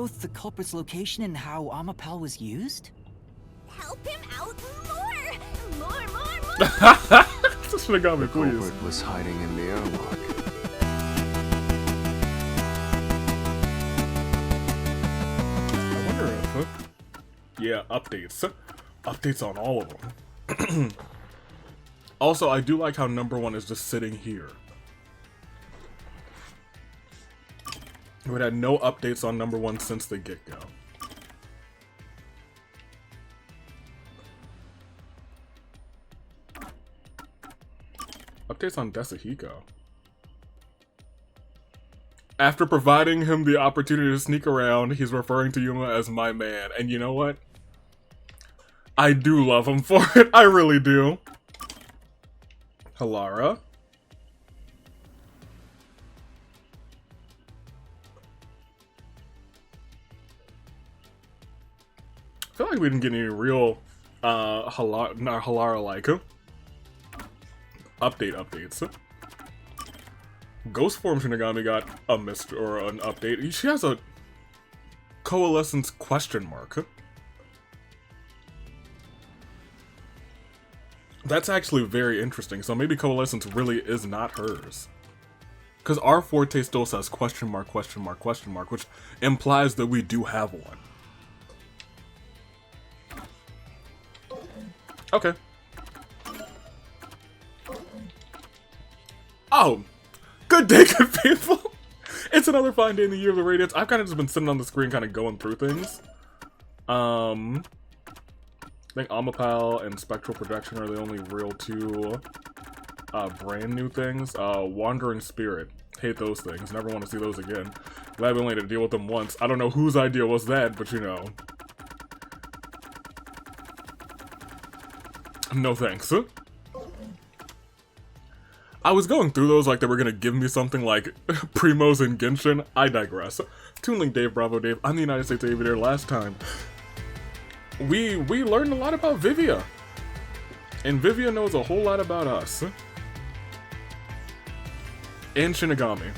both the culprit's location and how Amapal was used? Help him out more! More! This should have got me, please. The culprit was hiding in the airlock. I wonder if... yeah, updates. Updates on all of them. Also, I do like how number 1 is just sitting here. We had no updates on number 1 since the get-go. Updates on Desahiko. After providing him the opportunity to sneak around, he's referring to Yuma as my man. And you know what? I do love him for it. I really do. Halara. I feel like we didn't get any real Halara-like updates. Ghost Form Shinigami got a an update. She has a Coalescence question mark. That's actually very interesting. So maybe Coalescence really is not hers. Because our forte still says question mark, question mark, question mark, which implies that we do have one. Okay. Oh, good day, good people. It's another fine day in the year of the Radiance. I've kind of just been sitting on the screen kind of going through things. I think Amapal and Spectral Projection are the only real 2 brand new things. Wandering Spirit. Hate those things. Never want to see those again. Glad we only had to deal with them once. I don't know whose idea was that, but you know. No thanks. I was going through those like they were gonna give me something like Primos and Genshin. I digress. Toon Link Dave, Bravo Dave. I'm the United States Aviator. Last time, we learned a lot about Vivia. And Vivia knows a whole lot about us. And Shinigami.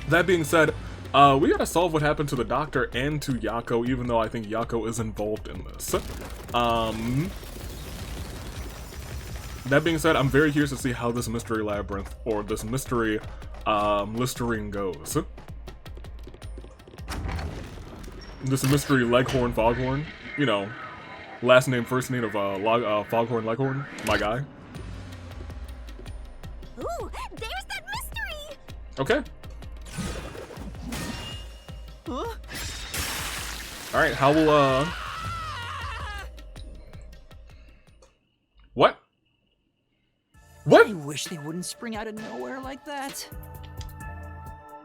That being said, we gotta solve what happened to the Doctor and to Yako, even though I think Yako is involved in this. That being said, I'm very curious to see how this mystery labyrinth, or this mystery Listerine goes. This mystery Leghorn Foghorn, you know, last name, first name of Foghorn Leghorn, my guy. Ooh, there's that mystery! Okay. Alright, how will, What? What? I wish they wouldn't spring out of nowhere like that.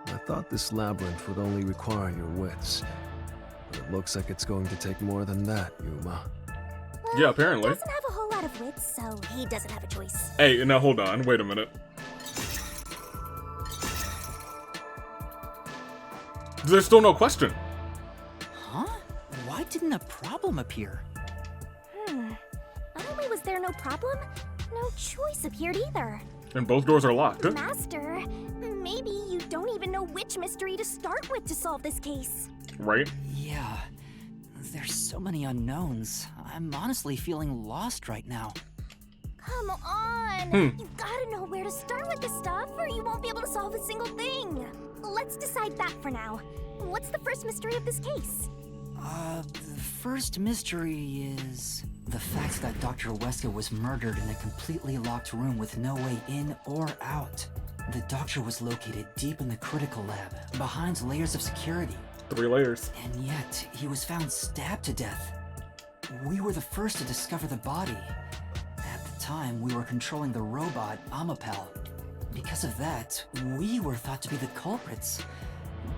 I thought this labyrinth would only require your wits. But it looks like it's going to take more than that, Yuma. Well, Yeah, apparently. He doesn't have a whole lot of wits, so he doesn't have a choice. Hey, now hold on, wait a minute. There's still no question. Huh? Why didn't a problem appear? Not only was there no problem, no choice appeared either. And both doors are locked. Master, maybe you don't even know which mystery to start with to solve this case. Right? Yeah. There's so many unknowns. I'm honestly feeling lost right now. Come on! You gotta know where to start with this stuff, or you won't be able to solve a single thing. Let's decide that for now. What's the first mystery of this case? The first mystery is the fact that Dr. Weska was murdered in a completely locked room with no way in or out. The doctor was located deep in the critical lab, behind layers of security. 3 layers. And yet, he was found stabbed to death. We were the first to discover the body. At the time, we were controlling the robot, Amapal. Because of that, we were thought to be the culprits.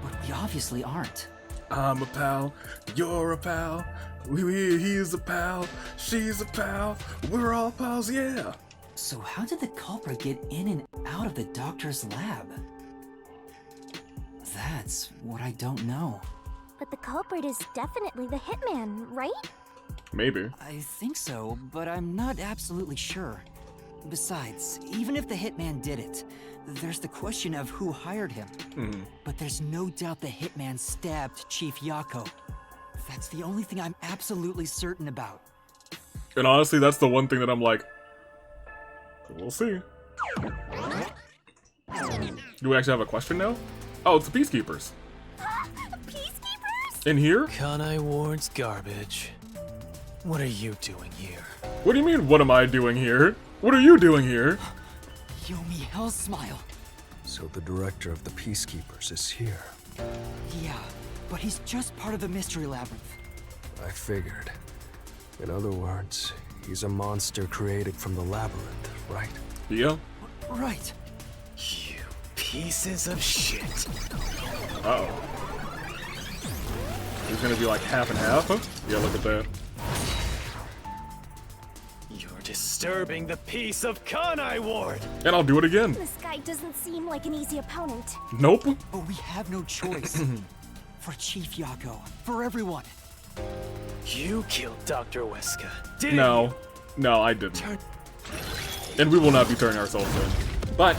But we obviously aren't. I'm a pal, you're a pal, he's a pal, she's a pal, we're all pals, yeah. So how did the culprit get in and out of the doctor's lab? That's what I don't know. But the culprit is definitely the hitman, right? Maybe. I think so, but I'm not absolutely sure. Besides, even if the hitman did it, there's the question of who hired him. But there's no doubt the hitman stabbed Chief Yako. That's the only thing I'm absolutely certain about. And honestly, that's the one thing that I'm like, we'll see. Do we actually have a question now? Oh, it's the Peacekeepers. Peacekeepers? In here? Kanai Ward's garbage. What are you doing here? What do you mean, what am I doing here? What are you doing here? Yomi Hellsmile. So the director of the Peacekeepers is here. Yeah, but he's just part of the Mystery Labyrinth. I figured. In other words, he's a monster created from the labyrinth, right? Yeah. Right. You pieces of shit. Uh-oh. He's gonna be like half and half, huh? Yeah, look at that. You're disturbing the peace of Kanai Ward. And I'll do it again. This guy doesn't seem like an easy opponent. Nope. But we have no choice. For Chief Yako, for everyone. You killed Dr. Weska, didn't you? No. No, I didn't. And we will not be turning ourselves in. But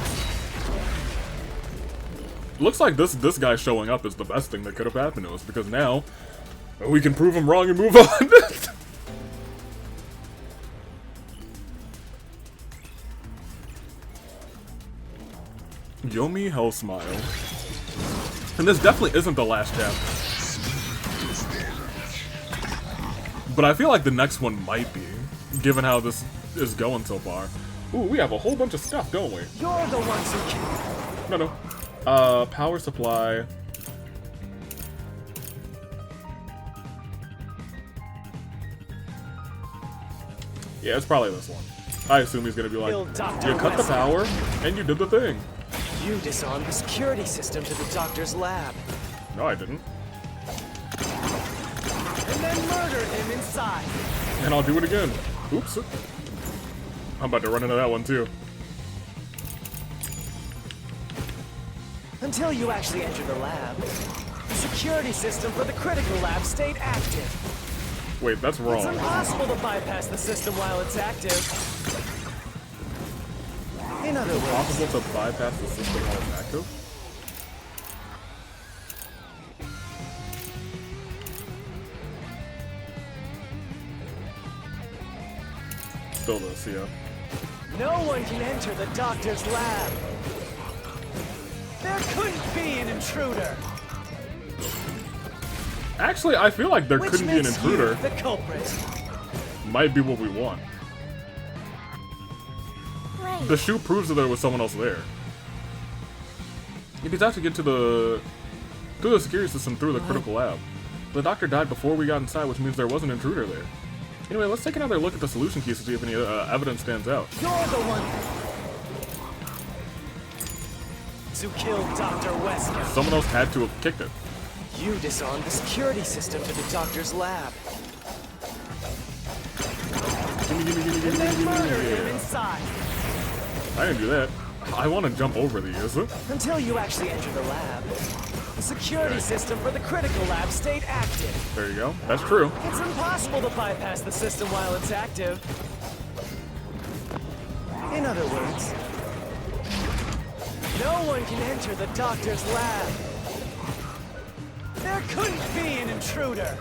looks like this guy showing up is the best thing that could have happened to us, because now we can prove him wrong and move on. Yomi Hellsmile. And this definitely isn't the last chapter. But I feel like the next one might be, given how this is going so far. Ooh, we have a whole bunch of stuff, don't we? You're the ones who killed. No. Power supply. Yeah, it's probably this one. I assume he's gonna be like, Killed Dr. you cut the Wesker. power, and you did the thing. You disarmed the security system to the doctor's lab. No, I didn't. And then murdered him inside. And I'll do it again. Oops. I'm about to run into that one too. Until you actually entered the lab, the security system for the critical lab stayed active. Wait, that's It's wrong. impossible to bypass the system while it's active. In other words, Possible to bypass the system while it's active? Still this, yeah. no one can enter the doctor's lab. There couldn't be an intruder. Actually, I feel like there Which couldn't be an makes intruder. you the culprit. Might be what we want. Right. The shoe proves that there was someone else there. If he's actually get to the security system through the critical lab. The doctor died before we got inside, which means there was an intruder there. Anyway, let's take another look at the solution keys to see if any evidence stands out. You're the one who killed Dr. Wesker. Someone else had to have kicked it. You disarmed the security system to the doctor's lab. Gimme, gimme, gimme, And gimme, then gimme, murdered gimme, him yeah. inside. I didn't do that. I want to jump over these. Until you actually entered the lab, the security system for the critical lab stayed active. There you go. That's true. It's impossible to bypass the system while it's active. In other words, no one can enter the doctor's lab. There couldn't be an intruder.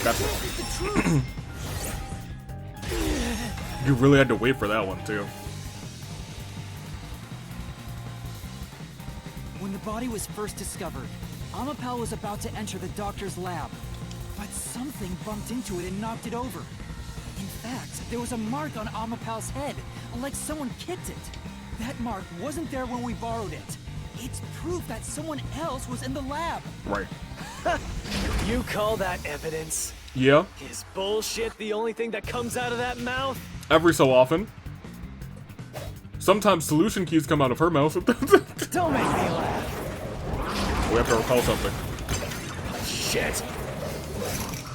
That's wrong. You really had to wait for that one, too. When the body was first discovered, Amapal was about to enter the doctor's lab. But something bumped into it and knocked it over. In fact, there was a mark on Amapal's head, like someone kicked it. That mark wasn't there when we borrowed it. It's proof that someone else was in the lab. Right. You call that evidence? Yeah. Is bullshit the only thing that comes out of that mouth? Every so often. Sometimes solution keys come out of her mouth. Don't make me laugh. We have to recall something. Shit.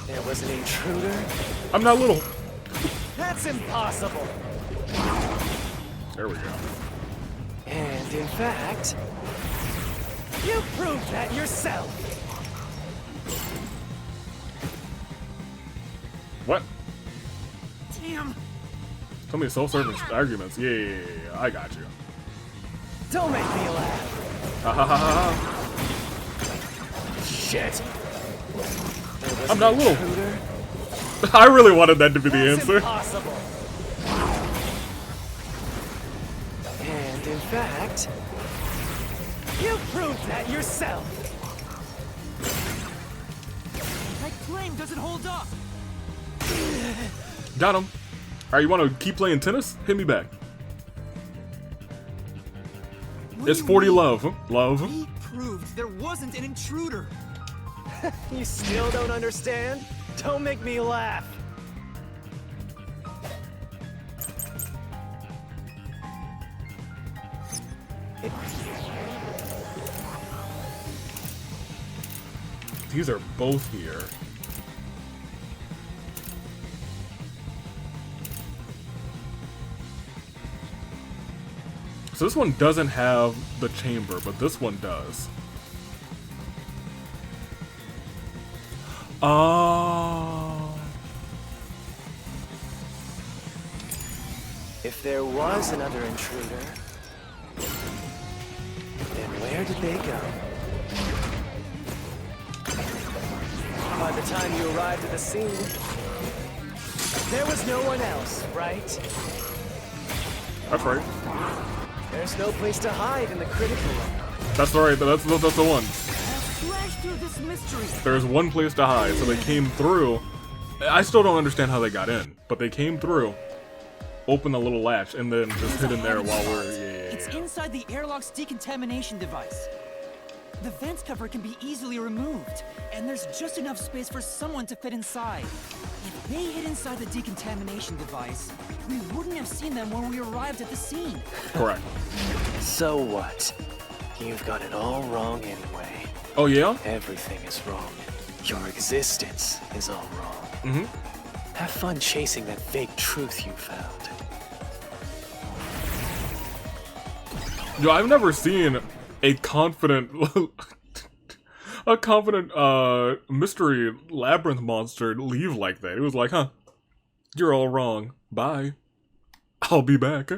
There was an intruder? I'm not little. That's impossible. There we go. And in fact, you proved that yourself. What? Damn! So many self-serving arguments. Yeah, I got you. Don't make me laugh. Ha ha ha ha ha. Shit. I'm not little. I really wanted that to be the That's answer. impossible. And in fact, you proved that yourself. That claim doesn't hold up. Got him. Alright, you want to keep playing tennis? Hit me back. It's 40 love. Love. We proved there wasn't an intruder. You still don't understand? Don't make me laugh. These are both here. So this one doesn't have the chamber, but this one does. Oh. If there was another intruder, then where did they go? By the time you arrived at the scene, there was no one else, right? That's right. There's no place to hide in the critical room. That's right. That's the one. Slash through this mystery. There's one place to hide, so they came through. I still don't understand how they got in, but they came through, opened the little latch, and then just hid in there while we're... It's inside the airlock's decontamination device. The vent cover can be easily removed, and there's just enough space for someone to fit inside. If they hid inside the decontamination device, we wouldn't have seen them when we arrived at the scene. Correct. So what? You've got it all wrong anyway. Oh, yeah? Everything is wrong. Your existence is all wrong. Mm-hmm. Have fun chasing that fake truth you found. Yo, I've never seen a confident... a confident, mystery labyrinth monster leave like that. It was like, huh, you're all wrong. Bye. I'll be back.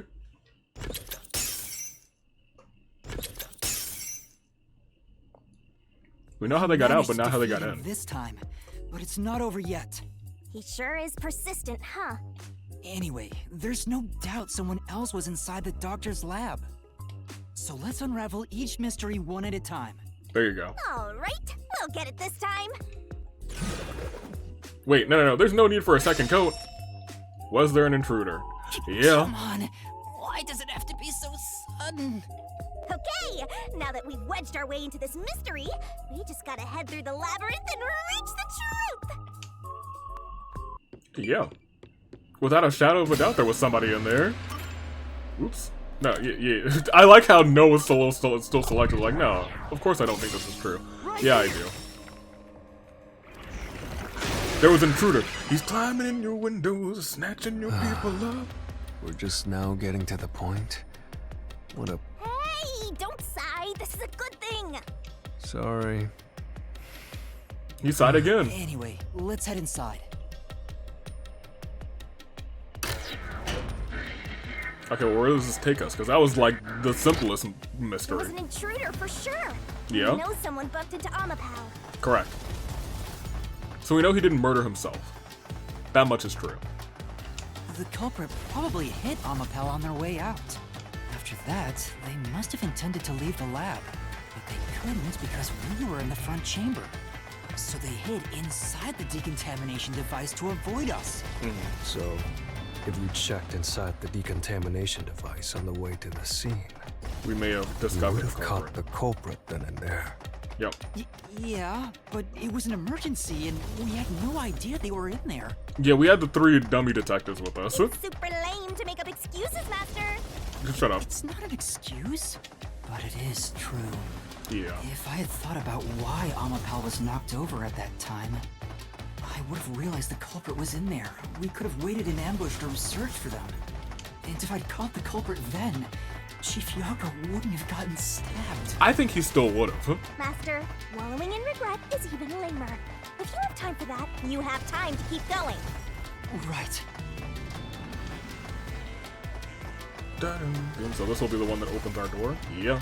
We know how they got out, but not how they got in. This time, but it's not over yet. He sure is persistent, huh? Anyway, there's no doubt someone else was inside the doctor's lab. So let's unravel each mystery one at a time. There you go. All right, we'll get it this time. Wait, no. There's no need for a second coat. Was there an intruder? Yeah. Come on. Why does it have to be so sudden? Okay, now that we've wedged our way into this mystery, we just gotta head through the labyrinth and reach the truth! Yeah. Without a shadow of a doubt, there was somebody in there. Oops. No, yeah. I like how no was still selected. Like, no, of course I don't think this is true. Yeah, I do. There was an intruder. He's climbing in your windows, snatching your people up. We're just now getting to the point. What a... Hey, don't sigh, this is a good thing! Sorry. He sighed again. Anyway, let's head inside. Okay, well, where does this take us? Because that was like the simplest There mystery. was an intruder for sure! Yeah? We know someone bumped into Amapal. Correct. So we know he didn't murder himself. That much is true. The culprit probably hit Amapal on their way out. After that, they must have intended to leave the lab, but they couldn't because we were in the front chamber. So they hid inside the decontamination device to avoid us. So, if you checked inside the decontamination device on the way to the scene, We may have you discovered would the have culprit. caught the culprit then and there. Yep. Yeah, but it was an emergency and we had no idea they were in there. Yeah, we had the 3 dummy detectives with us. It's super lame to make up excuses, Master! Just shut up. It's not an excuse, but it is true. Yeah. If I had thought about why Amapal was knocked over at that time, I would have realized the culprit was in there. We could have waited in ambush or searched for them. And if I'd caught the culprit then, Chief Yago wouldn't have gotten stabbed. I think he still would have. Master, wallowing in regret is even lamer. If you have time for that, you have time to keep going. Right. So this will be the one that opens our door. Yeah.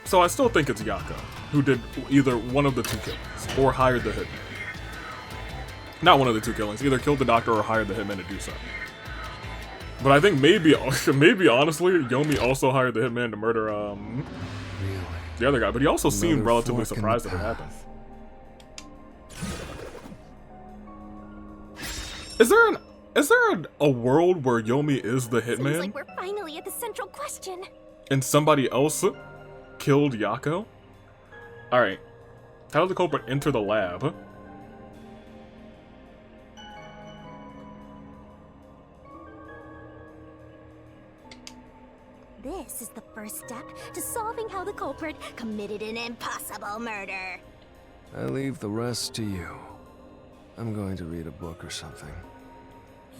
So I still think it's Yako, who did either one of the two killings, or hired the hitman. Not one of the two killings, either killed the doctor or hired the hitman to do so. But I think maybe honestly, Yomi also hired the hitman to murder, the other guy, but he also seemed relatively surprised that it happened. Is there a world where Yomi is the hitman? Seems like we're finally at the central question. And somebody else killed Yako? Alright. How did the culprit enter the lab? This is the first step to solving how the culprit committed an impossible murder. I leave the rest to you. I'm going to read a book or something.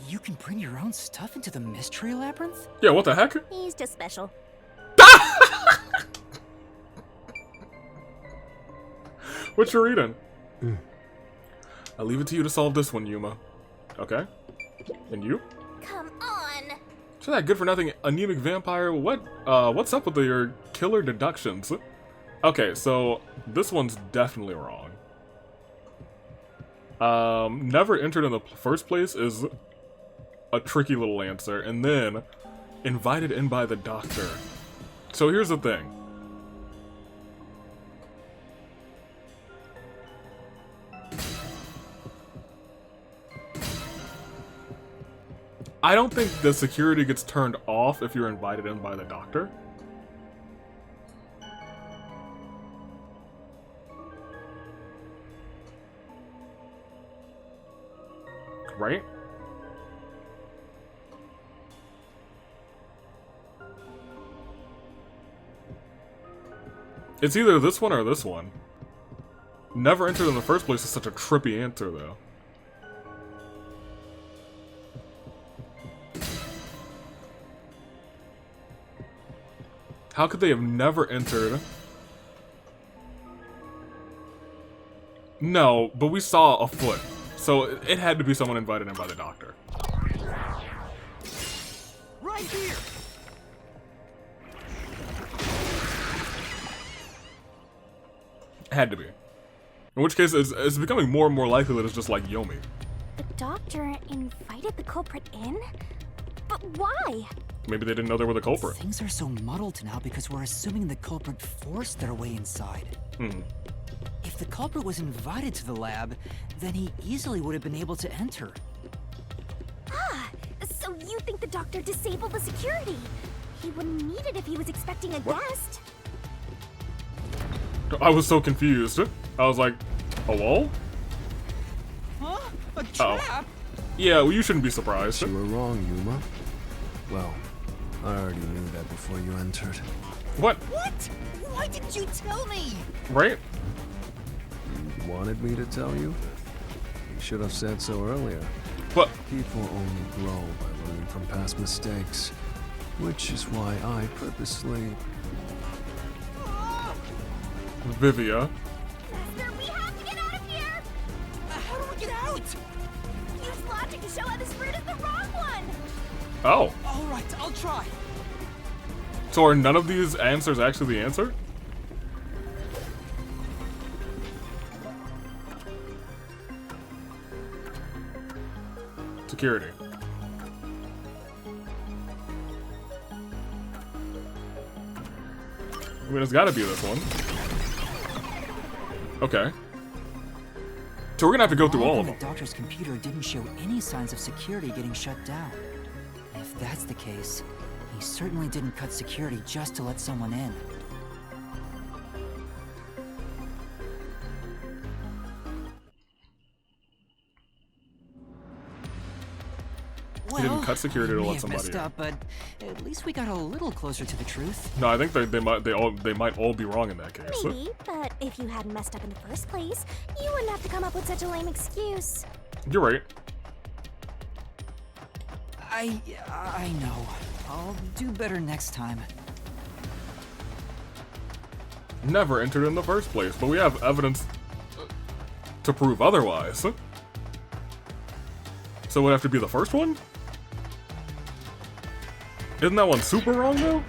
You can bring your own stuff into the mystery labyrinth? Yeah, what the heck? He's just special. What you reading? I'll leave it to you to solve this one, Yuma. Okay. And you? Come on. So that good-for-nothing anemic vampire, what's up with your killer deductions? Okay, so this one's definitely wrong. Never entered in the first place is a tricky little answer, and then invited in by the doctor. So here's the thing. I don't think the security gets turned off if you're invited in by the doctor. Right? It's either this one or this one. Never entered in the first place is such a trippy answer, though. How could they have never entered? No, but we saw a foot. So it had to be someone invited in by the doctor. Right here. Had to be. In which case, it's becoming more and more likely that it's just like Yomi. The doctor invited the culprit in? But why? Maybe they didn't know they were the culprit. Things are so muddled now because we're assuming the culprit forced their way inside. If the culprit was invited to the lab, then he easily would have been able to enter. Ah, so you think the doctor disabled the security? He wouldn't need it if he was expecting a guest. I was so confused. I was like, a wall? Huh? A trap? Yeah, well, you shouldn't be surprised. You were wrong, Yuma. Well, I already knew that before you entered. What? What? Why didn't you tell me? Right? You wanted me to tell you? You should have said so earlier. What? People only grow by learning from past mistakes, which is why I purposely... Vivia. Faster, we have to get out of here! How do we get out? Use logic to show how this route is the wrong one! Oh. All right, I'll try. So are none of these answers actually the answer? Security. I mean, it's gotta be this one. Okay. So we're gonna have to go through all of them. The doctor's computer didn't show any signs of security getting shut down. If that's the case, he certainly didn't cut security just to let someone in. He didn't cut security to we may let have somebody messed in. up, but at least we got a little closer to the truth. No, I think they might all be wrong in that case. Maybe, but if you hadn't messed up in the first place, you wouldn't have to come up with such a lame excuse. You're right. I know. I'll do better next time. Never entered in the first place, but we have evidence to prove otherwise. So it would have to be the first one? Isn't that one super wrong, though?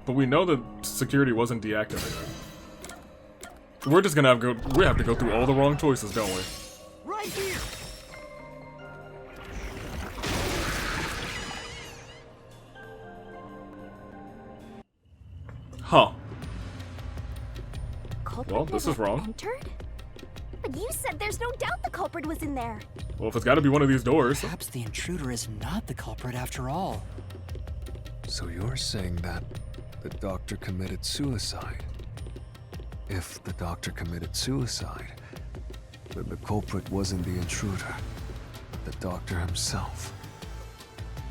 But we know that security wasn't deactivated. We're just gonna we have to go through all the wrong choices, don't we? Right here. Huh. Culprit Well, this is never wrong. Entered? But you said there's no doubt the culprit was in there. Well, if it's gotta be one of these doors. Perhaps the intruder is not the culprit after all. So you're saying that the doctor committed suicide? If the doctor committed suicide, then the culprit wasn't the intruder, but the doctor himself.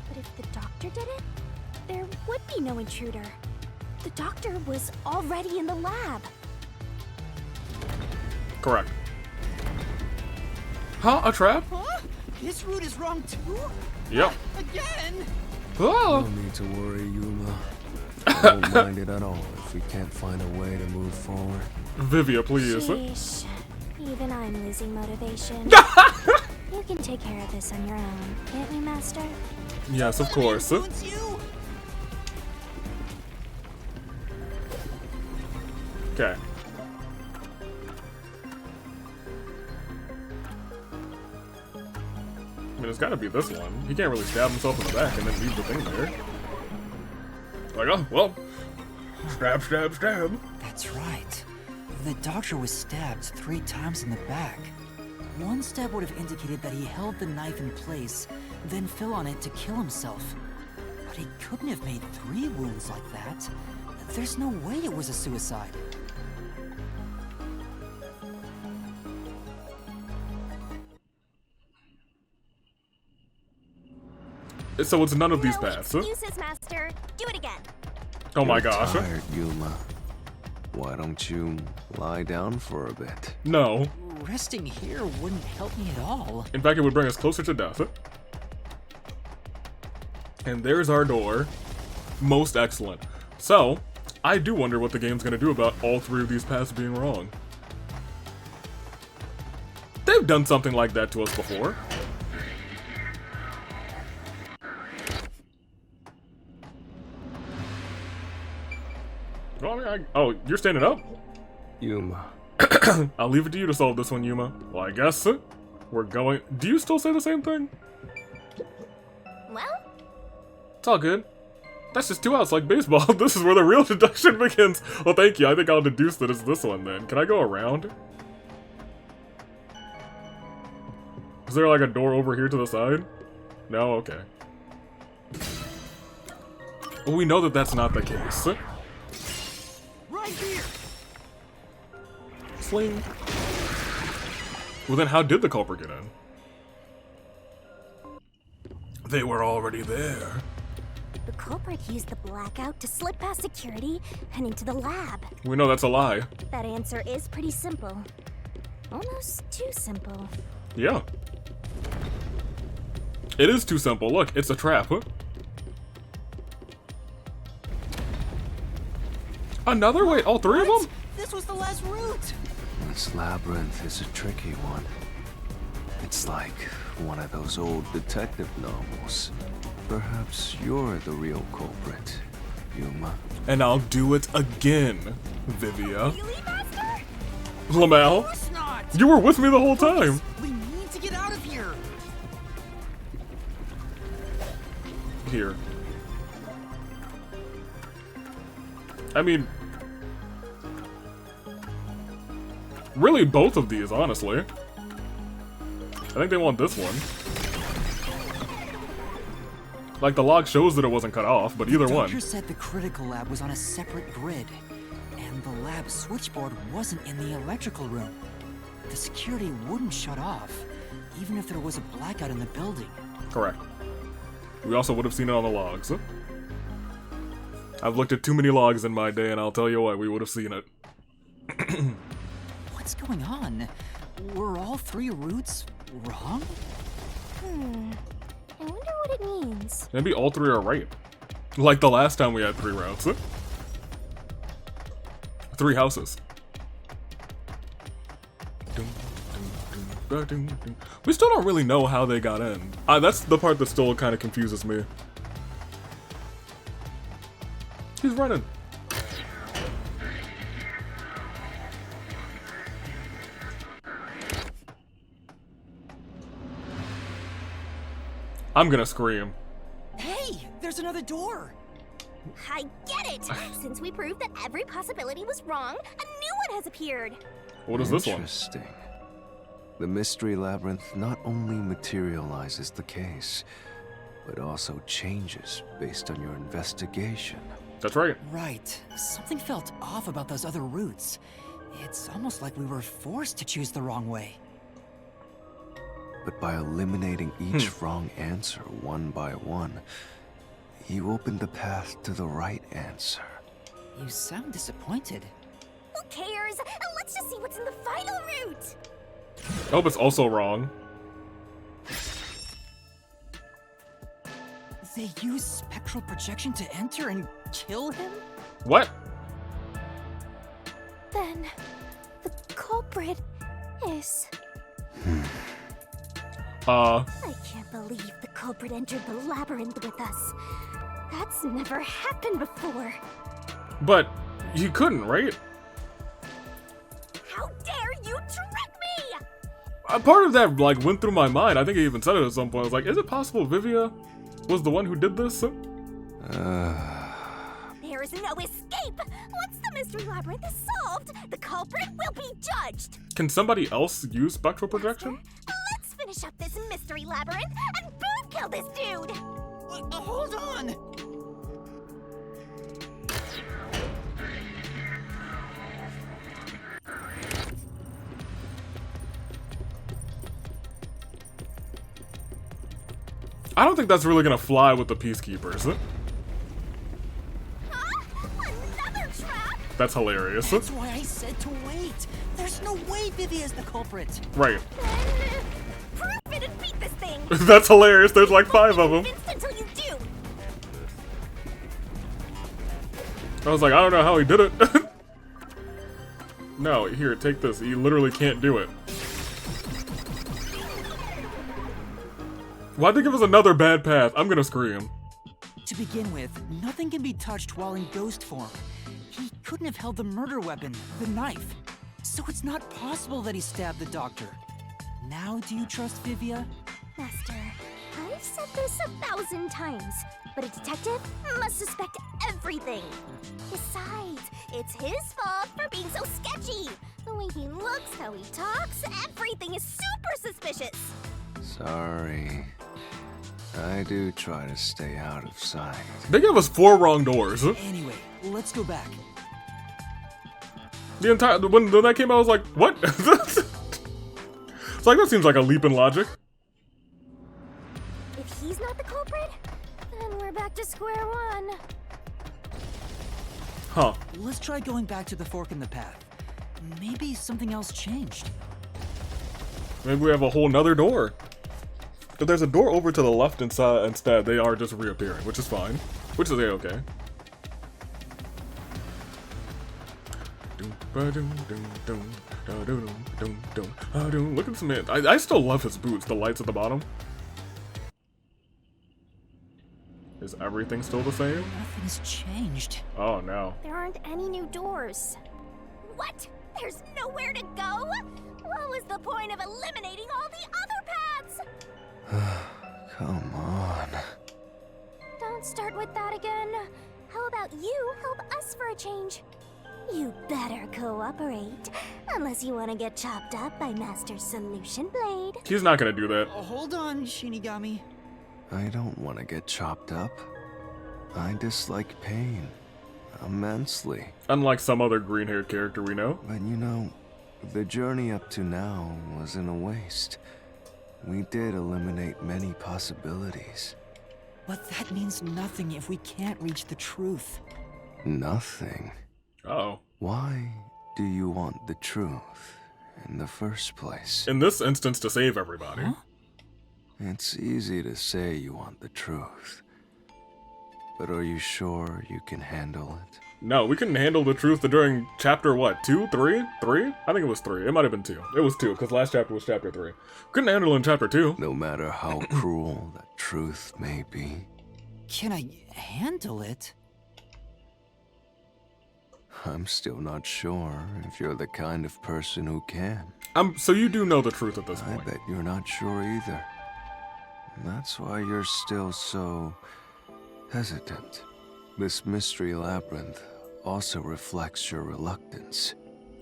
But if the doctor did it, there would be no intruder. The doctor was already in the lab. Correct. Huh? A trap? Huh? This route is wrong too? Yep. Again? Oh! No need to worry, Yuma. I don't mind it at all if we can't find a way to move forward. Vivia, please. Sheesh. Even I'm losing motivation. You can take care of this on your own, can't you, Master? Yes, of course. Influence you? Okay. I mean, it's gotta be this one. He can't really stab himself in the back and then leave the thing there. Like, oh, well. Stab, stab, stab. That's right. The doctor was stabbed 3 times in the back. One stab would have indicated that he held the knife in place, then fell on it to kill himself. But he couldn't have made 3 wounds like that. There's no way it was a suicide. So it's none of these No paths. excuses, Master. Do it again. Oh my You're gosh. tired, Yuma. Why don't you lie down for a bit? No. Resting here wouldn't help me at all. In fact, it would bring us closer to death. And there's our door. Most excellent. So, I do wonder what the game's gonna do about all 3 of these paths being wrong. They've done something like that to us before. Well, I mean, oh, you're standing up? Yuma. I'll leave it to you to solve this one, Yuma. Well, I guess we're going... Do you still say the same thing? Well, It's all good. That's just 2 outs like baseball. This is where the real deduction begins. Well, thank you. I think I'll deduce that it's this one then. Can I go around? Is there like a door over here to the side? No? Okay. Well, we know that that's not the case. Right here. Sling. Well, then how did the culprit get in? They were already there. the culprit used the blackout to slip past security and into the lab. We know that's a lie. That answer is pretty simple. Almost too simple. Yeah. It is too simple. Look, it's a trap. Huh? Another? Wait, all 3 of them? This was the last route! This labyrinth is a tricky one. It's like one of those old detective novels. Perhaps you're the real culprit, Yuma. And I'll do it again, Vivia. Really, Master? Lamau, Of course not! you were with me the whole time. We need to get out of here! Here. I mean, really both of these, honestly. I think they want this one. Like, the log shows that it wasn't cut off, but either The one. doctor said the critical lab was on a separate grid, and the lab switchboard wasn't in the electrical room. The security wouldn't shut off, even if there was a blackout in the building. Correct. We also would have seen it on the logs. I've looked at too many logs in my day, and I'll tell you what, we would have seen it. What's going on? Were all 3 routes wrong? I wonder what it means. Maybe all 3 are right. Like the last time we had 3 routes. 3 houses. We still don't really know how they got in. That's the part that still kind of confuses me. He's running. I'm gonna scream. Hey, there's another door. I get it! Since we proved that every possibility was wrong, a new one has appeared. What is this one? Interesting. The mystery labyrinth not only materializes the case, but also changes based on your investigation. That's right. Right. Something felt off about those other routes. It's almost like we were forced to choose the wrong way. But by eliminating each wrong answer one by one, you opened the path to the right answer. You sound disappointed. Who cares? Let's just see what's in the final route! I hope it's also wrong. They use spectral projection to enter and kill him? What? Then, the culprit is... I can't believe the culprit entered the labyrinth with us. That's never happened before. But you couldn't, right? How dare you trick me! A part of that like went through my mind. I think I even said it at some point. I was like, is it possible Vivia was the one who did this? There is no escape! Once the mystery labyrinth is solved, the culprit will be judged! Can somebody else use spectral projection? Let's finish up this mystery labyrinth and both kill this dude! Hold on! I don't think that's really gonna fly with the Peacekeepers. Huh? Another trap? That's hilarious. That's why I said to wait. There's no way Vivia's the culprit. Right. Then, prove it and beat this thing! That's hilarious. There's like 5 of them. Convinced until you do! I was like, I don't know how he did it. No, here, take this. You literally can't do it. Why'd they give us another bad path? I'm gonna scream. To begin with, nothing can be touched while in ghost form. He couldn't have held the murder weapon, the knife. So it's not possible that he stabbed the doctor. Now do you trust Vivia? Master, I've said this 1,000 times, but a detective must suspect everything. Besides, it's his fault for being so sketchy. The way he looks, how he talks, everything is super suspicious. Sorry. I do try to stay out of sight. They gave us 4 wrong doors. Anyway, let's go back. The entire when that came out, I was like, what? It's like that seems like a leap in logic. If he's not the culprit, then we're back to square one. Huh. Let's try going back to the fork in the path. Maybe something else changed. Maybe we have a whole nother door. If there's a door over to the left instead, they are just reappearing, which is fine. Which is okay. Look at this man. I still love his boots, the lights at the bottom. Is everything still the same? Nothing's changed. Oh no. There aren't any new doors. What? There's nowhere to go? What was the point of eliminating all the other paths? Come on. Don't start with that again. How about you help us for a change? You better cooperate, unless you want to get chopped up by Master Solution Blade. He's not gonna do that. Hold on, Shinigami. I don't want to get chopped up. I dislike pain immensely. Unlike some other green-haired character we know. But you know, the journey up to now wasn't a waste. We did eliminate many possibilities. But that means nothing if we can't reach the truth. Nothing. Uh-oh. Why do you want the truth in the first place? In this instance, to save everybody. Huh? It's easy to say you want the truth. But are you sure you can handle it? No, we couldn't handle the truth during chapter what? 2? 3? 3? I think it was 3. It might have been 2. It was 2, because last chapter was chapter 3. Couldn't handle it in chapter 2. No matter how cruel that truth may be. Can I handle it? I'm still not sure if you're the kind of person who can. So you do know the truth at this I point. bet you're not sure either. And that's why you're still so hesitant. This mystery labyrinth also reflects your reluctance.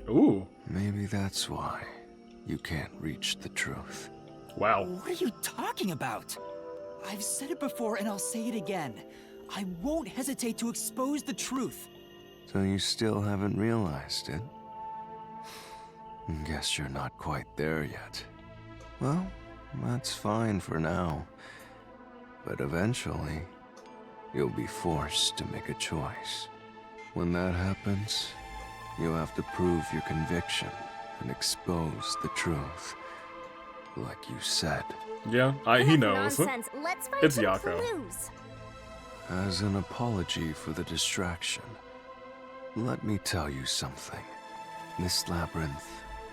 Ooh. Maybe that's why you can't reach the truth. Wow. What are you talking about? I've said it before and I'll say it again. I won't hesitate to expose the truth. So you still haven't realized it? Guess you're not quite there yet. Well, that's fine for now. But eventually, you'll be forced to make a choice. When that happens, you'll have to prove your conviction and expose the truth. Like you said. Yeah, he knows. Nonsense. Let's find It's some Yako. clues. As an apology for the distraction, let me tell you something. This labyrinth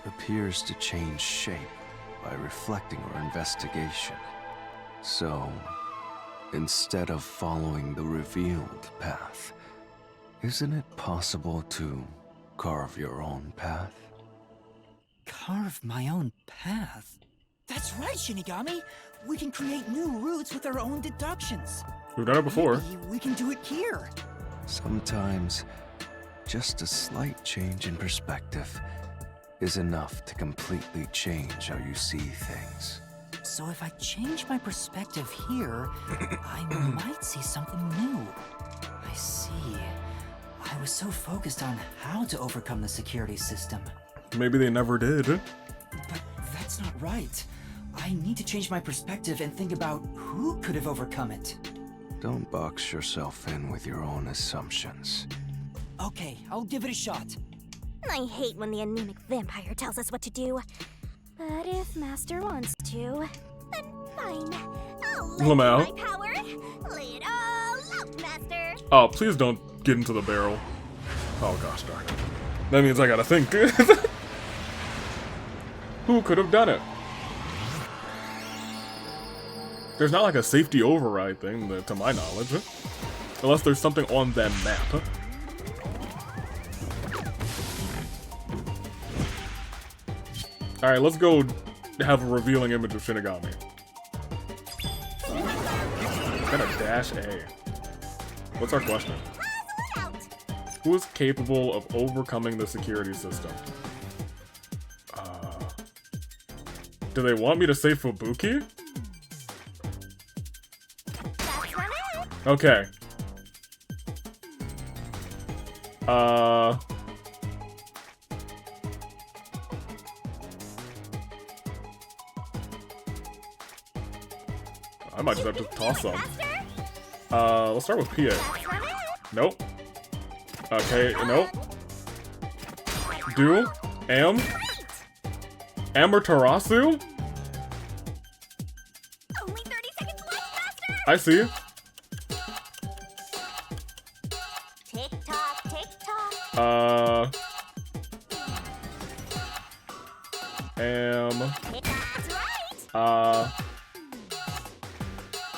appears to change shape by reflecting our investigation. So, instead of following the revealed path, isn't it possible to carve your own path? Carve my own path? That's right, Shinigami! We can create new routes with our own deductions. We've done it before. Maybe we can do it here. Sometimes, just a slight change in perspective is enough to completely change how you see things. So if I change my perspective here, I might see something new. I see. I was so focused on how to overcome the security system. Maybe they never did. But that's not right. I need to change my perspective and think about who could have overcome it. Don't box yourself in with your own assumptions. Okay, I'll give it a shot. I hate when the anemic vampire tells us what to do. But if Master wants to, then fine. I'll lend you Lamau. my power. Lay it all out, Master. Oh, please don't get into the barrel. Oh gosh darn it. That means I gotta think. Who could have done it? There's not like a safety override thing, to my knowledge. Unless there's something on that map. Alright, let's go have a revealing image of Shinigami. Got a dash A. What's our question? Who is capable of overcoming the security system? Do they want me to say Fubuki? That's not it. Okay. I might just have to toss some. Let's start with PA. That's not it. Nope. Okay, nope. Do? Amaterasu? Only 30 seconds left, Master. I see. Tick tock, tick tock. That's right.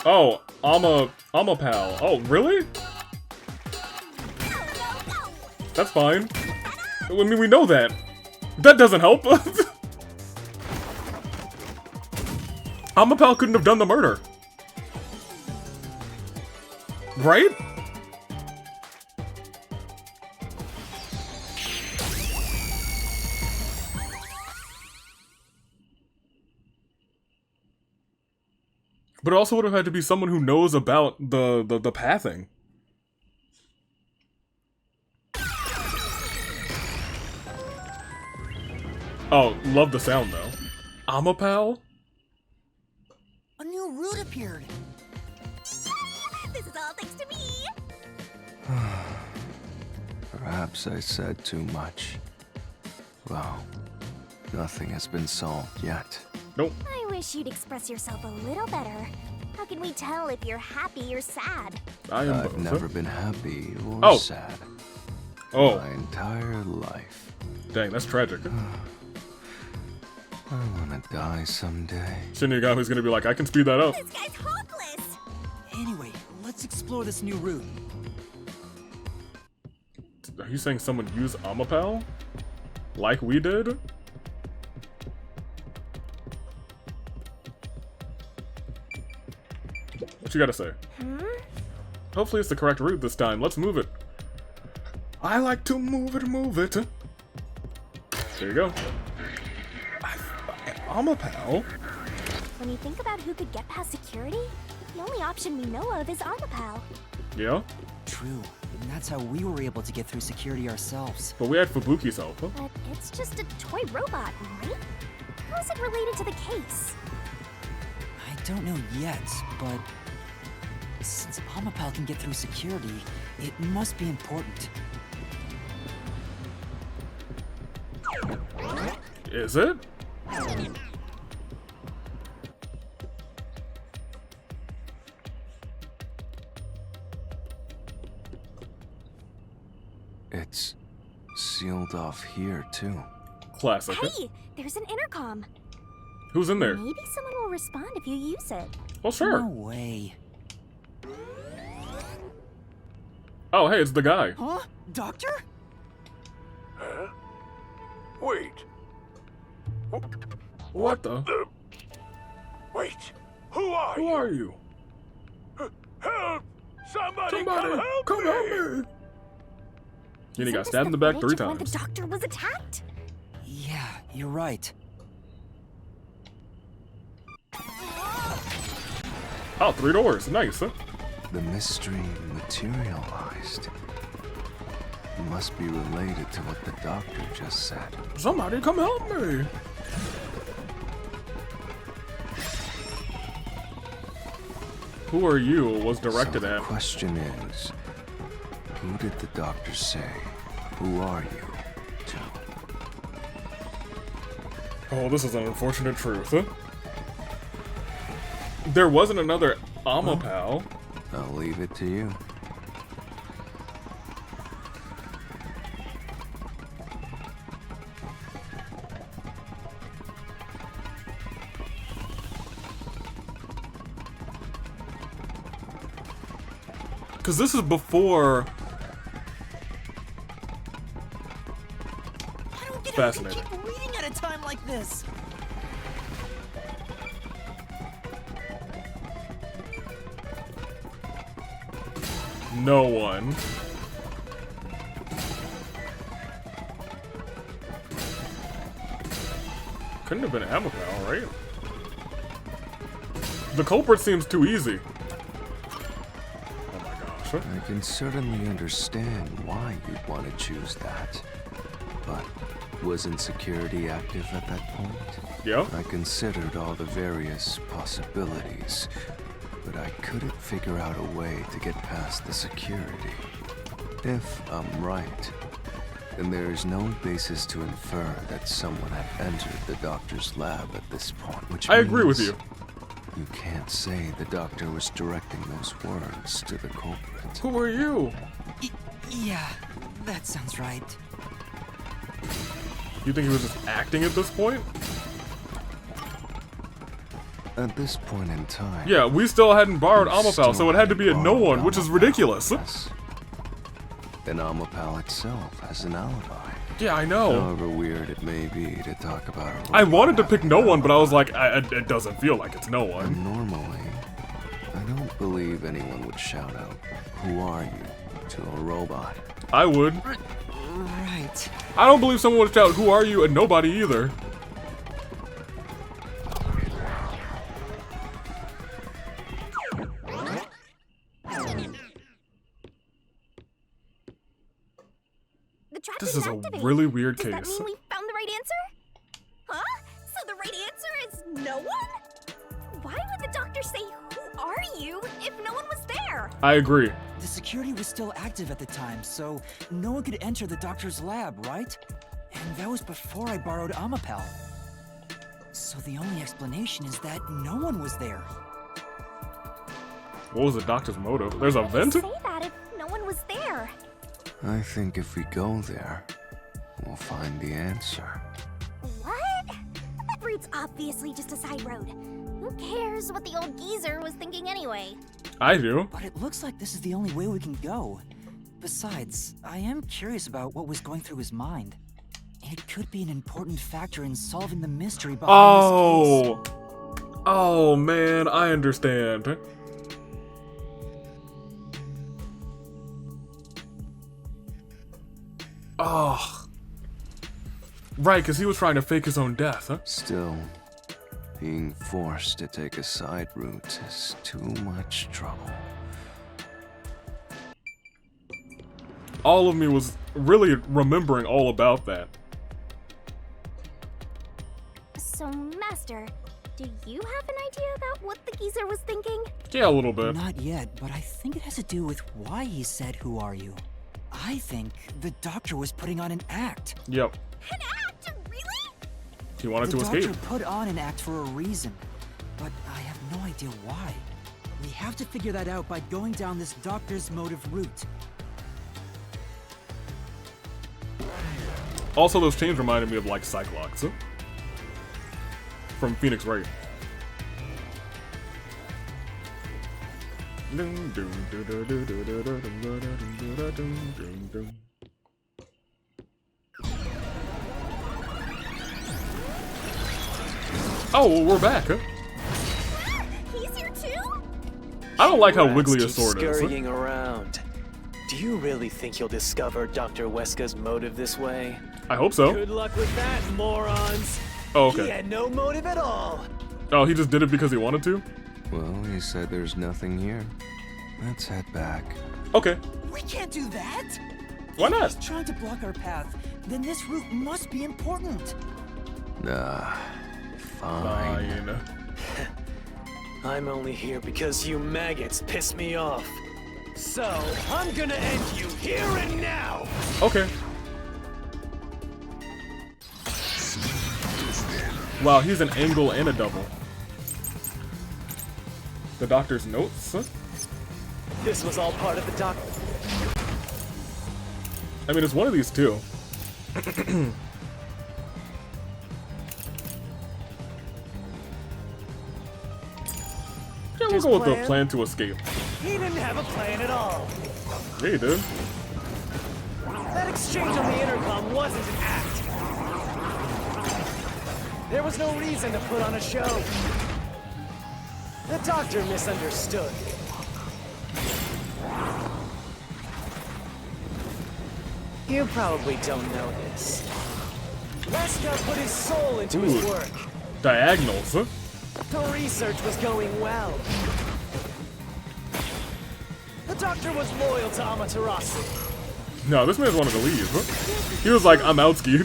Oh, Amapal. Oh, really? Go, go, go. That's fine. I mean, we know that. That doesn't help. Amapal couldn't have done the murder. Right? But it also would have had to be someone who knows about the pathing. Oh, love the sound though. Amapal? A new route appeared. This is all thanks to me. Perhaps I said too much. Well, nothing has been solved yet. Nope. I wish you'd express yourself a little better. How can we tell if you're happy or sad? I am I've both. never been happy or Oh. sad Oh, my entire life. dang, that's tragic. I wanna die someday. Shinigami's gonna be like, I can speed that up. This guy's hopeless! Anyway, let's explore this new route. Are you saying someone used Amapal? Like we did? What you gotta say? Hopefully it's the correct route this time. Let's move it. I like to move it, move it. There you go. Amapal? When you think about who could get past security, the only option we know of is Amapal. Yeah? True, and that's how we were able to get through security ourselves. But we had Fubuki's help. Huh? But it's just a toy robot, right? How is it related to the case? I don't know yet, but since Amapal can get through security, it must be important. Is it? It's sealed off here, too. Classic. Hey, there's an intercom. Who's in there? Maybe someone will respond if you use it. Well, sure. No way. Oh, hey, it's the guy. Huh? Doctor? Huh? Wait. What the? Wait. Who are Who you? are you? Help! Somebody, Somebody, come help me! me! And he Isn't got this stabbed in the back 3 footage of when times. the doctor was attacked? Yeah, you're right. Oh, 3 doors. Nice, huh? The mystery materialized. It must be related to what the doctor just said. Somebody come help me! Who are you was directed So the at. question is, who did the doctor say? Who are you to? Oh, this is an unfortunate truth, huh? There wasn't another Amapal. I'll leave it to you. Because this is before... I don't get Fascinating. how you keep reading at a time like this. No one. Couldn't have been Amapal, right? The culprit seems too easy. Oh my gosh. I can certainly understand why you'd want to choose that. But wasn't security active at that point? Yeah? I considered all the various possibilities, but I couldn't figure out a way to get past the security. If I'm right, then there is no basis to infer that someone had entered the doctor's lab at this point, which I agree with means you. You can't say the doctor was directing those words to the culprit. Who are you? Yeah, that sounds right. You think he was just acting at this point? At this point in time... Yeah, we still hadn't borrowed you Amapal, still so it had to be a no borrowed one, which is Amapal, ridiculous. yes. And Amapal itself has an alibi. Yeah, I know. However weird it may be to talk about a I robot wanted to pick having no an one, but I was alibi. like, it doesn't feel like it's no And one. normally, I don't believe anyone would shout out, "Who are you?" to a robot. I would. Right. I don't believe someone would shout, who are you, and nobody either. The trap This isn't is a activated. really weird Does that case. mean we found the right answer? Huh? So the right answer is no one? Why would the doctor say, "Who are you?" if no one was there? I agree. The security was still active at the time, so no one could enter the doctor's lab, right? And that was before I borrowed Amapal. So the only explanation is that no one was there. What was the doctor's motive? There's a vent? Say that if no one was there. I think if we go there, we'll find the answer. What? That route's obviously just a side road. Who cares what the old geezer was thinking anyway? I do. But it looks like this is the only way we can go. Besides, I am curious about what was going through his mind. It could be an important factor in solving the mystery behind this case. Oh man, I understand. Oh. Right, because he was trying to fake his own death, huh? Still, being forced to take a side route is too much trouble. All of me was really remembering all about that. So, Master, do you have an idea about what the geezer was thinking? Yeah, a little bit. Not yet, but I think it has to do with why he said, "Who are you?" I think the doctor was putting on an act. Yep. An act? Really? He wanted The to doctor escape. put on an act for a reason, but I have no idea why. We have to figure that out by going down this doctor's motive route. Also, those chains reminded me of like Cyclops, huh? From Phoenix Wright. Oh, we're back, huh? He's here too? I don't like how Rats wiggly keep his sword is. Huh? scurrying around. Do you really think you'll discover Dr. Weska's motive this way? I hope so. Good luck with that, morons! Oh, He okay. had no motive at all! Oh, he just did it because he wanted to? Well, he said there's nothing here. Let's head back. Okay. We can't do that! Why If not? he's trying to block our path, then this route must be important. Nah, fine. Fine. I'm only here because you maggots piss me off. So, I'm gonna end you here and now! Okay. Wow, he's an angle and a double. The doctor's notes? Huh? This was all part of the doc. I mean, it's one of these two. Yeah, we'll His go with the plan? plan to escape. He didn't have a plan at all. Yeah, he did. That exchange on the intercom wasn't an act. There was no reason to put on a show. The doctor misunderstood. You probably don't know this. Weska put his soul into his Ooh. work. Diagonals, huh? The research was going well. The doctor was loyal to Amaterasu. No, this man wanted to leave, huh? He was like, I'm out, ski.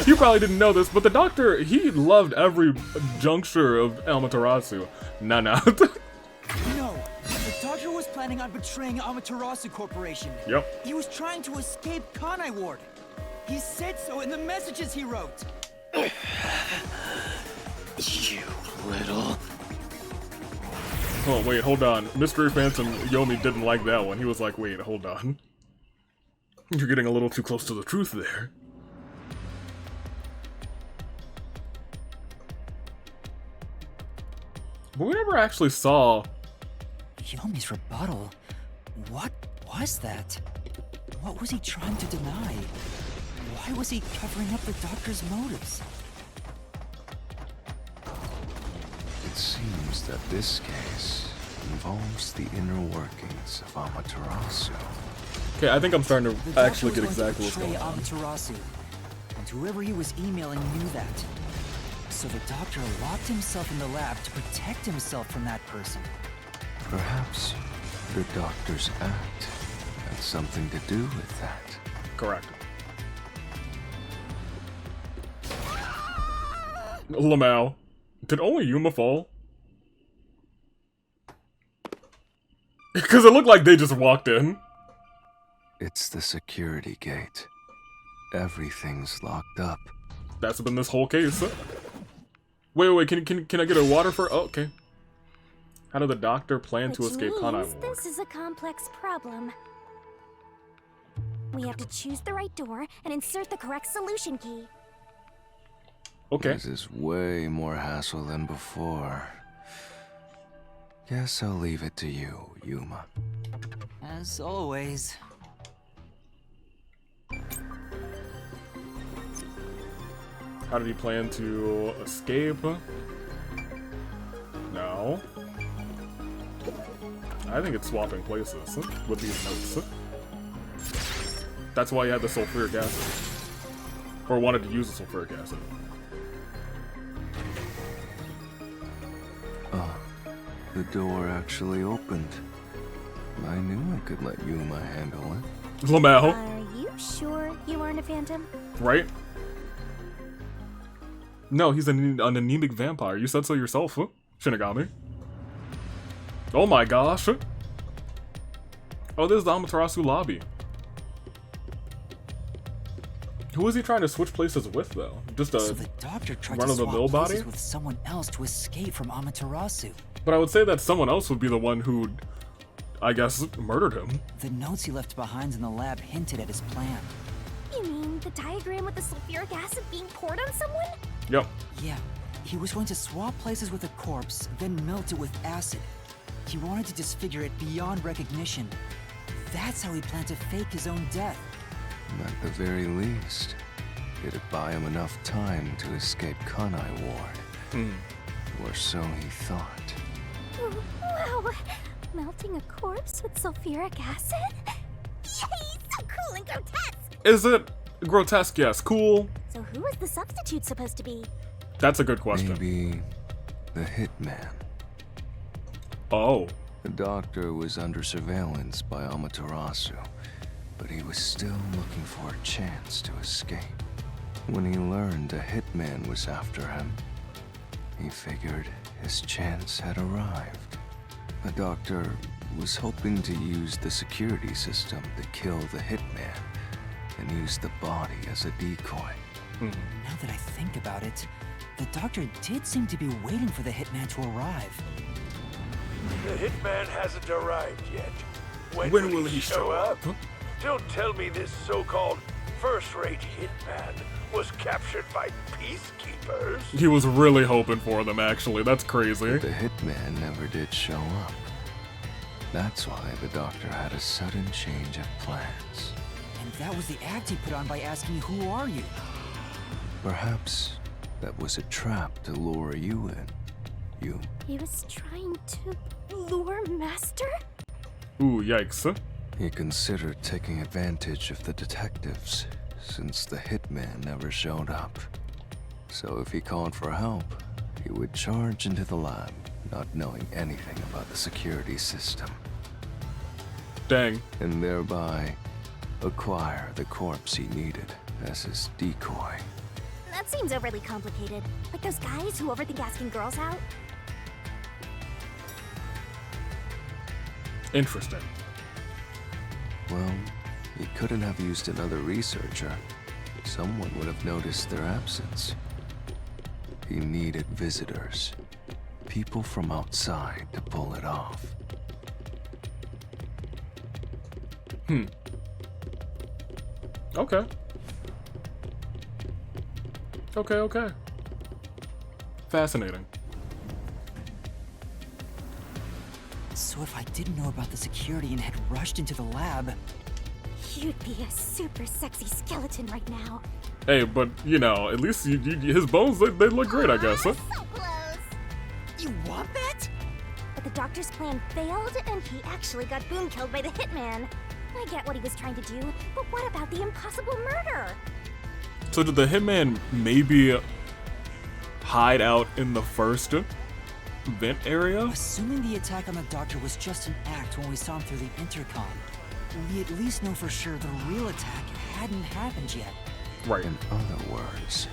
You probably didn't know this, but the doctor, he loved every juncture of Amaterasu. Nah. No, the doctor was planning on betraying Amaterasu Corporation. Yep. He was trying to escape Kanai Ward. He said so in the messages he wrote. You little... Oh, wait, hold on. Mystery Phantom Yomi didn't like that one. He was like, wait, hold on. You're getting a little too close to the truth there. But we never actually saw... Yomi's rebuttal. What was that? What was he trying to deny? Why was he covering up the doctor's motives? It seems that this case involves the inner workings of Amaterasu. Okay, I think I'm starting to The actually doctor get was going exactly to what's betray going on. Amaterasu, and whoever he was emailing knew that. So the doctor locked himself in the lab to protect himself from that person. Perhaps the doctor's act had something to do with that. Correct. Lamau. Did only Yuma fall? Because it looked like they just walked in. It's the security gate. Everything's locked up. That's been this whole case. Huh? Wait, can I get a water for? Oh, okay. How did the doctor plan to Which escape means Kanai Ward? this is a complex problem. We have to choose the right door and insert the correct solution key. Okay. This is way more hassle than before. Guess I'll leave it to you, Yuma. As always. How did he plan to escape? No. I think it's swapping places with these notes. That's why he had the sulfuric acid. Or wanted to use the sulfuric acid. Oh, the door actually opened. I knew I could let Yuma handle it. Lamau, Are you sure you aren't a phantom? right? No, he's an anemic vampire. You said so yourself, Shinigami. Oh my gosh. Oh, this is the Amaterasu lobby. Who is he trying to switch places with, though? Just a So the doctor tried to run-of-the-mill swap body? places with someone else to escape from Amaterasu. But I would say that someone else would be the one who, I guess, murdered him. The notes he left behind in the lab hinted at his plan. You mean the diagram with the sulfuric acid being poured on someone? Yep. Yeah, he was going to swap places with a corpse, then melt it with acid. He wanted to disfigure it beyond recognition. That's how he planned to fake his own death. At the very least, it'd buy him enough time to escape Kanai Ward. Or so he thought. Wow! Melting a corpse with sulfuric acid? Yay! So cool and grotesque! Is it grotesque? Yes. Cool? So who is the substitute supposed to be? That's a good question. Maybe the hitman. Oh. The doctor was under surveillance by Amaterasu, but he was still looking for a chance to escape. When he learned a hitman was after him, he figured his chance had arrived. The doctor was hoping to use the security system to kill the hitman and use the body as a decoy. Now that I think about it, the doctor did seem to be waiting for the hitman to arrive. The hitman hasn't arrived yet. When will he show up? Don't tell me this so-called first-rate hitman was captured by peacekeepers. He was really hoping for them, actually. That's crazy. The hitman never did show up. That's why the doctor had a sudden change of plans. And that was the act he put on by asking, "Who are you?" Perhaps that was a trap to lure you in. You. He was trying to lure Master? Ooh, yikes. He considered taking advantage of the detectives, since the hitman never showed up. So if he called for help, he would charge into the lab, not knowing anything about the security system, Dang. and thereby acquire the corpse he needed as his decoy. That seems overly complicated. Like those guys who overthink asking girls out? Interesting. Well, he couldn't have used another researcher. Someone would have noticed their absence. He needed visitors. People from outside to pull it off. Okay. Okay. Fascinating. So if I didn't know about the security and had rushed into the lab, You'd be a super sexy skeleton right now. Hey, but, you know, at least his bones, they look great, I guess. Huh? So close! you want that? But the doctor's plan failed, and he actually got boom killed by the hitman. I get what he was trying to do, but what about the impossible murder? So did the hitman maybe hide out in the first vent area? Assuming the attack on the doctor was just an act when we saw him through the intercom, we at least know for sure the real attack hadn't happened yet. Right. In other words,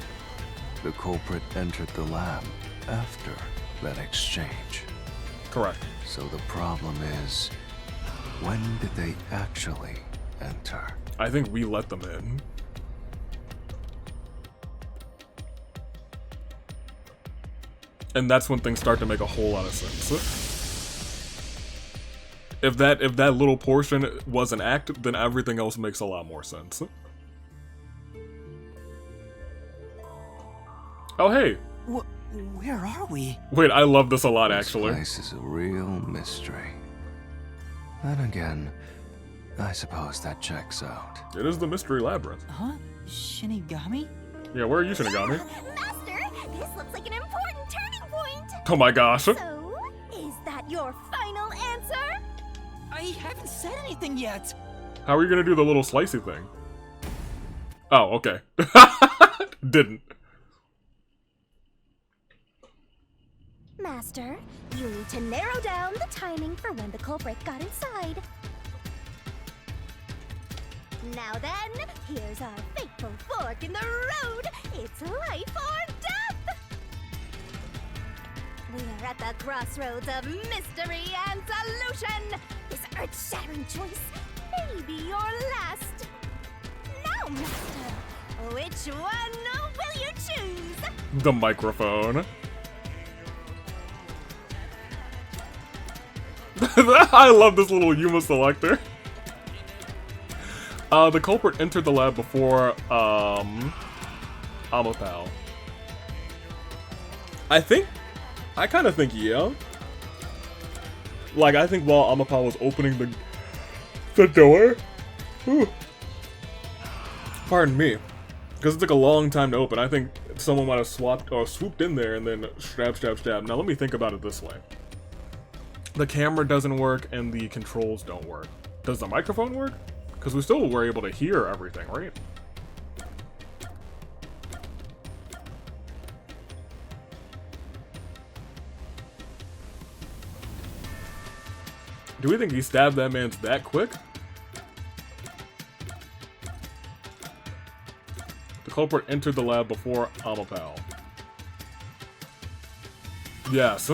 the culprit entered the lab after that exchange. Correct. So the problem is, when did they actually enter? I think we let them in. And that's when things start to make a whole lot of sense. If that little portion was an act, then everything else makes a lot more sense. Oh hey. Where are we? Wait, I love this a lot This actually. place is a real mystery. Then again, I suppose that checks out. It is the mystery labyrinth. Huh? Shinigami? Yeah, where are you, Shinigami? Master, this looks like an important turning point. Oh my gosh. So, is that your final answer? I haven't said anything yet. How are you gonna do the little slicey thing? Oh, okay. Didn't. Master, you need to narrow down the timing for when the culprit got inside. Now then, here's our fateful fork in the road. It's life or death! We are at the crossroads of mystery and solution. This earth-shattering choice may be your last. Now, Master, which one will you choose? The microphone. I love this little Yuma selector. The culprit entered the lab before, Amapal. I kind of think, yeah. Like, I think while Amapal was opening the door, whew, pardon me, because it took a long time to open, I think someone might have swooped in there and then stab, stab, stab. Now let me think about it this way. The camera doesn't work and the controls don't work. Does the microphone work? Because we still were able to hear everything, right? Do we think he stabbed that man that quick? The culprit entered the lab before Amapal. Yes.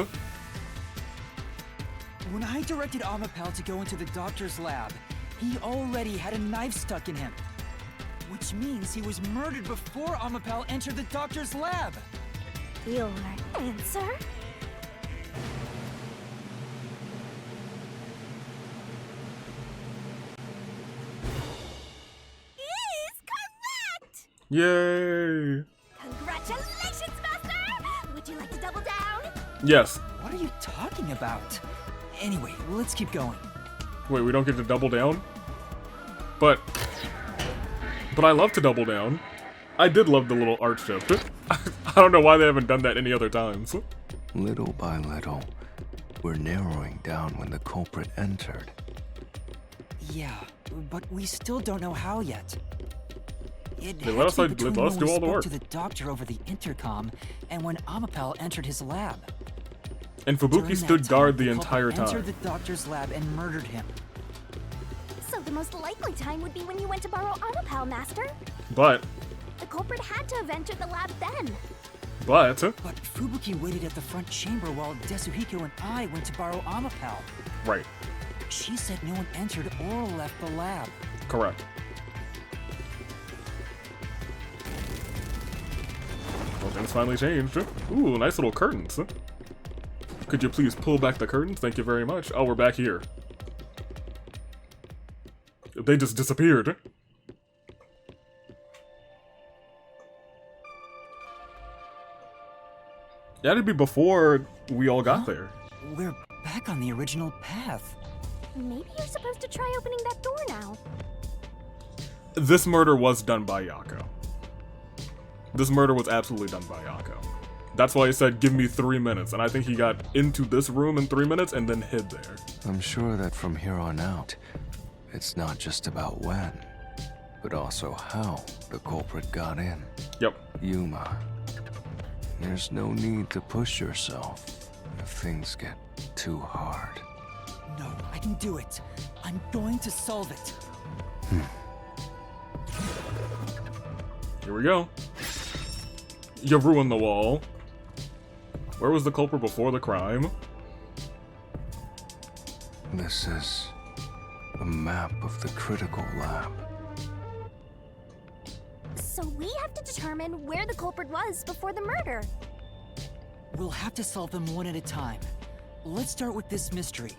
When I directed Amapal to go into the doctor's lab, he already had a knife stuck in him. Which means he was murdered before Amapal entered the doctor's lab. Your answer? Is correct! Yay! Congratulations, Master! Would you like to double down? Yes. What are you talking about? Anyway, let's keep going. Wait, we don't get to double down? But I love to double down. I did love the little art shift. I don't know why they haven't done that any other times. Little by little, we're narrowing down when the culprit entered. Yeah, but we still don't know how yet. It They had let us, to be like, between let us when do we all the spoke work. to the doctor over the intercom and when Amapal entered his lab. And During Fubuki that stood time, guard the culprit entire time. entered the doctor's lab and murdered him. So the most likely time would be when you went to borrow Amapal, Master. But The culprit had to have entered the lab then. But Fubuki waited at the front chamber while Desuhiko and I went to borrow Amapal. right, She said no one entered or left the lab. correct. Well, things finally changed. Ooh, nice little curtains. Could you please pull back the curtains? Thank you very much. Oh, we're back here. They just disappeared. That'd be before we all got there. We're back on the original path. Maybe you're supposed to try opening that door now. This murder was done by Yako. This murder was absolutely done by Yako. That's why he said, give me 3 minutes. And I think he got into this room in 3 minutes and then hid there. I'm sure that from here on out, it's not just about when, but also how the culprit got in. Yep. Yuma, there's no need to push yourself if things get too hard. No, I can do it. I'm going to solve it. Here we go. You ruined the wall. Where was the culprit before the crime? This is a map of the critical lab. So we have to determine where the culprit was before the murder. We'll have to solve them one at a time. Let's start with this mystery.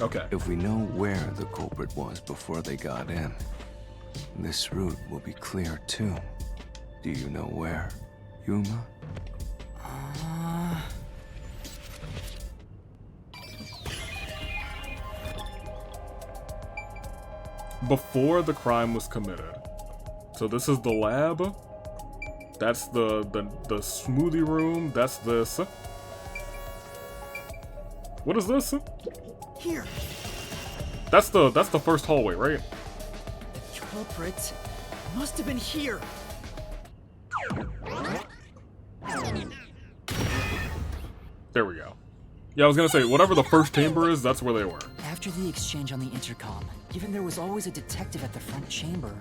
Okay. If we know where the culprit was before they got in, this route will be clear too. Do you know where, Yuma? Before the crime was committed. So this is the lab. That's the smoothie room. That's this. What is this? Here, That's the first hallway, right? the culprit must have been here. There we go. Yeah, I was gonna say, whatever the first chamber is, that's where they were. After the exchange on the intercom, given there was always a detective at the front chamber,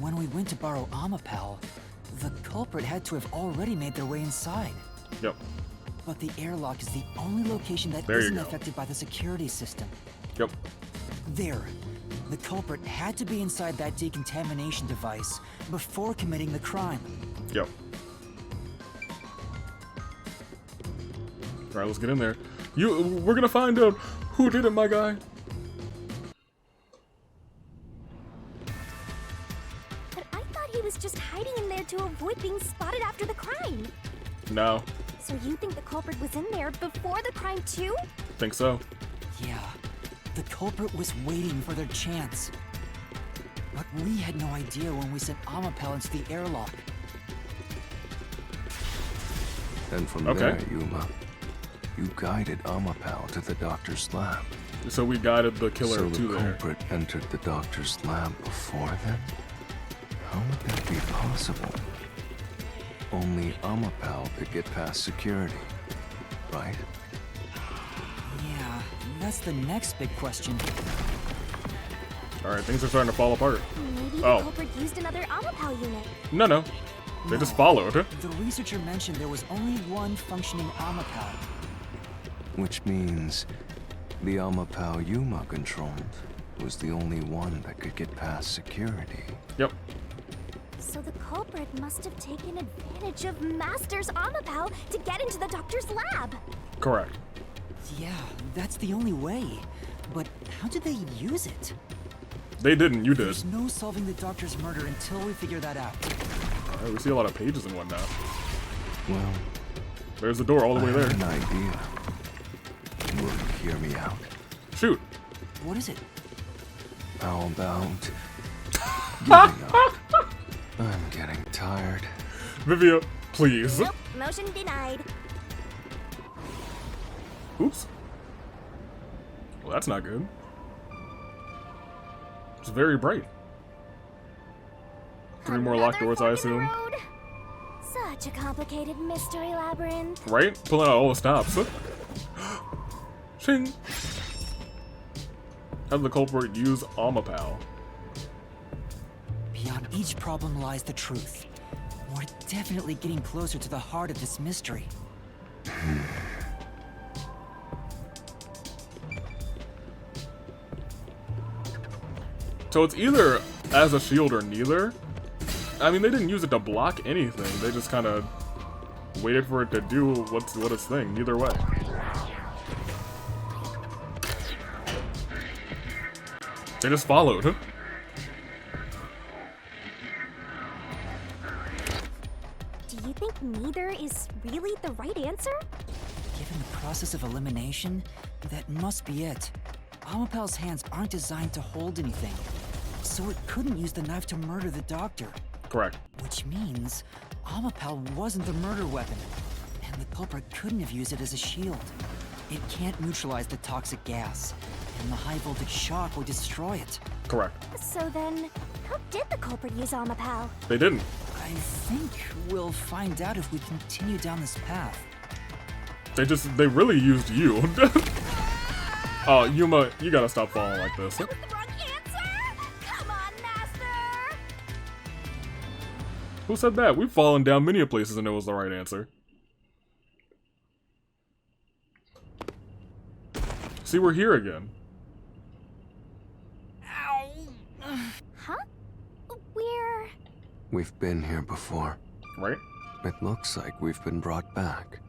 when we went to borrow Amapel, the culprit had to have already made their way inside. Yep. But the airlock is the only location that There you isn't go. affected by the security system. Yep. There. The culprit had to be inside that decontamination device before committing the crime. Yep. Alright, let's get in there. We're gonna find out who did it, my guy. But I thought he was just hiding in there to avoid being spotted after the crime. No. So you think the culprit was in there before the crime too? Think so. Yeah. The culprit was waiting for their chance. But we had no idea when we sent Amapel into the airlock. And from Okay. there, Yuma, you guided Amapel to the doctor's lab. So we guided the killer So to the there. culprit entered the doctor's lab before then? How would that be possible? Only Amapel could get past security, right? Yeah, that's the next big question. Alright, things are starting to fall apart. Maybe Oh. the culprit used another Amapel unit. No. They just No. followed. The researcher mentioned there was only one functioning Amapel. Which means the Amapel Yuma controlled was the only one that could get past security. Yep. So the culprit must have taken advantage of Master's Amapel to get into the doctor's lab. Correct. Yeah, that's the only way. But how did they use it? They didn't, you did. There's no solving the doctor's murder until we figure that out. Alright, we see a lot of pages and whatnot. Well, There's the door all the way I there. have an idea. Will you hear me out? Shoot. What is it? How about giving up? I'm getting tired. Vivia, please. Nope, motion denied. Oops. Well, that's not good. It's very bright. 3 more locked Another doors, I fork in the assume. road? Such a complicated mystery labyrinth. Right? Pulling out all the stops. Shing! How did the culprit use Amapel? Beyond each problem lies the truth. We're definitely getting closer to the heart of this mystery. So it's either as a shield or neither. I mean, they didn't use it to block anything. They just kind of waited for it to do what its thing. Neither way. They just followed. Do you think neither is really the right answer? Given the process of elimination, that must be it. Amapel's hands aren't designed to hold anything, so it couldn't use the knife to murder the doctor. Correct. Which means Amapel wasn't the murder weapon, and the culprit couldn't have used it as a shield. It can't neutralize the toxic gas, and the high voltage shock would destroy it. Correct. So then, how did the culprit use Amapel? They didn't. I think we'll find out if we continue down this path. They really used you. Oh, Yuma, you gotta stop falling like this. That was the wrong answer! Come on, Master! Who said that? We've fallen down many places and it was the right answer. See, we're here again. Huh? We're... We've been here before. Right? It looks like we've been brought back.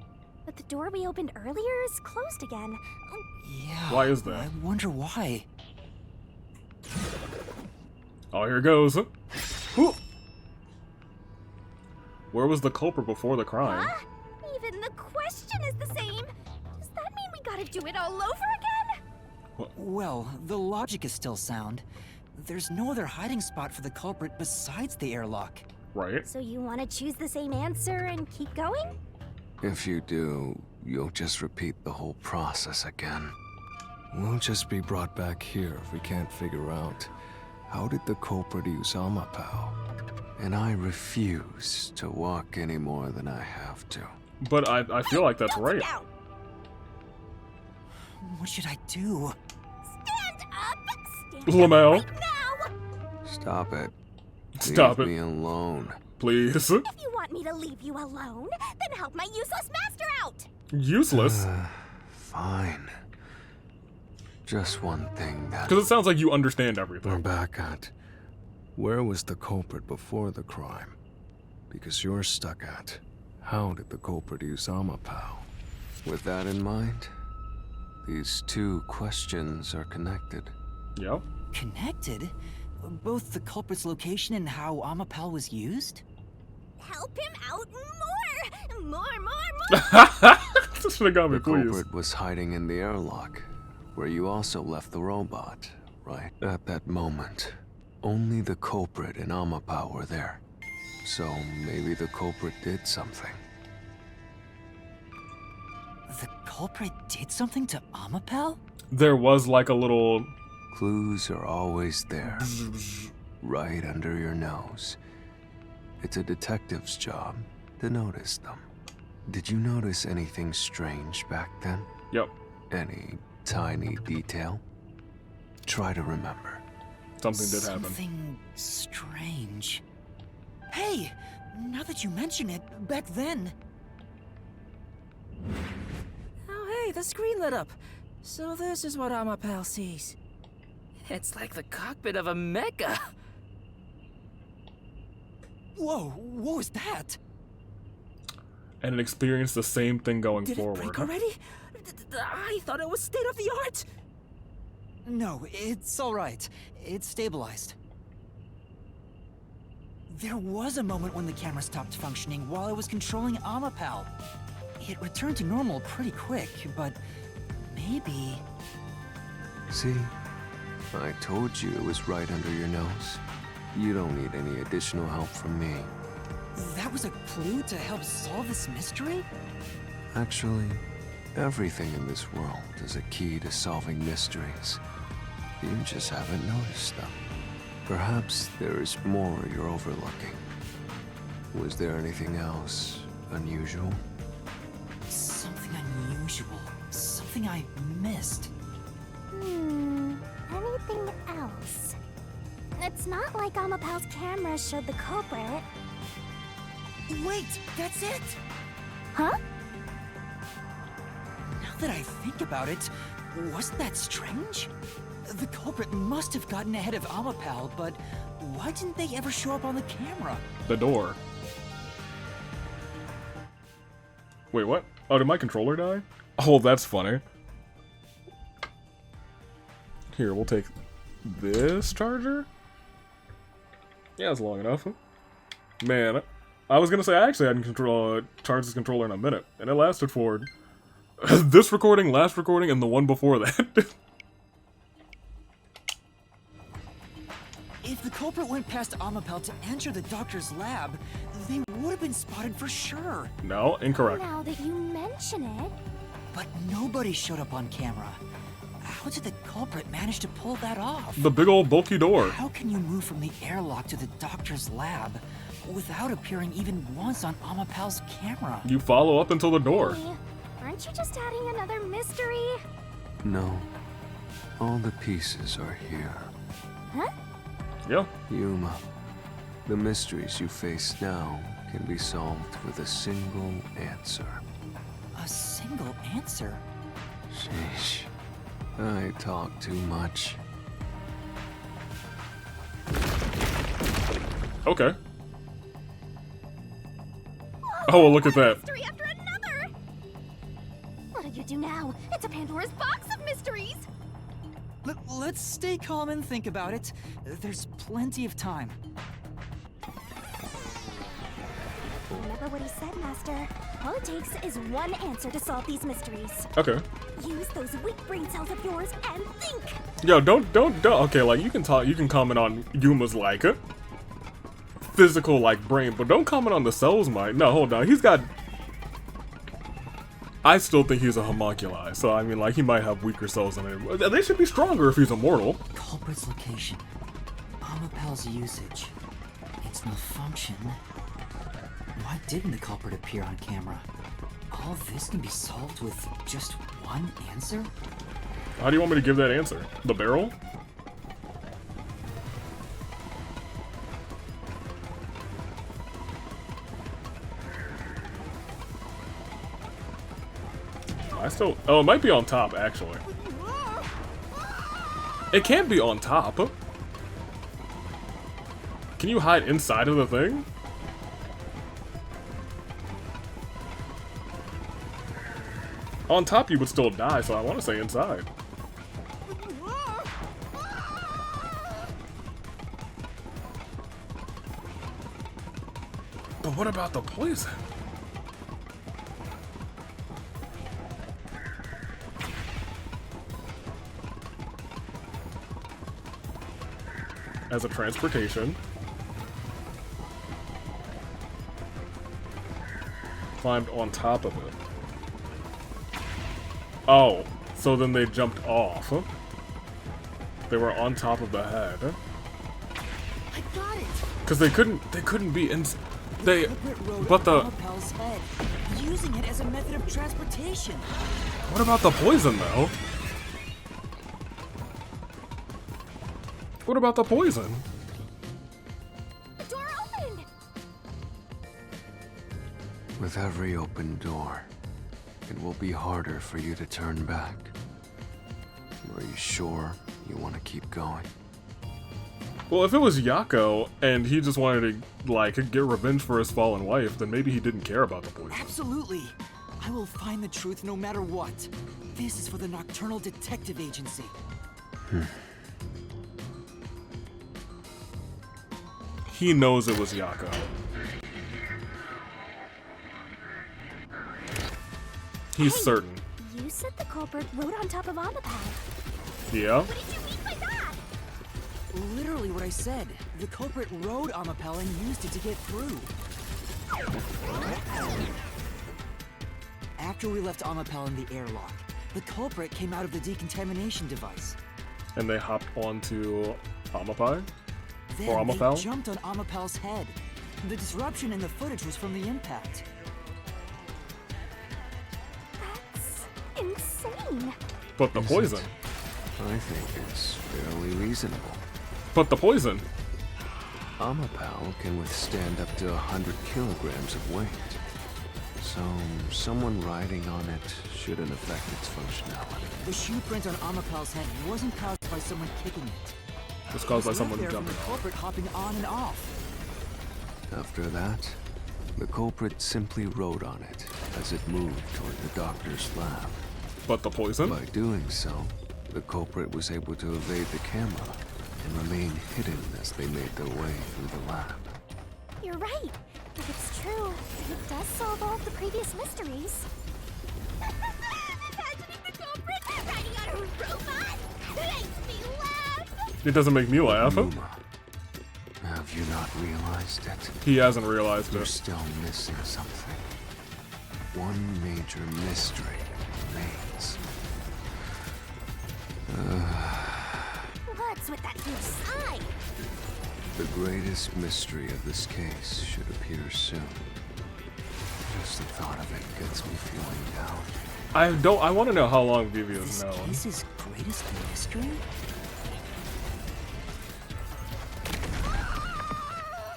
but the door we opened earlier is closed again. Yeah. Why is that? I wonder why. Oh, here it goes. Whew. Where was the culprit before the crime? Huh? Even the question is the same. Does that mean we gotta do it all over again? Well, the logic is still sound. There's no other hiding spot for the culprit besides the airlock. Right. So you want to choose the same answer and keep going? If you do, you'll just repeat the whole process again. We'll just be brought back here if we can't figure out how did the culprit use Amapao. And I refuse to walk any more than I have to. But I feel like that's right. Down. What should I do? Stand up! Stand Lamel. up right now! Stop it. Stop Leave it. me alone. Please. If you want me to leave you alone, then help my useless master out! Useless. Fine. Just one thing then. Because it sounds like you understand We're everything. back at. Where was the culprit before the crime? Because you're stuck at. How did the culprit use Amapao? With that in mind, these two questions are connected. Yep. Connected? Both the culprit's location and how Amapao was used? Help him out more! More! This should have got me, The please. culprit was hiding in the airlock, where you also left the robot, right? At that moment, only the culprit and Amapao were there. So maybe the culprit did something. The culprit did something to Amapao? There was like a little. Clues are always there, right under your nose. It's a detective's job to notice them. Did you notice anything strange back then? Yep. Any tiny detail? Try to remember. Something did happen. Something strange. Hey! Now that you mention it, back then... Oh, hey, the screen lit up. So this is what Amapao sees. It's like the cockpit of a mecha. Whoa, what was that? And it experienced the same thing going Did it forward. break already? I thought it was state of the art. No, it's alright. It's stabilized. There was a moment when the camera stopped functioning while I was controlling Amapao. It returned to normal pretty quick, but maybe... See? I told you it was right under your nose. You don't need any additional help from me. that was a clue to help solve this mystery? Actually, everything in this world is a key to solving mysteries. You just haven't noticed them. Perhaps there is more you're overlooking. Was there anything else unusual? Something unusual. Something I missed. Anything else? It's not like Amapao's camera showed the culprit. Wait, that's it! Huh? Now that I think about it, wasn't that strange? The culprit must have gotten ahead of Amapao, but why didn't they ever show up on the camera? The door. Wait, what? Oh, did my controller die? Oh, that's funny. Here, we'll take this charger. Yeah, it's long enough. Man, I was gonna say I actually hadn't charged this controller in a minute, and it lasted for this recording, last recording, and the one before that. If the culprit went past Amapao to enter the doctor's lab, they would have been spotted for sure. No, incorrect. Now that you mention it, But nobody showed up on camera. How did the culprit manage to pull that off? The big old bulky door. How can you move from the airlock to the doctor's lab without appearing even once on Amapao's camera? You follow up until the door. hey, aren't you just adding another mystery? No. All the pieces are here. Huh? Yeah. Yuma, the mysteries you face now can be solved with a single answer. A single answer? Sheesh. I talk too much. Okay. Oh, well, look at that. Mystery after another! What do you do now? It's a Pandora's box of mysteries! Let's stay calm and think about it. There's plenty of time. Remember what he said, Master. All it takes is one answer to solve these mysteries. Okay. Use those weak brain cells of yours and think! Yo, don't. Okay, like, you can comment on Yuma's, like, physical, like, brain, but don't comment on the cell's might. No, hold on. He's got... I still think he's a homunculi, so, I mean, like, he might have weaker cells than him. They should be stronger if he's immortal. Culprit's location. Amapel's usage. Its malfunction. Why didn't the culprit appear on camera? All this can be solved with just one answer? How do you want me to give that answer? The barrel? Oh, it might be on top, actually. It can't be on top. Can you hide inside of the thing? On top, you would still die, so I want to say inside. But what about the poison? As a transportation. Climbed on top of it. Oh, so then they jumped off. They were on top of the head. I got it. Because they couldn't be in. They, Wrote but the. Amapel's head, using it as a method of transportation. What about the poison though? What about the poison? The door opened! With every open door, it will be harder for you to turn back. Are you sure you want to keep going? Well, if it was Yako and he just wanted to, like, get revenge for his fallen wife, then maybe he didn't care about the poison. Absolutely. I will find the truth no matter what. This is for the Nocturnal Detective Agency. He knows it was Yako. He's certain. You said the culprit rode on top of Amapel. Yeah? What did you mean by that? Literally what I said. The culprit rode Amapel and used it to get through. After we left Amapel in the airlock, the culprit came out of the decontamination device. And they hopped onto Amapai? Then Or they Amapel? jumped on Amapel's head. The disruption in the footage was from the impact. That's insane. But the Is poison. it? I think it's fairly reasonable. But the poison. Amapel can withstand up to 100 kilograms of weight. So, someone riding on it shouldn't affect its functionality. The shoe print on Amapel's head wasn't caused by someone kicking it. It's caused by It was someone left there from jumping the off. culprit hopping on and off. After that, the culprit simply rode on it as it moved toward the doctor's lab. But the poison? By doing so, the culprit was able to evade the camera and remain hidden as they made their way through the lab. You're right. If it's true, it does solve all of the previous mysteries. Imagining the culprit riding on a robot makes me laugh. It doesn't make me laugh. Yuma, have you not realized it? He hasn't realized You're it. still missing something. One major mystery remains. What's with that huge sigh? The greatest mystery of this case should appear soon. Just the thought of it gets me feeling down. I want to know how long Vivi has This known. case's greatest mystery?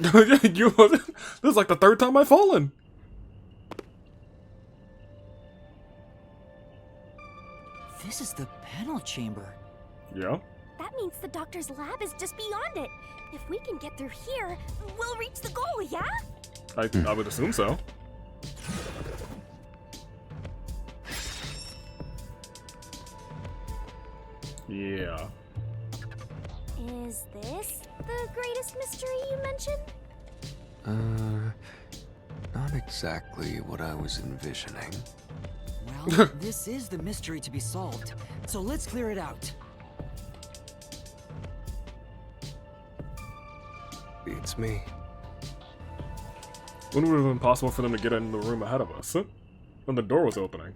This is like the third time I've fallen. This is the panel chamber. Yeah. That means the doctor's lab is just beyond it. If we can get through here, we'll reach the goal, yeah? I would assume so. Yeah. Is this the greatest mystery you mentioned? Not exactly what I was envisioning. Well, this is the mystery to be solved, so let's clear it out. Beats me. When would it have been possible for them to get in the room ahead of us? When the door was opening.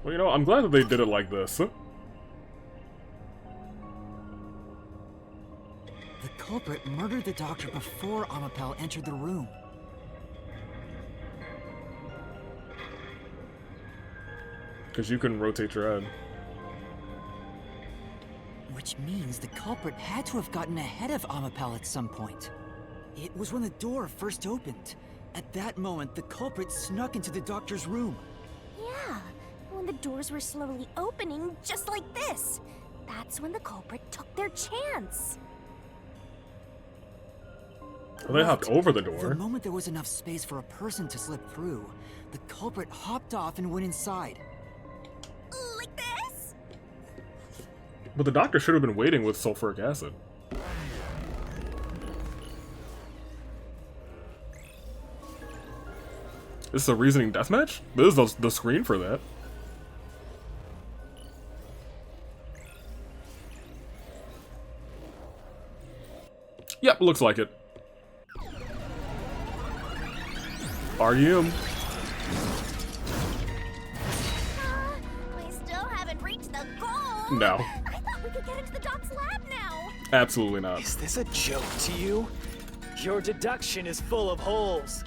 Well, you know, I'm glad that they did it like this. The culprit murdered the doctor before Amapel entered the room. Because you can rotate your head. Which means the culprit had to have gotten ahead of Amapel at some point. It was when the door first opened. At that moment, the culprit snuck into the doctor's room. Yeah, when the doors were slowly opening, just like this. That's when the culprit took their chance. Well, they hopped over the The door. moment there was enough space for a person to slip through, the culprit hopped off and went inside. Like this? But the doctor should have been waiting with sulfuric acid. This is a reasoning deathmatch? This is the screen for that. Yep, looks like it. REM. We still haven't reached the goal. No. I thought we could get into the doc's lab now. Absolutely not. Is this a joke to you? Your deduction is full of holes.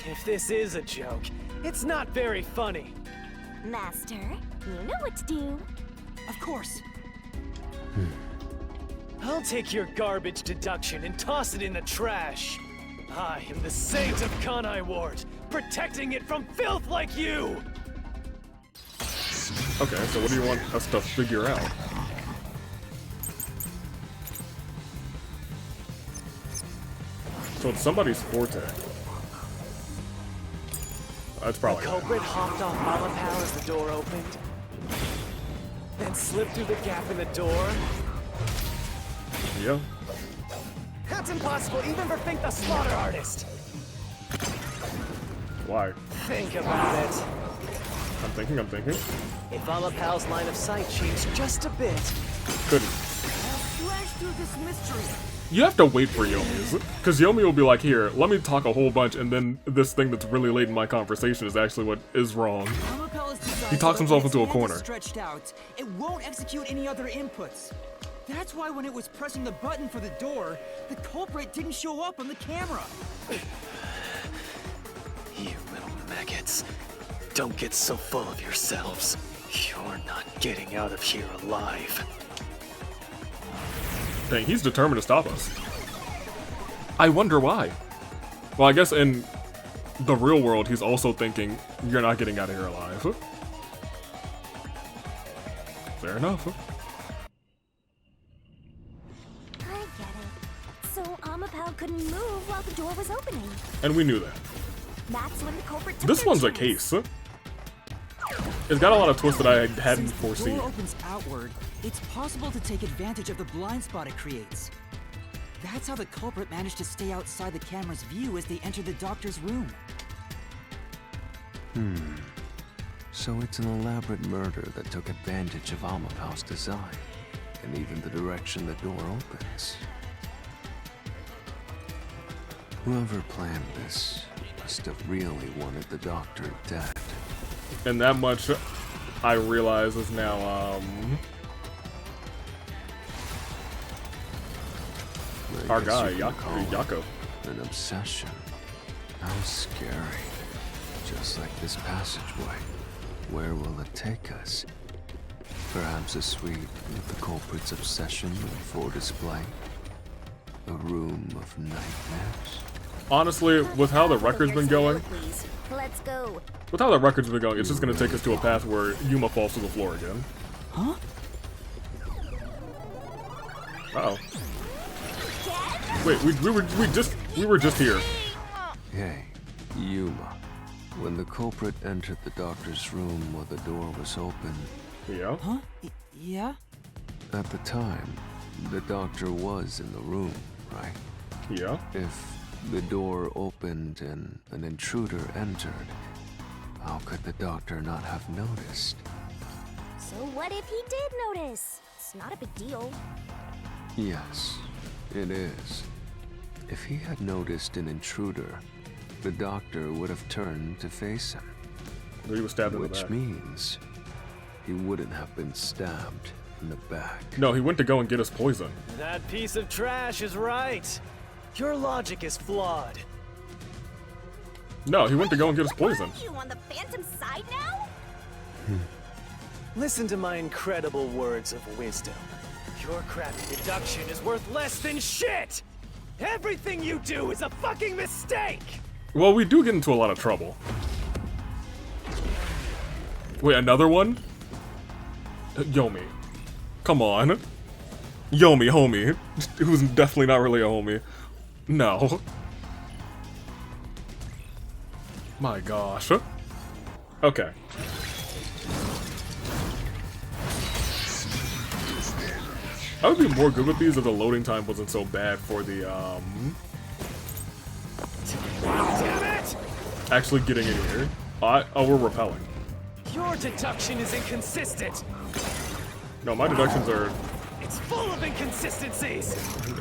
If this is a joke, it's not very funny. Master, you know what to do. Of course. I'll take your garbage deduction and toss it in the trash. I am the Saint of Kanai Ward, protecting it from filth like you! Okay, so what do you want us to figure out? So it's somebody's forte. That's The probably culprit hopped off Malapal as the door opened, then slipped through the gap in the door. yeah. That's impossible even for Fink the Slaughter Artist! Why? Think about it. I'm thinking. If Malapal's line of sight changed just a bit, Couldn't. Flash through this mystery. You have to wait for Yomi's, because Yomi will be like, here, let me talk a whole bunch, and then this thing that's really late in my conversation is actually what is wrong. Amapel is designed He talks so that himself when its into a hand is corner. Stretched out, it won't execute any other inputs. That's why when it was pressing the button for the door, the culprit didn't show up on the camera. you little maggots, don't get so full of yourselves. You're not getting out of here alive. Dang, he's determined to stop us. I wonder why. Well, I guess in the real world, he's also thinking, you're not getting out of here alive. Fair enough. I get it. So Amapal couldn't move while the door was opening. And we knew that. That's when the culprit took This their one's a chance. case. It's got a lot of twists that I hadn't Since the foreseen. door opens outward, it's possible to take advantage of the blind spot it creates. That's how the culprit managed to stay outside the camera's view as they entered the doctor's room. So it's an elaborate murder that took advantage of Amapal's design, and even the direction the door opens. Whoever planned this must have really wanted the doctor dead. And that much I realize is now, I our guess guy, you can call it Yako. an obsession. How scary. Just like this passageway. Where will it take us? Perhaps a suite with the culprit's obsession on full display? A room of nightmares? Honestly, with how the record's been going, Please. Let's go. with how the record's been going, it's just gonna take us to a path where Yuma falls to the floor again. Huh? Uh-oh. Wait, we were just here. Hey, Yuma. When the culprit entered the doctor's room while the door was open, Yeah. Huh? Yeah? at the time, the doctor was in the room, right? Yeah. If the door opened and an intruder entered, how could the doctor not have noticed? So what if he did notice? It's not a big deal. Yes, it is. If he had noticed an intruder, the doctor would have turned to face him. He was stabbed in the Which back. means he wouldn't have been stabbed in the back. No, he went to go and get his poison. That piece of trash is right. Your logic is flawed. No, he went to go and get his poison. Are you on the Phantom's side now? Listen to my incredible words of wisdom. Your crappy deduction is worth less than shit! Everything you do is a fucking mistake! Well, we do get into a lot of trouble. Wait, another one? Yomi. Come on. Yomi, homie. Who's definitely not really a homie. No. My gosh. Okay. I would be more good with these if the loading time wasn't so bad for the, Damn it! actually getting in here. Oh, we're repelling. Your deduction is inconsistent. No, my deductions are... It's full of inconsistencies.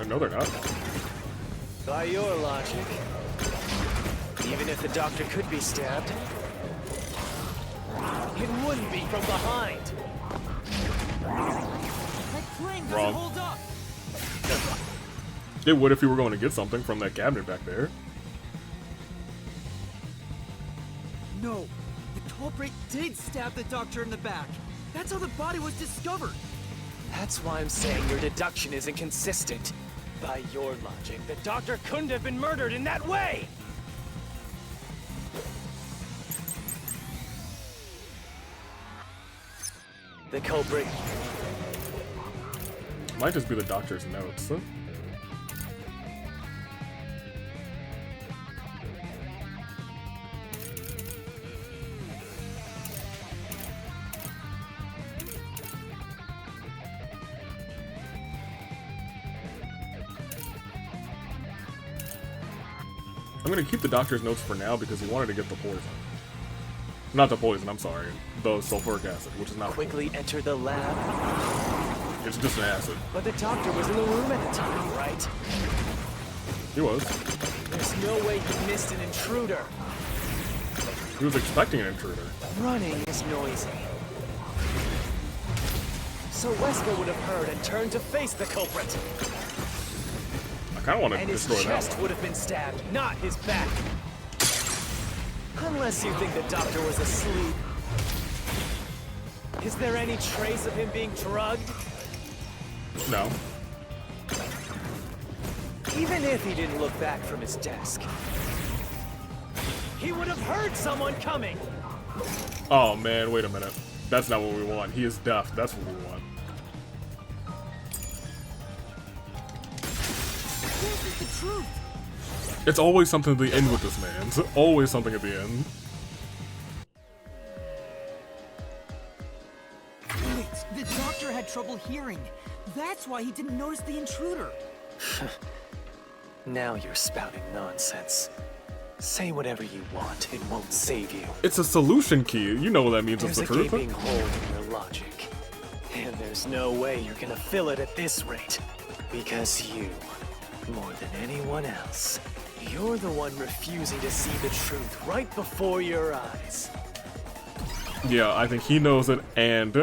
No, they're not. By your logic, even if the doctor could be stabbed, it wouldn't be from behind. Wrong. Hold up. It would if you were going to get something from that cabinet back there. No, the culprit did stab the doctor in the back. That's how the body was discovered. That's why I'm saying your deduction is inconsistent. By your logic, the doctor couldn't have been murdered in that way! The culprit. Might just be the doctor's notes. I'm gonna keep the doctor's notes for now because he wanted to get the poison. Not the poison, I'm sorry. The sulfuric acid, which is not Quickly enter the lab. It's just an acid. But the doctor was in the room at the time, right? He was. There's no way he missed an intruder. He was expecting an intruder. Running is noisy. So Wesker would have heard and turned to face the culprit. I kinda wanna And his destroy that chest one. would have been stabbed, not his back. Unless you think the doctor was asleep. Is there any trace of him being drugged? No. Even if he didn't look back from his desk, he would have heard someone coming. Oh man, wait a minute. That's not what we want. He is deaf. That's what we want. This is the truth. It's always something at the end with this man. It's always something at the end. Wait, the doctor had trouble hearing. That's why he didn't notice the intruder. Now you're spouting nonsense. Say whatever you want, it won't save you. It's a solution key. You know what that means. There's It's a the truth. gaping hole in your logic. And there's no way you're gonna fill it at this rate. Because you, more than anyone else, you're the one refusing to see the truth right before your eyes. Yeah, I think he knows it, and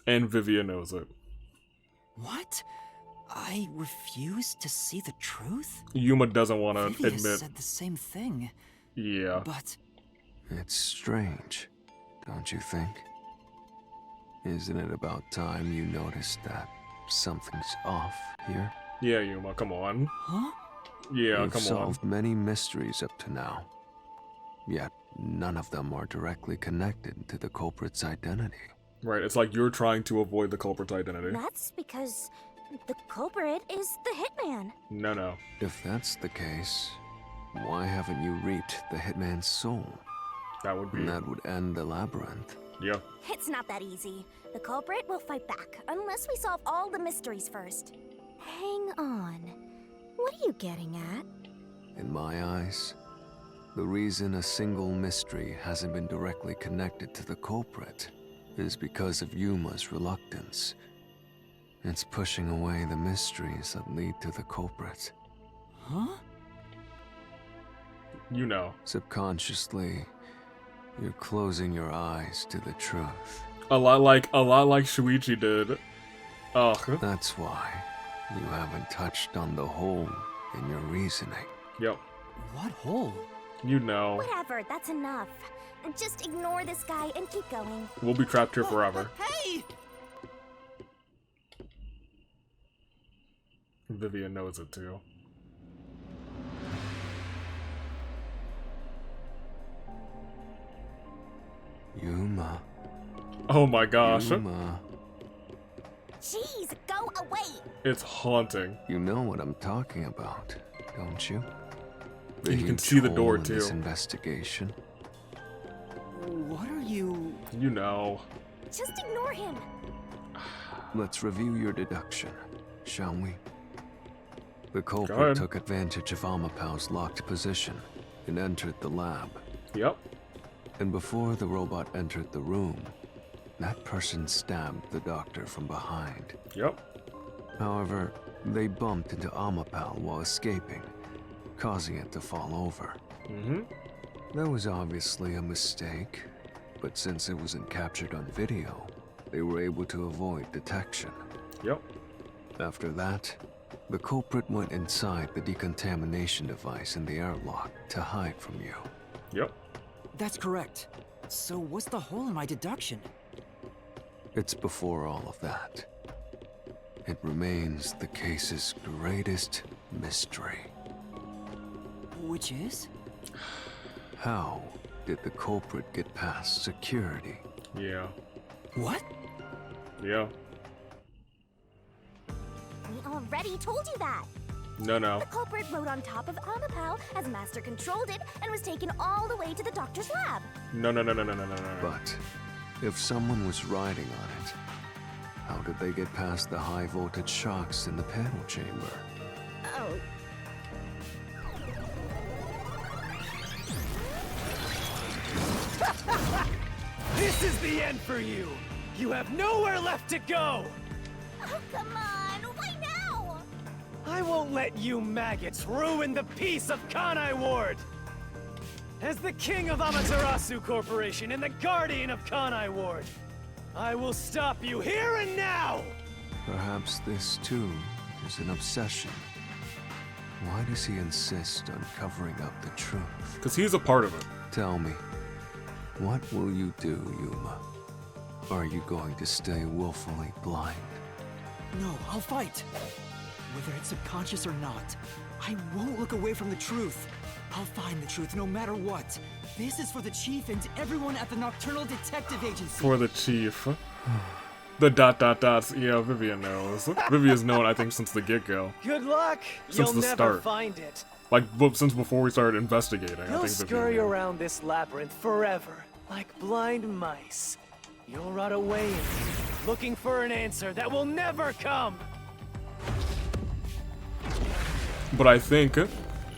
Vivian knows it. What? I refuse to see the truth? Yuma doesn't want to Vivian admit. said the same thing, Yeah. but It's strange, don't you think? Isn't it about time you noticed that something's off here? Yeah, Yuma, come on. huh? Yeah, We've come on. solved many mysteries up to now, yet none of them are directly connected to the culprit's identity. Right, it's like you're trying to avoid the culprit's identity. That's because the culprit is the hitman. No. If that's the case, why haven't you reaped the hitman's soul? That would be. And that would end the labyrinth. Yeah. It's not that easy. The culprit will fight back, unless we solve all the mysteries first. Hang on. What are you getting at? In my eyes, the reason a single mystery hasn't been directly connected to the culprit is because of Yuma's reluctance. It's pushing away the mysteries that lead to the culprit. Huh? You know. Subconsciously, you're closing your eyes to the truth. A lot like Shuichi did. Ugh. That's why you haven't touched on the hole in your reasoning. Yep. What hole? You know. Whatever, that's enough. Just ignore this guy and keep going. We'll be trapped here forever. Hey! Vivian knows it too. Yuma. Oh my gosh. Yuma. Jeez, go away! It's haunting. You know what I'm talking about, don't you? The You can huge see the hole door, in this too. investigation. What are you... You know. Just ignore him. Let's review your deduction, shall we? The ahead. culprit took advantage of Amapau's locked position and entered the lab. Yep. And before the robot entered the room, that person stabbed the doctor from behind. Yep. However, they bumped into Amapau while escaping, causing it to fall over. Mm-hmm. That was obviously a mistake, but since it wasn't captured on video, they were able to avoid detection. Yep. After that, the culprit went inside the decontamination device in the airlock to hide from you. Yep. That's correct. So what's the hole in my deduction? It's before all of that. It remains the case's greatest mystery. Which is? How did the culprit get past security? Yeah. What? Yeah. We already told you that. No, no. The culprit rode on top of Amapau as Master controlled it and was taken all the way to the doctor's lab. No, no, no, no, no, no, no, no. But if someone was riding on it, how did they get past the high voltage shocks in the panel chamber? Oh. This is the end for you! You have nowhere left to go! Oh, come on. Why now? I won't let you maggots ruin the peace of Kanai Ward! As the king of Amaterasu Corporation and the guardian of Kanai Ward, I will stop you here and now! Perhaps this, too, is an obsession. Why does he insist on covering up the truth? Because he's a part of it. Tell me, what will you do, Yuma? Are you going to stay willfully blind? No, I'll fight. Whether it's subconscious or not, I won't look away from the truth. I'll find the truth no matter what. This is for the Chief and everyone at the Nocturnal Detective Agency. For the chief. The ... Yeah, Vivian knows. Vivian's known, I think, since the get-go. Good luck! Since You'll the never start. find it. Like, since before we started investigating, I You'll think Vivian scurry knew. around this labyrinth forever, like blind mice. You'll rot away in it, looking for an answer that will never come! But I think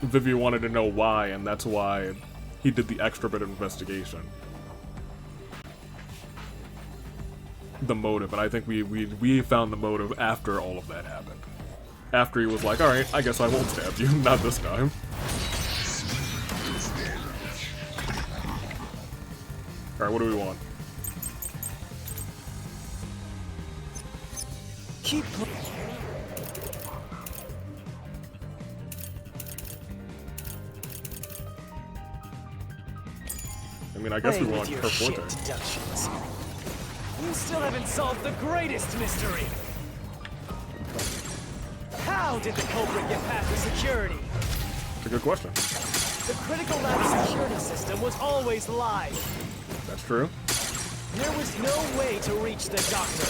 Vivian wanted to know why, and that's why he did the extra bit of investigation. The motive, and I think we found the motive after all of that happened. After he was like, alright, I guess I won't stab you, not this time. Alright, what do we want? Keep I mean, I guess we playing want with her your shit forte. deductions. You still haven't solved the greatest mystery! How did the culprit get past the security? It's a good question. The critical lab security system was always live. That's true. There was no way to reach the doctor.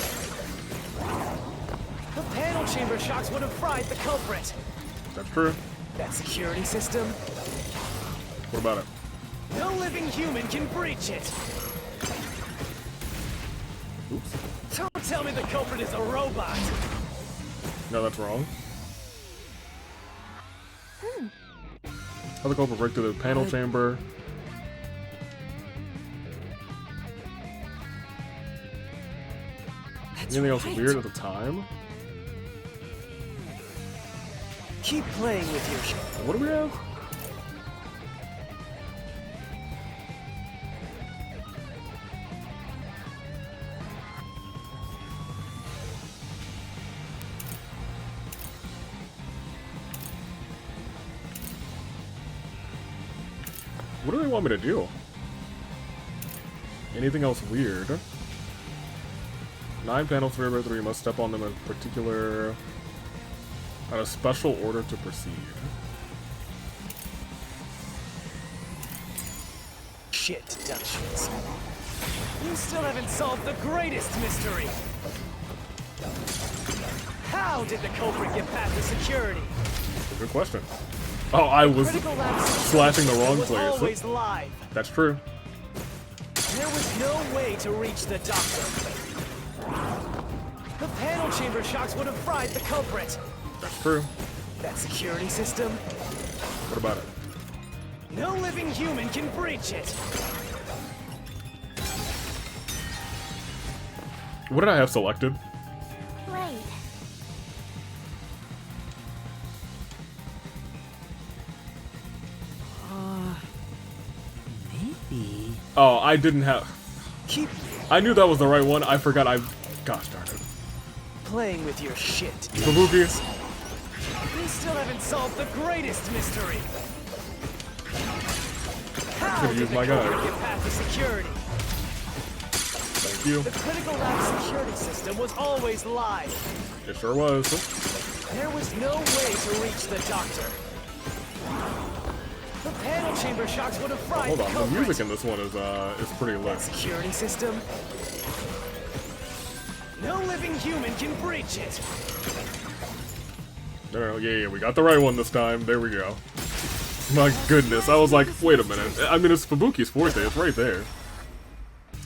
The panel chamber shocks would have fried the culprit. That's true. That security system? What about it? No living human can breach it. Oops. Don't tell me the culprit is a robot. No, that's wrong. How the culprit break through the panel chamber? Anything else weird at the time? Keep playing with your What do we have? What do they want me to do? Anything else weird? 9 panels for every 3. You must step on them in particular. On a special order to proceed. shit deductions. You still haven't solved the greatest mystery. How did the culprit get past the security? Good question. Oh, I was Critical lab slashing the wrong was place. always live. That's true. There was no way to reach the doctor. The panel chamber shocks would have fried the culprit. That's true. That security system, What about it? no living human can breach it. What did I have selected? Right. Maybe. Oh, I didn't have... Keep I knew that was the right one. I forgot I... Gosh darn it. playing with your shit. Kabuki. You still haven't solved the greatest mystery. How Could've did used the my culprit guy. get past the security? Thank you. The critical lab security system was always live. It sure was. There was no way to reach the doctor. The panel chamber shocks would have fried Hold the on, the culprit. music in this one is pretty lit. Security system? No living human can breach it. No, yeah, we got the right one this time. There we go. My goodness, I was like, wait a minute. I mean, it's Fubuki's forte. It's right there.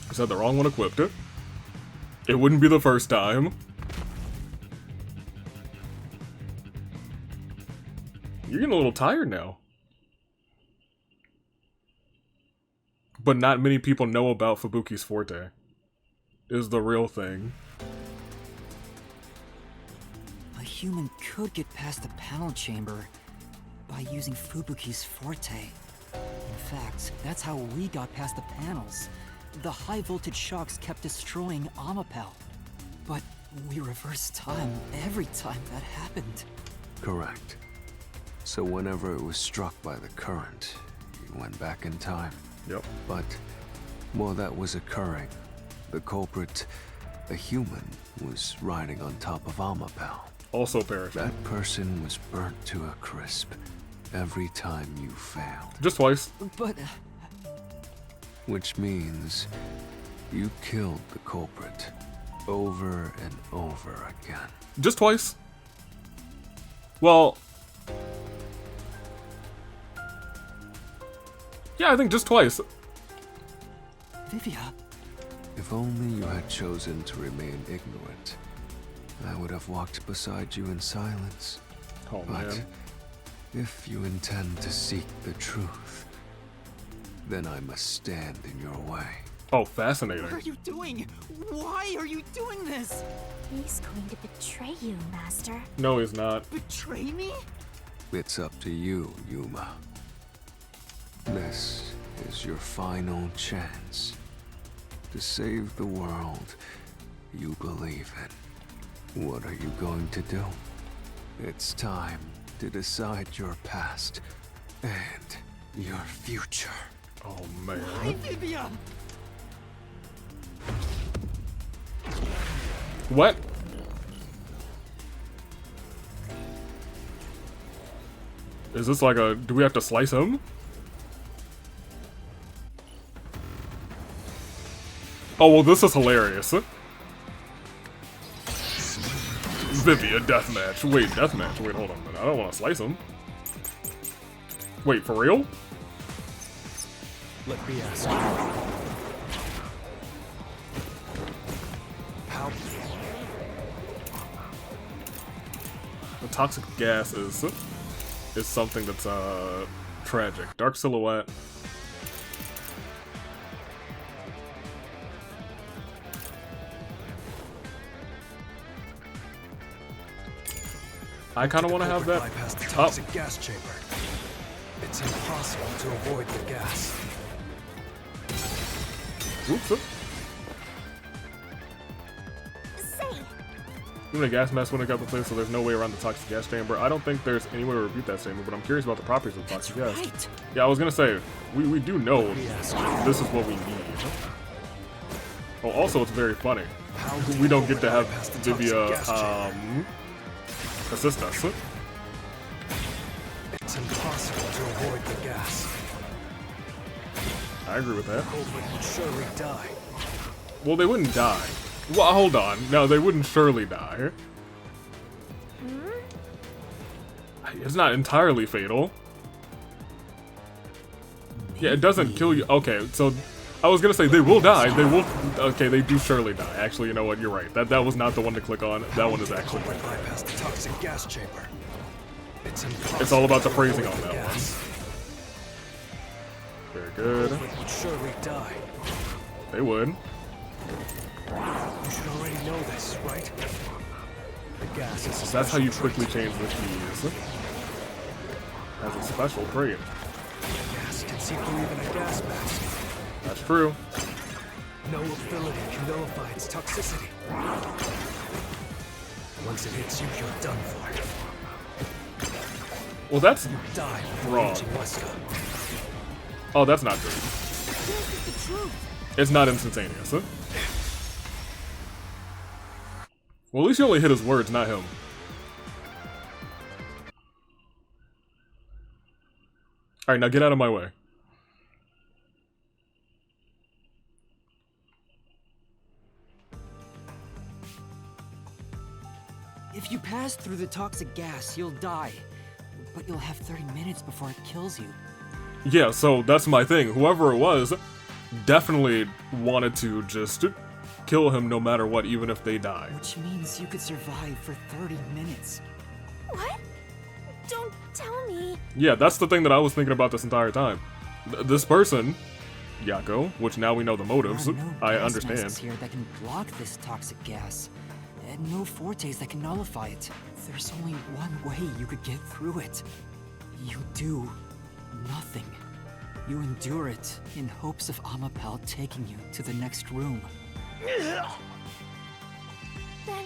I said the wrong one equipped it. It wouldn't be the first time. You're getting a little tired now. But not many people know about Fubuki's forte. Is the real thing. A human could get past the panel chamber by using Fubuki's forte. In fact, that's how we got past the panels. The high voltage shocks kept destroying Amapel. But we reversed time every time that happened. Correct. So whenever it was struck by the current, you went back in time. Yep. But while that was occurring, the culprit, a human, was riding on top of Amapel. Also perishing. That person was burnt to a crisp every time you failed. Just twice. But Which means you killed the culprit over and over again. Just twice. Well... yeah, I think just twice. Vivia, If only you had chosen to remain ignorant, I would have walked beside you in silence. Oh, But man. if you intend to seek the truth, then I must stand in your way. Oh, what are fascinating. you doing? Why are you doing this? He's going to betray you, Master. No, he's not. Betray me? It's up to you, Yuma. This is your final chance to save the world you believe in. What are you going to do? It's time to decide your past and your future. Oh, man. Hi, Vivia! What? Is this like a... do we have to slice him? Oh, well, this is hilarious. Vivia, deathmatch. Wait, deathmatch. Wait, hold on a minute. I don't want to slice him. Wait, for real? Let me ask you. How? The toxic gas is something that's tragic. Dark silhouette. I kind of want to have that Bypass the up. toxic gas chamber. It's impossible to avoid the gas. Oops. Say, Even a gas mask wouldn't have got the place, so there's no way around the toxic gas chamber. I don't think there's any way to rebuke that statement, but I'm curious about the properties of the toxic gas. Right. Yeah, I was gonna say, we do know Yes. this is what we need. Oh, also, it's very funny. How We don't get to have bypass the toxic Divya gas chamber? assist us. It's impossible to avoid the gas. I agree with that. Culprit would surely die. Well, they wouldn't die. Well, hold on. No, they wouldn't surely die. It's not entirely fatal. Yeah, it doesn't kill you. Okay, so I was gonna say they will die. They will. Okay, they do surely die. Actually, you know what? You're right. That was not the one to click on. That one is actually Culprit right. bypass the toxic gas chamber. It's all about the phrasing to on avoid that the one. gas. Very good. Culprit would surely die. They would. You should already know this, right? The gas is a That's how you special quickly trait. change the keys. As a special trait. The gas can see through even a gas mask. That's true. No ability can nullify its toxicity. Once it hits you, you're done for. Well, that's Die Wrong. reaching Wesker. oh, that's not true. this is the truth. It's not instantaneous. Huh? Well, at least you only hit his words, not him. Alright, now get out of my way. If you pass through the toxic gas, you'll die. But you'll have 30 minutes before it kills you. Yeah, so that's my thing. Whoever it was definitely wanted to just kill him no matter what, even if they die. Which means you could survive for 30 minutes. What? Don't tell me. Yeah, that's the thing that I was thinking about this entire time. This person, Yako, which now we know the motives, There are no I gas understand. masks here that can block this toxic gas. And no fortes that can nullify it. There's only one way you could get through it. You do nothing. You endure it in hopes of Amapel taking you to the next room. Then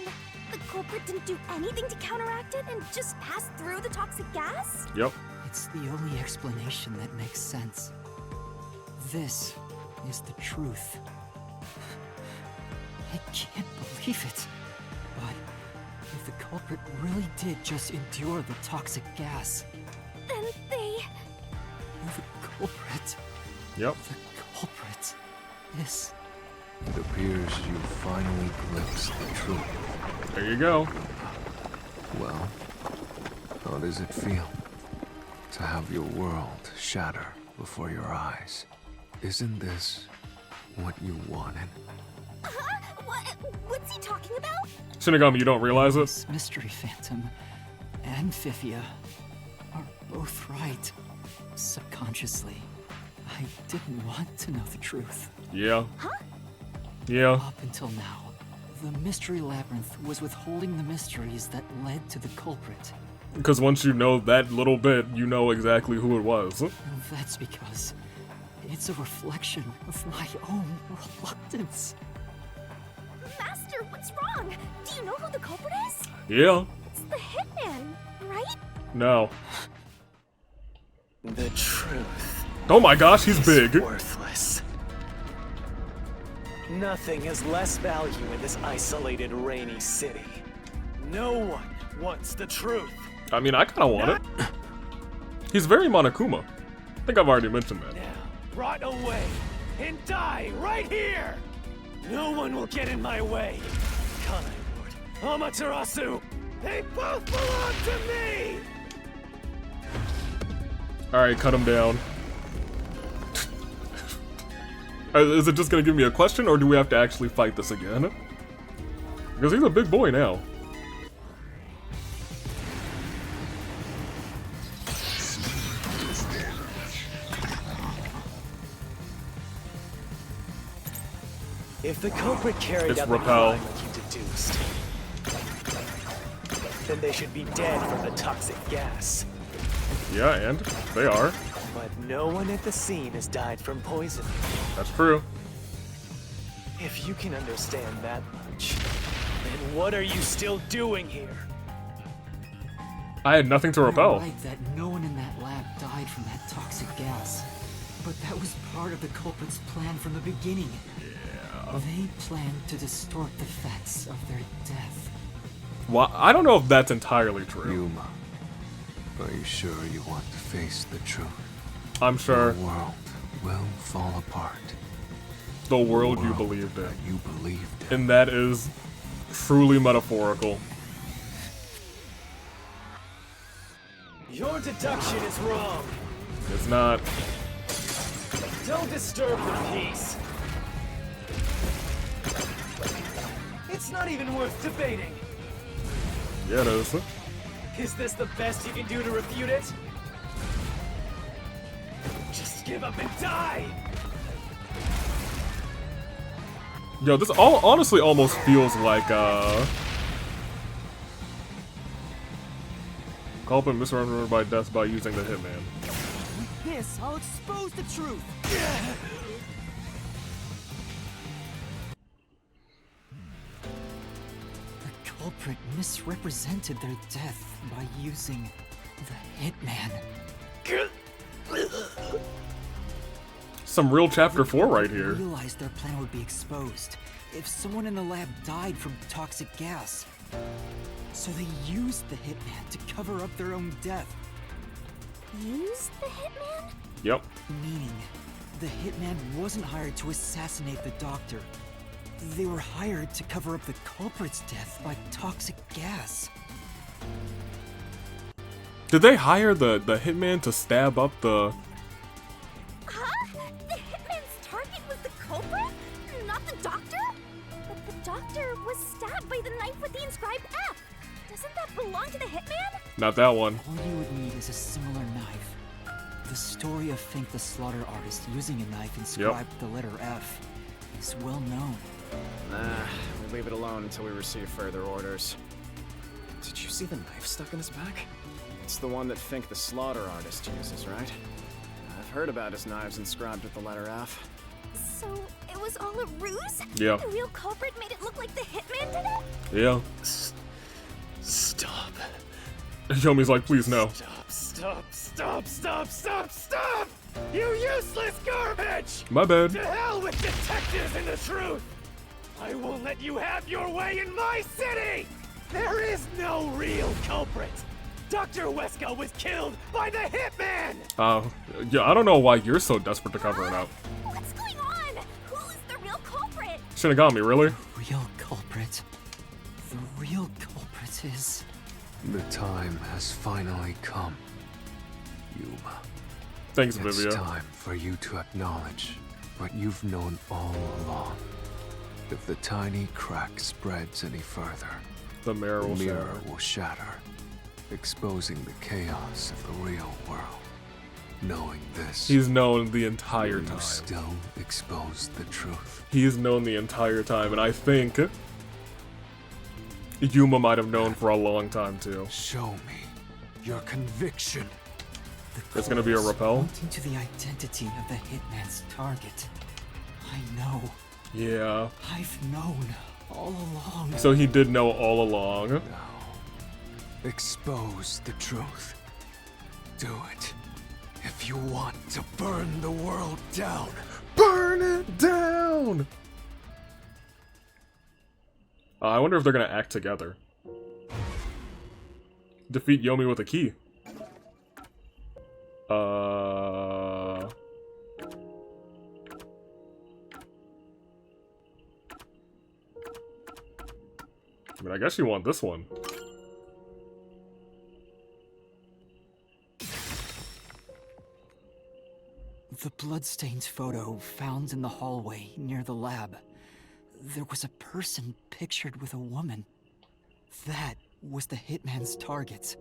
the culprit didn't do anything to counteract it and just passed through the toxic gas? Yep. It's the only explanation that makes sense. This is the truth. I can't believe it. But if the culprit really did just endure the toxic gas, Then they... the culprit, Yep. the culprit is... It appears you finally glimpsed the truth. There you go. Well, how does it feel to have your world shatter before your eyes? Isn't this what you wanted? Huh? What's he talking about? Shinigami, you don't realize it? This Mystery Phantom and Fifia are both right. Subconsciously, I didn't want to know the truth. Yeah. Huh? Yeah. Up until now, the Mystery Labyrinth was withholding the mysteries that led to the culprit. Because once you know that little bit, you know exactly who it was. And that's because it's a reflection of my own reluctance. Master, what's wrong? Do you know who the culprit is? Yeah. It's the hitman, right? No. The truth Oh my gosh, he's is big. worthless. Nothing has less value in this isolated, rainy city. No one wants the truth. I mean, I kind of want it. He's very Monokuma. I think I've already mentioned that. Now, rot away and die right here. No one will get in my way. Kanai Lord, Amaterasu, they both belong to me. Alright, cut him down. Is it just gonna give me a question, or do we have to actually fight this again? Because he's a big boy now. If the culprit carried It's out the repel. crime like you deduced, then they should be dead from the toxic gas. Yeah, and they are. But no one at the scene has died from poison. That's true. If you can understand that much, then what are you still doing here? I had nothing to You're repel. right that no one in that lab died from that toxic gas. But that was part of the culprit's plan from the beginning. Yeah. They planned to distort the facts of their death. Well, I don't know if that's entirely true. Yuma, are you sure you want to face the truth? I'm sure. The world will fall apart. The world you World believed in. that you believed in. And that is truly metaphorical. Your deduction is wrong. It's not. Don't disturb the peace. It's not even worth debating. Yeah, it is. Is this the best you can do to refute it? Just give up and die! Yo, this honestly almost feels like, culprit misremembered by death by using the hitman. With this, I'll expose the truth. The culprit misrepresented their death by using the hitman. Some real chapter 4 right They here. realized their plan would be exposed if someone in the lab died from toxic gas. So they used the hitman to cover up their own death. Use the hitman? Yep. Meaning, the hitman wasn't hired to assassinate the doctor. They were hired to cover up the culprit's death by toxic gas. Did they hire the hitman to stab up the... Huh? The hitman's target was the culprit? Not the doctor? But the doctor was stabbed by the knife with the inscribed F. Doesn't that belong to the hitman? Not that one. All you would need is a similar knife. The story of Fink the Slaughter Artist using a knife inscribed with the letter F is well known. Nah, we leave it alone until we receive further orders. Did you see the knife stuck in his back? It's the one that Fink the Slaughter Artist uses, right? I've heard about his knives inscribed with the letter F. So it was all a ruse? Yeah. The real culprit made it look like the hitman did it? Yeah. Stop. Yomi's like, please no. Stop! You useless garbage! My bad. To hell with detectives and the truth! I won't let you have your way in my city! There is no real culprit! Dr. Weska was killed by the hitman! Yeah, I don't know why you're so desperate to cover it up. What's going on? Who's the real culprit? Shinigami, really? Real culprit. The real culprit is... The time has finally come, Yuma. Thanks, It's Vivia. time for you to acknowledge what you've known all along. If the tiny crack spreads any further, The mirror the will mirror shatter. will shatter, exposing the chaos of the real world. Knowing this, He's known the entire you time. still expose the truth. He's known the entire time, and I think Yuma might have known for a long time too. Show me your conviction. It's gonna be a repel? Pointing to the identity of the hitman's target. I know. Yeah. I've known all along. So he did know all along. Now, expose the truth. Do it. If you want to burn the world down. Burn it down! I wonder if they're gonna act together. Defeat Yomi with a key. I mean, I guess you want this one. The bloodstained photo found in the hallway near the lab. There was a person pictured with a woman. That was the hitman's target.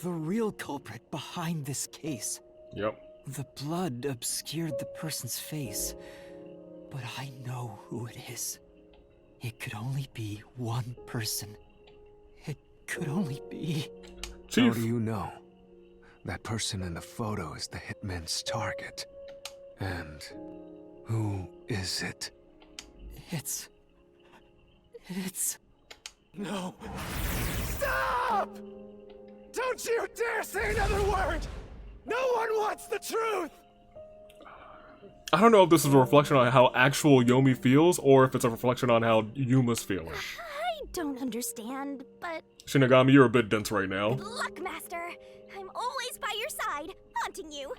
The real culprit behind this case. Yep. The blood obscured the person's face, but I know who it is. It could only be one person. It could only be... Chief. How do you know? That person in the photo is the hitman's target. And who is it? It's... No. Stop! Don't you dare say another word! No one wants the truth! I don't know if this is a reflection on how actual Yomi feels, or if it's a reflection on how Yuma's feeling. I don't understand, but Shinigami, you're a bit dense right now. good luck, Master. I'm always by your side, haunting you.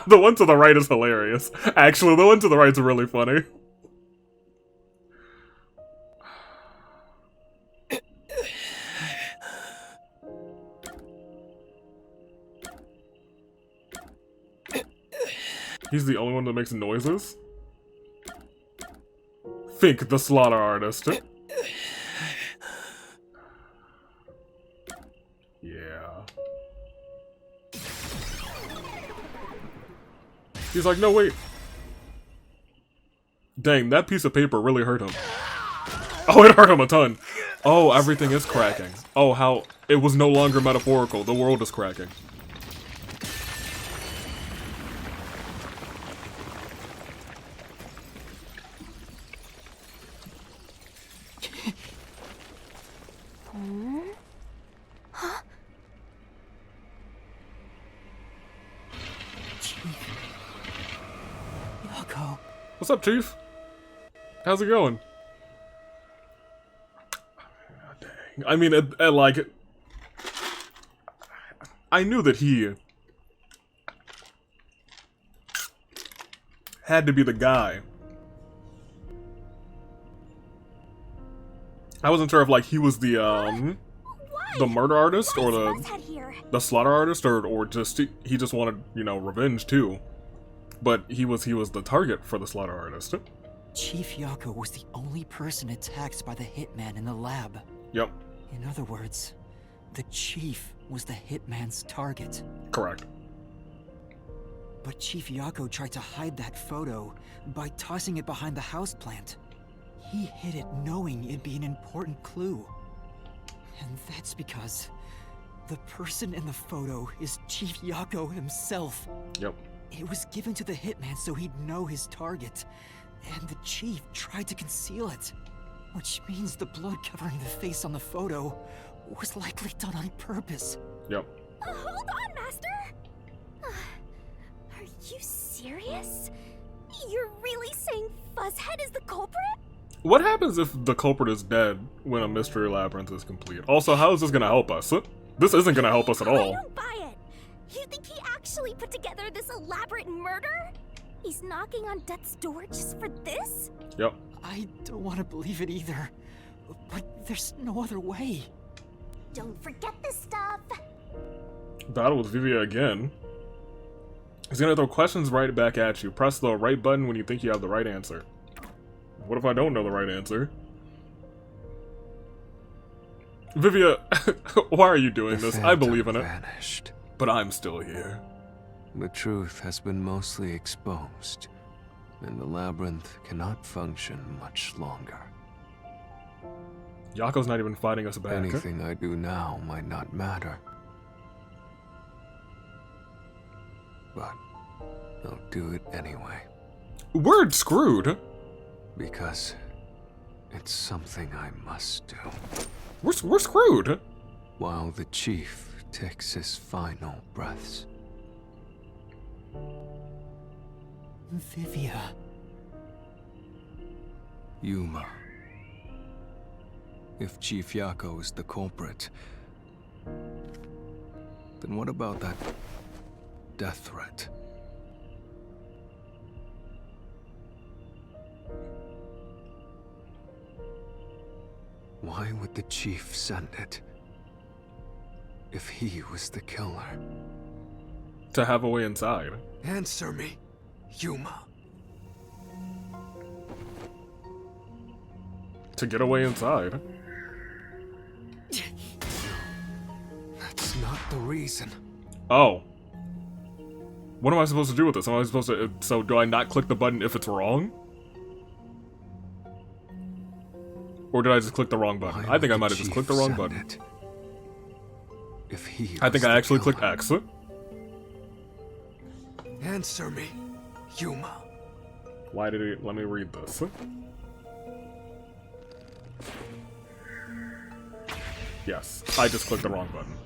The one to the right is hilarious. Actually, the one to the right is really funny. He's the only one that makes noises? Fink, the slaughter artist. Yeah. He's like, no, wait. Dang, that piece of paper really hurt him. Oh, it hurt him a ton. Oh, everything is cracking. Oh, how it was no longer metaphorical. The world is cracking. Yako. What's up, Chief? How's it going? Dang. I mean, like, I knew that he had to be the guy. I wasn't sure if, like, he was the murder artist or the slaughter artist, or just he just wanted, you know, revenge too. But he was the target for the slaughter artist. Chief Yako was the only person attacked by the hitman in the lab. Yep. In other words, the chief was the hitman's target. Correct. But Chief Yako tried to hide that photo by tossing it behind the houseplant. He hid it knowing it'd be an important clue. And that's because the person in the photo is Chief Yako himself. Yep. It was given to the hitman so he'd know his target, and the chief tried to conceal it. Which means the blood covering the face on the photo was likely done on purpose. Yep. Hold on, Master! Are you serious? You're really saying Fuzzhead is the culprit? What happens if the culprit is dead when a mystery labyrinth is complete? Also, how is this gonna help us? This isn't gonna help us at all. I don't buy it! You think he actually put together this elaborate murder? He's knocking on death's door just for this? Yep. I don't want to believe it either, but there's no other way. Don't forget this stuff! Battle with Vivia again. He's gonna throw questions right back at you. Press the right button when you think you have the right answer. What if I don't know the right answer? Vivia, why are you doing this? I believe in it. Vanished. But I'm still here. The truth has been mostly exposed, and the labyrinth cannot function much longer. Yako's not even fighting us back. Anything I do now might not matter. But I'll do it anyway. We're screwed. Because it's something I must do. We're screwed. While the chief takes his final breaths. Vivia. Yuma. If Chief Yako is the culprit, then what about that death threat? Why would the chief send it? If he was the killer. To have a way inside. Answer me, Yuma. To get a way inside. That's not the reason. Oh. What am I supposed to do with this? Am I supposed to... So do I not click the button if it's wrong? Or did I just click the wrong button? Why I think I would might the have just chief clicked the wrong send button. it? If he I think was I the actually clicked killer. X. Answer me, Yuma. Why did it... Let me read this. Yes, I just clicked the wrong button.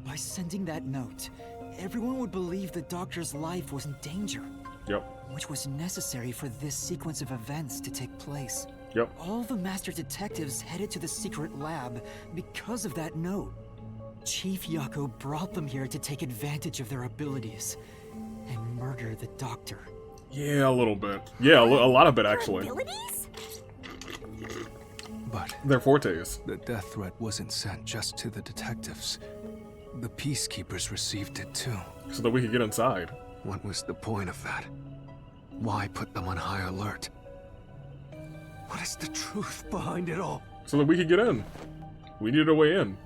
By sending that note, everyone would believe the doctor's life was in danger, Yep, which was necessary for this sequence of events to take place. yep. All the master detectives headed to the secret lab because of that note. Chief Yako brought them here to take advantage of their abilities and murder the doctor. Yeah, a little bit. Yeah, a lot of it, Your actually. abilities? But They're fortes. the death threat wasn't sent just to the detectives. The peacekeepers received it too. So that we could get inside. What was the point of that? Why put them on high alert? What is the truth behind it all? So that we could get in. We needed a way in.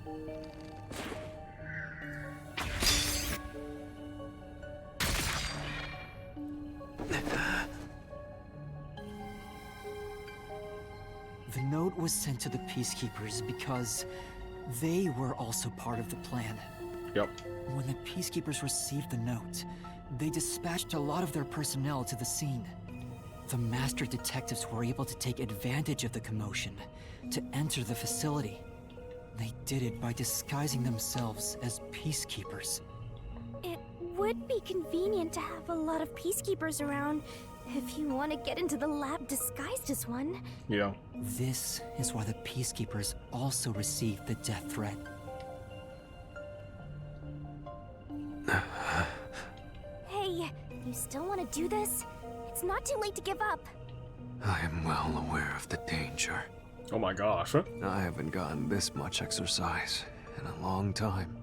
The note was sent to the peacekeepers because they were also part of the plan. Yep. When the peacekeepers received the note, they dispatched a lot of their personnel to the scene. The master detectives were able to take advantage of the commotion to enter the facility. They did it by disguising themselves as peacekeepers. It would be convenient to have a lot of peacekeepers around if you want to get into the lab disguised as one. Yeah. This is why the peacekeepers also received the death threat. Hey, you still want to do this? It's not too late to give up. I am well aware of the danger. Oh my gosh. I haven't gotten this much exercise in a long time.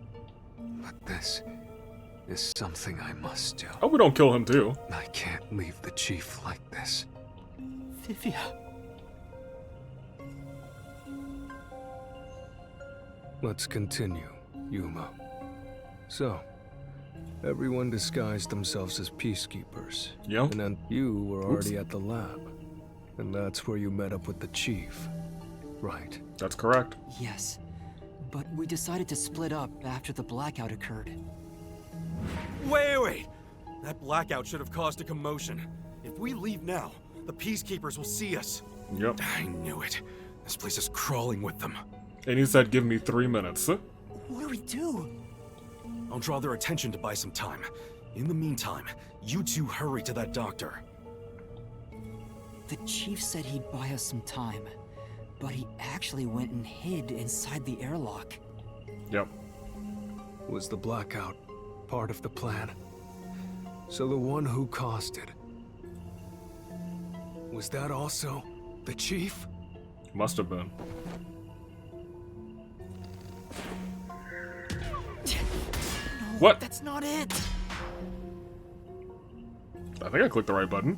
But this is something I must do. Oh, we don't kill him too. I can't leave the chief like this. Vivia. Let's continue, Yuma. So, everyone disguised themselves as peacekeepers. Yep. And then you were already at the lab. And that's where you met up with the chief. Right. That's correct. Yes, but we decided to split up after the blackout occurred. Wait! That blackout should have caused a commotion. If we leave now, the peacekeepers will see us. Yep. I knew it. This place is crawling with them. And he said, give me 3 minutes. What do we do? I'll draw their attention to buy some time. In the meantime, you two hurry to that doctor. The chief said he'd buy us some time, but he actually went and hid inside the airlock. Yep. Was the blackout part of the plan? So the one who caused it, was that also the chief? Must have been. What? That's not it! I think I clicked the right button.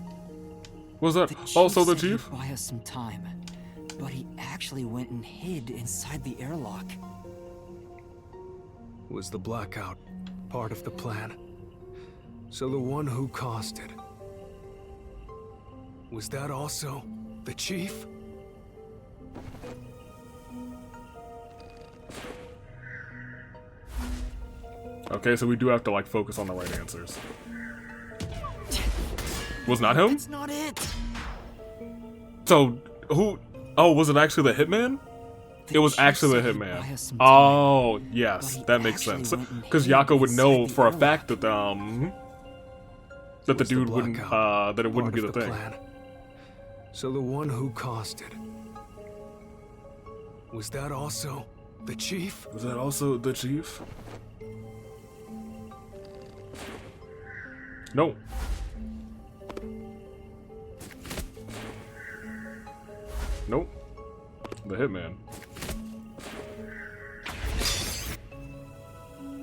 Was that The chief also the said he'd chief? buy us some time, but he actually went and hid inside the airlock. Was the blackout part of the plan? So the one who caused it, was that also the chief? Okay, so we do have to like focus on the right answers. Was not him? That's not it! So who? Oh, was it actually the hitman? The It was chief actually the said he'd buy hitman. us some time, Oh, but yes, he that makes actually sense. went and Because hid Yako would know inside for a the fact that that the Was the dude wouldn't blackout that it wouldn't be part the of thing. plan? So the one who caused it, was that also the chief? Was that also the chief? No. Nope. The hitman.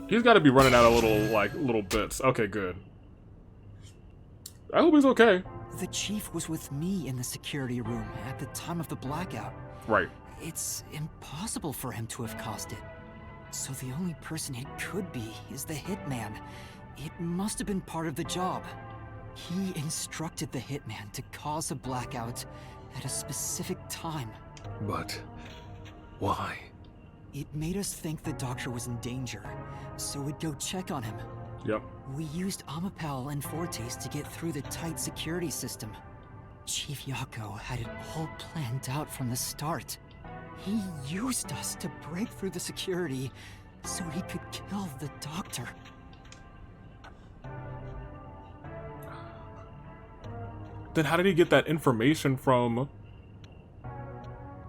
He's got to be running out of little bits. Okay, good. I hope he's okay. The chief was with me in the security room at the time of the blackout. Right. It's impossible for him to have caused it. So the only person it could be is the hitman. It must have been part of the job. He instructed the hitman to cause a blackout at a specific time. But why? It made us think the doctor was in danger, so we'd go check on him. Yep. We used Amapel and Fortes to get through the tight security system. Chief Yako had it all planned out from the start. He used us to break through the security so he could kill the doctor. Then how did he get that information from...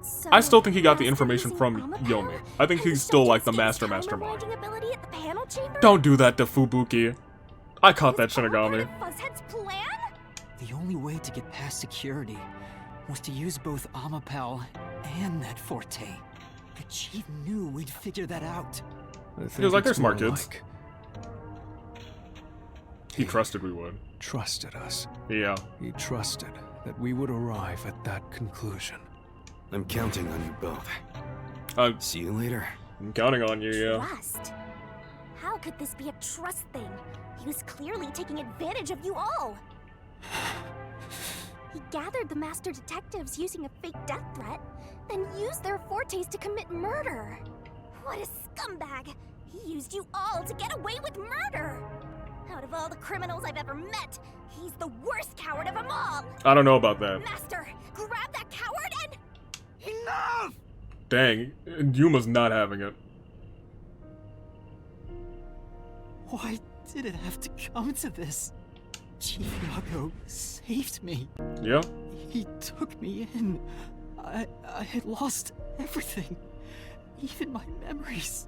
So, I still think he got the Master information using from Amapel Yomi. I think and he's still like the Subject's mastermind. time-rewinding ability at the panel chamber? Don't do that to Fubuki. I caught that Was all part Shinigami. of Fuzzhead's plan? The only way to get past security was to use both Amapel and that Forte. The chief knew we'd figure that out. I think He was like, it's "They're smart more kids." like He trusted we would. trusted us. Yeah. He trusted that we would arrive at that conclusion. I'm counting on you both. See you later. I'm counting on you, yeah. Trust? How could this be a trust thing? He was clearly taking advantage of you all. He gathered the master detectives using a fake death threat, then used their Fortes to commit murder. What a scumbag! He used you all to get away with murder! Out of all the criminals I've ever met, he's the worst coward of them all! I don't know about that. Master, grab that coward and... Enough! Dang, Yuma's not having it. Why did it have to come to this? Chief Yako saved me. Yeah? He took me in. I had lost everything, even my memories.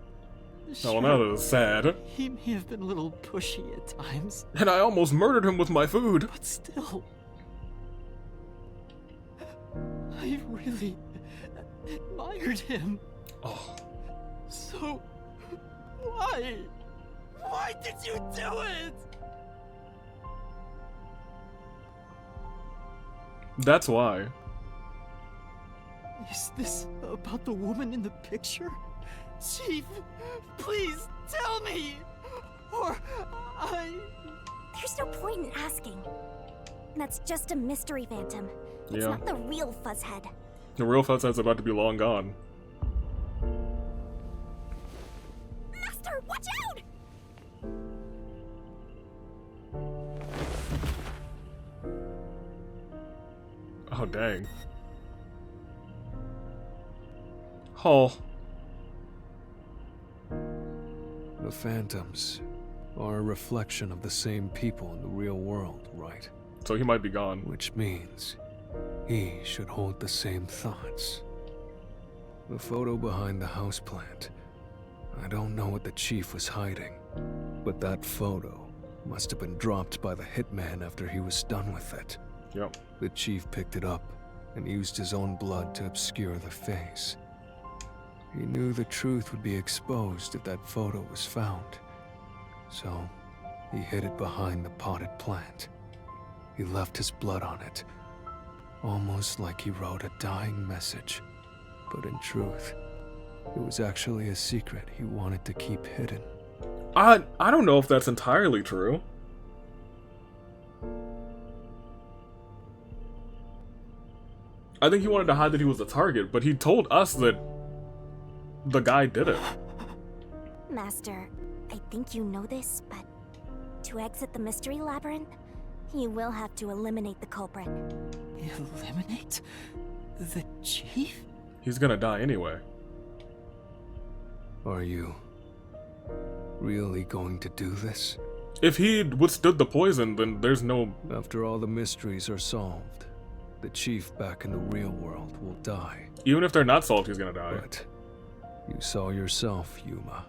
Oh, well, now that is sad. He may have been a little pushy at times, And I almost murdered him with my food. but still, I really admired him. Oh, So, why? Why did you do it? that's why. Is this about the woman in the picture? Chief, please tell me! Or There's no point in asking. That's just a mystery phantom. It's Yeah. not the real Fuzzhead. The real Fuzzhead's about to be long gone. Master, watch out! Oh, dang. Oh. The phantoms are a reflection of the same people in the real world, right? So he might be gone. Which means he should hold the same thoughts. The photo behind the houseplant. I don't know what the chief was hiding, but that photo must have been dropped by the hitman after he was done with it. Yep. The chief picked it up and used his own blood to obscure the face. He knew the truth would be exposed if that photo was found, so he hid it behind the potted plant. He left his blood on it, almost like he wrote a dying message. But in truth, it was actually a secret he wanted to keep hidden. I don't know if that's entirely true. I think he wanted to hide that he was the target, but he told us that the guy did it. Master, I think you know this, but to exit the mystery labyrinth, you will have to eliminate the culprit. eliminate the chief? He's gonna die anyway. Are you really going to do this? If he'd withstood the poison, then there's no... After all the mysteries are solved, the chief back in the real world will die. Even if they're not solved, he's gonna die. But you saw yourself, Yuma.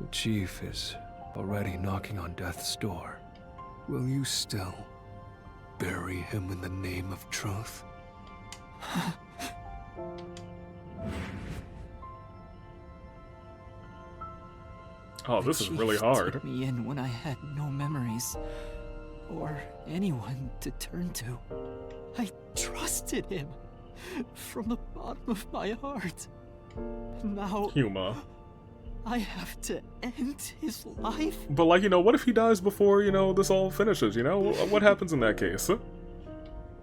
The chief is already knocking on death's door. Will you still bury him in the name of truth? Oh, The this is chief really hard. took me in when I had no memories or anyone to turn to. I trusted him from the bottom of my heart. Now Huma. I have to end his life. But like, what if he dies before, this all finishes, What happens in that case? Huh?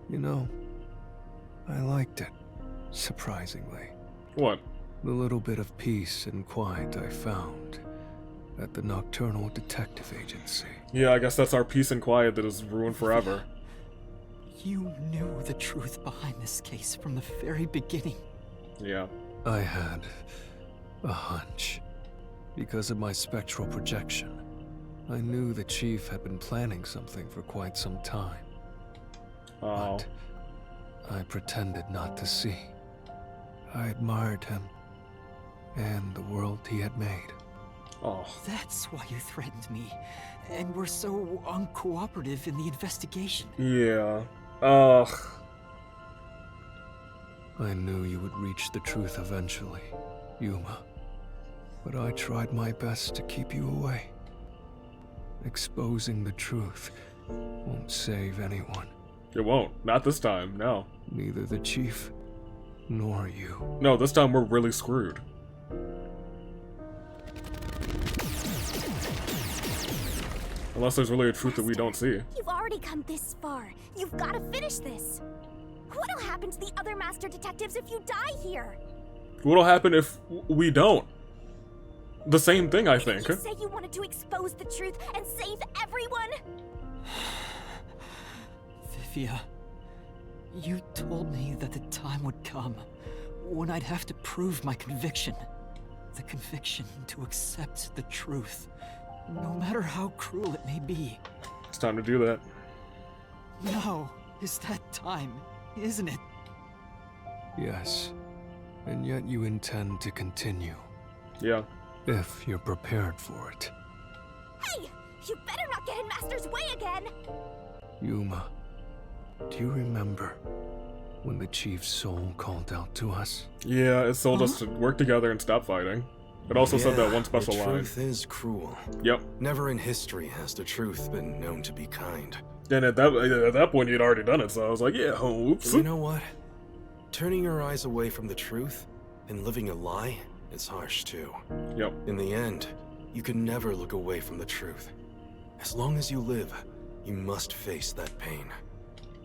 You know, I liked it, surprisingly. What? The little bit of peace and quiet I found at the Nocturnal Detective Agency. Yeah, I guess that's our peace and quiet that is ruined forever. You knew the truth behind this case from the very beginning. Yeah. I had a hunch. Because of my spectral projection, I knew the Chief had been planning something for quite some time. Oh. But I pretended not to see. I admired him and the world he had made. Oh. That's why you threatened me, and were so uncooperative in the investigation. Yeah. Ugh. I knew you would reach the truth eventually, Yuma. But I tried my best to keep you away. Exposing the truth won't save anyone. It won't. Not this time, no. Neither the Chief nor you. No, this time we're really screwed. Unless there's really a truth that we don't see. You've already come this far. You've got to finish this. What'll happen to the other master detectives if you die here? What'll happen if we don't? The same thing, I think. You say you wanted to expose the truth and save everyone? Vivia, you told me that the time would come when I'd have to prove my conviction. The conviction to accept the truth, no matter how cruel it may be. It's time to do that. Now is that time, isn't it? Yes. And yet you intend to continue. Yeah. If you're prepared for it. Hey! You better not get in Master's way again! Yuma, do you remember when the Chief's soul called out to us? Yeah, it sold us to work together and stop fighting. It also said that one special the line. truth is cruel. Yep. Never in history has the truth been known to be kind. And at that point, you'd already done it, so I was like, yeah, oops. But you know what? Turning your eyes away from the truth and living a lie is harsh too. Yep. In the end, you can never look away from the truth. As long as you live, you must face that pain.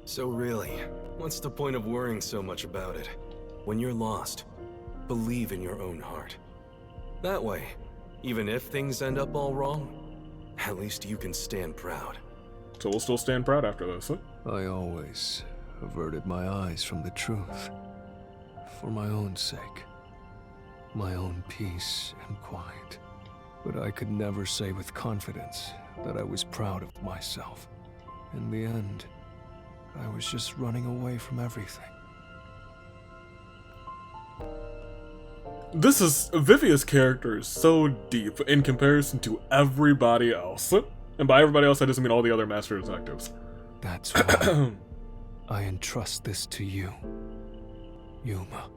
So really, what's the point of worrying so much about it? When you're lost, believe in your own heart. That way, even if things end up all wrong, at least you can stand proud. So we'll still stand proud after this, huh? I always averted my eyes from the truth. For my own sake. My own peace and quiet. But I could never say with confidence that I was proud of myself. In the end, I was just running away from everything. Vivia's character is so deep in comparison to everybody else. And by everybody else, I just mean all the other master detectives. That's why I entrust this to you, Yuma.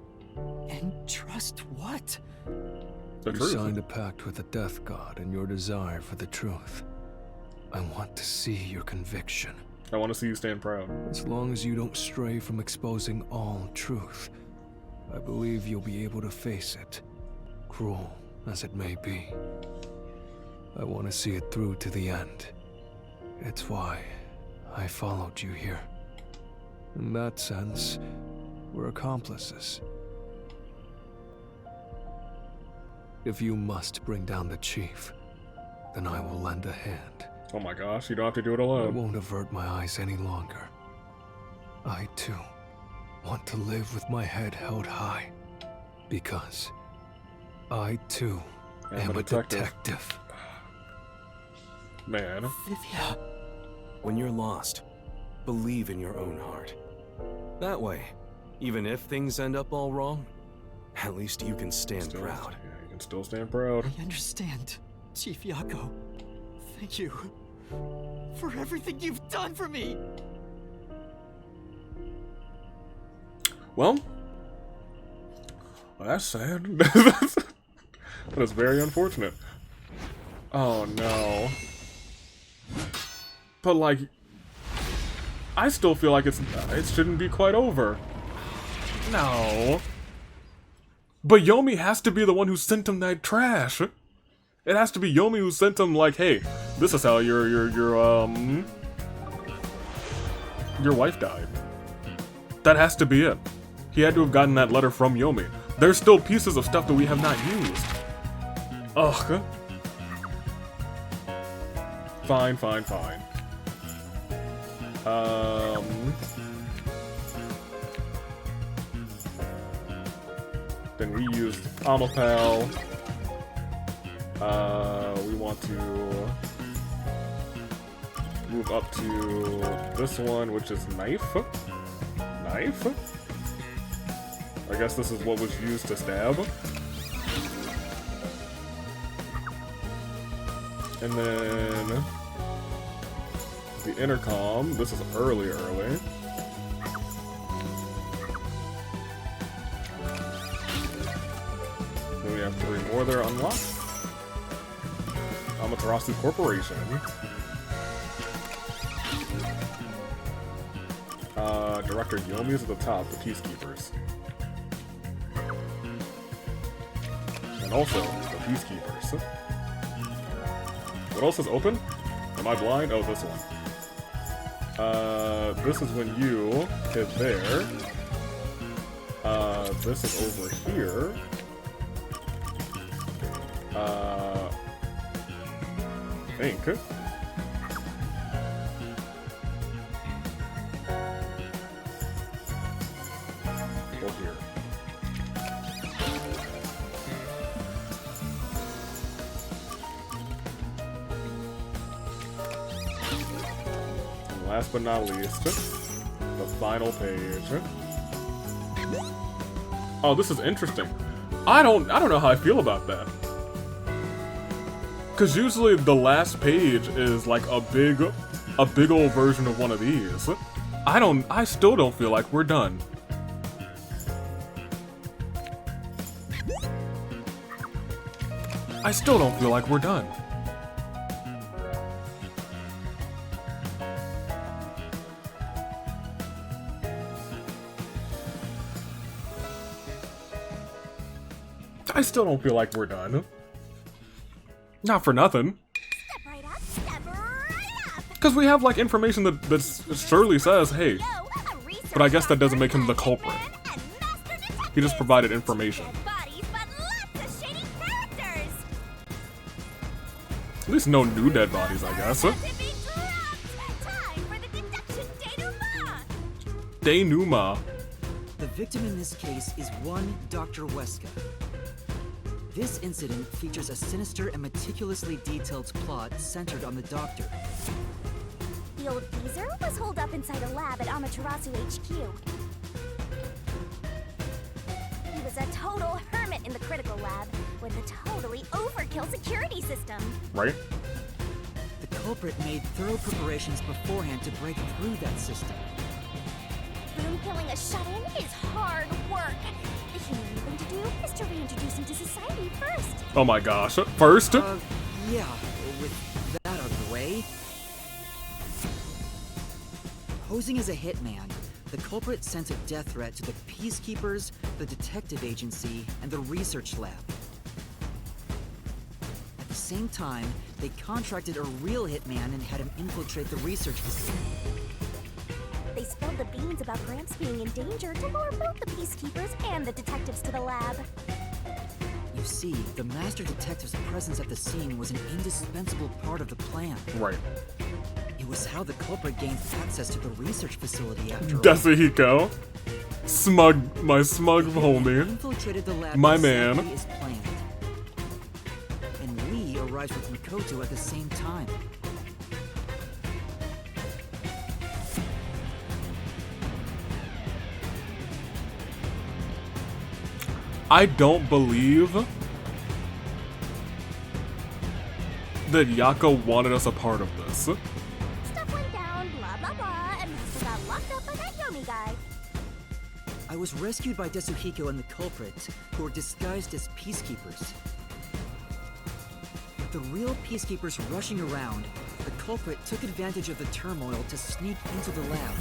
And trust what? The You truth. signed a pact with the Death God and your desire for the truth. I want to see your conviction. I want to see you stand proud. As long as you don't stray from exposing all truth, I believe you'll be able to face it, cruel as it may be. I want to see it through to the end. It's why I followed you here. In that sense, we're accomplices. If you must bring down the Chief, then I will lend a hand. Oh my gosh, you don't have to do it I alone. won't avert my eyes any longer. I, too, want to live with my head held high. Because I, too, am a detective. Man. Vivia. When you're lost, believe in your own heart. That way, even if things end up all wrong, at least you can stand proud. Yeah, you can still stand proud. I understand, Chief Yako. Thank you for everything you've done for me. Well, that's sad. That is very unfortunate. Oh no. But like, I still feel like it shouldn't be quite over. No. But Yomi has to be the one who sent him that trash. It has to be Yomi who sent him like, hey, this is how your wife died. That has to be it. He had to have gotten that letter from Yomi. There's still pieces of stuff that we have not used. Ugh. Fine. Then we used Amapel. We want to move up to this one, which is Knife. Knife? I guess this is what was used to stab. And then the intercom. This is early. Then we have 3 more that are unlocked. Amaterasu Corporation. Director Yomi is at the top, the Peacekeepers. And also, the Peacekeepers. What else is open? Am I blind? Oh, this one. This is when you hit there. This is over here. I think. Go here. And last but not least, the final page. Oh, this is interesting. I don't know how I feel about that. Cause usually the last page is like a big old version of one of these. I still don't feel like we're done. I still don't feel like we're done. I still don't feel like we're done. Not for nothing. Step right up, step right up. Because we have like information that surely says, hey, but I guess that doesn't make him the culprit. He just provided information. At least no new dead bodies, I guess. Denouement. The victim in this case is one Dr. Weska. This incident features a sinister and meticulously detailed plot centered on the doctor. The old geezer was holed up inside a lab at Amaterasu HQ. He was a total hermit in the critical lab with a totally overkill security system. Right? The culprit made thorough preparations beforehand to break through that system. Boom killing a shut-in is hard work. The humane thing to do is to reintroduce him to society first. Oh my gosh. First? Yeah, with that out of the way. Posing as a hitman, the culprit sent a death threat to the Peacekeepers, the detective agency, and the research lab. At the same time, they contracted a real hitman and had him infiltrate the research facility. They spilled the beans about Gramps being in danger to lure both the Peacekeepers and the detectives to the lab. You see, the Master Detective's presence at the scene was an indispensable part of the plan. Right. It was how the culprit gained access to the research facility after all. Yasuhiko. My smug homie. Infiltrated the lab My exactly man. as planned. And we arrived with Mikoto at the same time. I don't believe that Yako wanted us a part of this. Stuff went down, blah blah blah, and Master got locked up by that Yomi guy. I was rescued by Yasuhiko and the culprit, who were disguised as peacekeepers. the real peacekeepers rushing around, the culprit took advantage of the turmoil to sneak into the lab.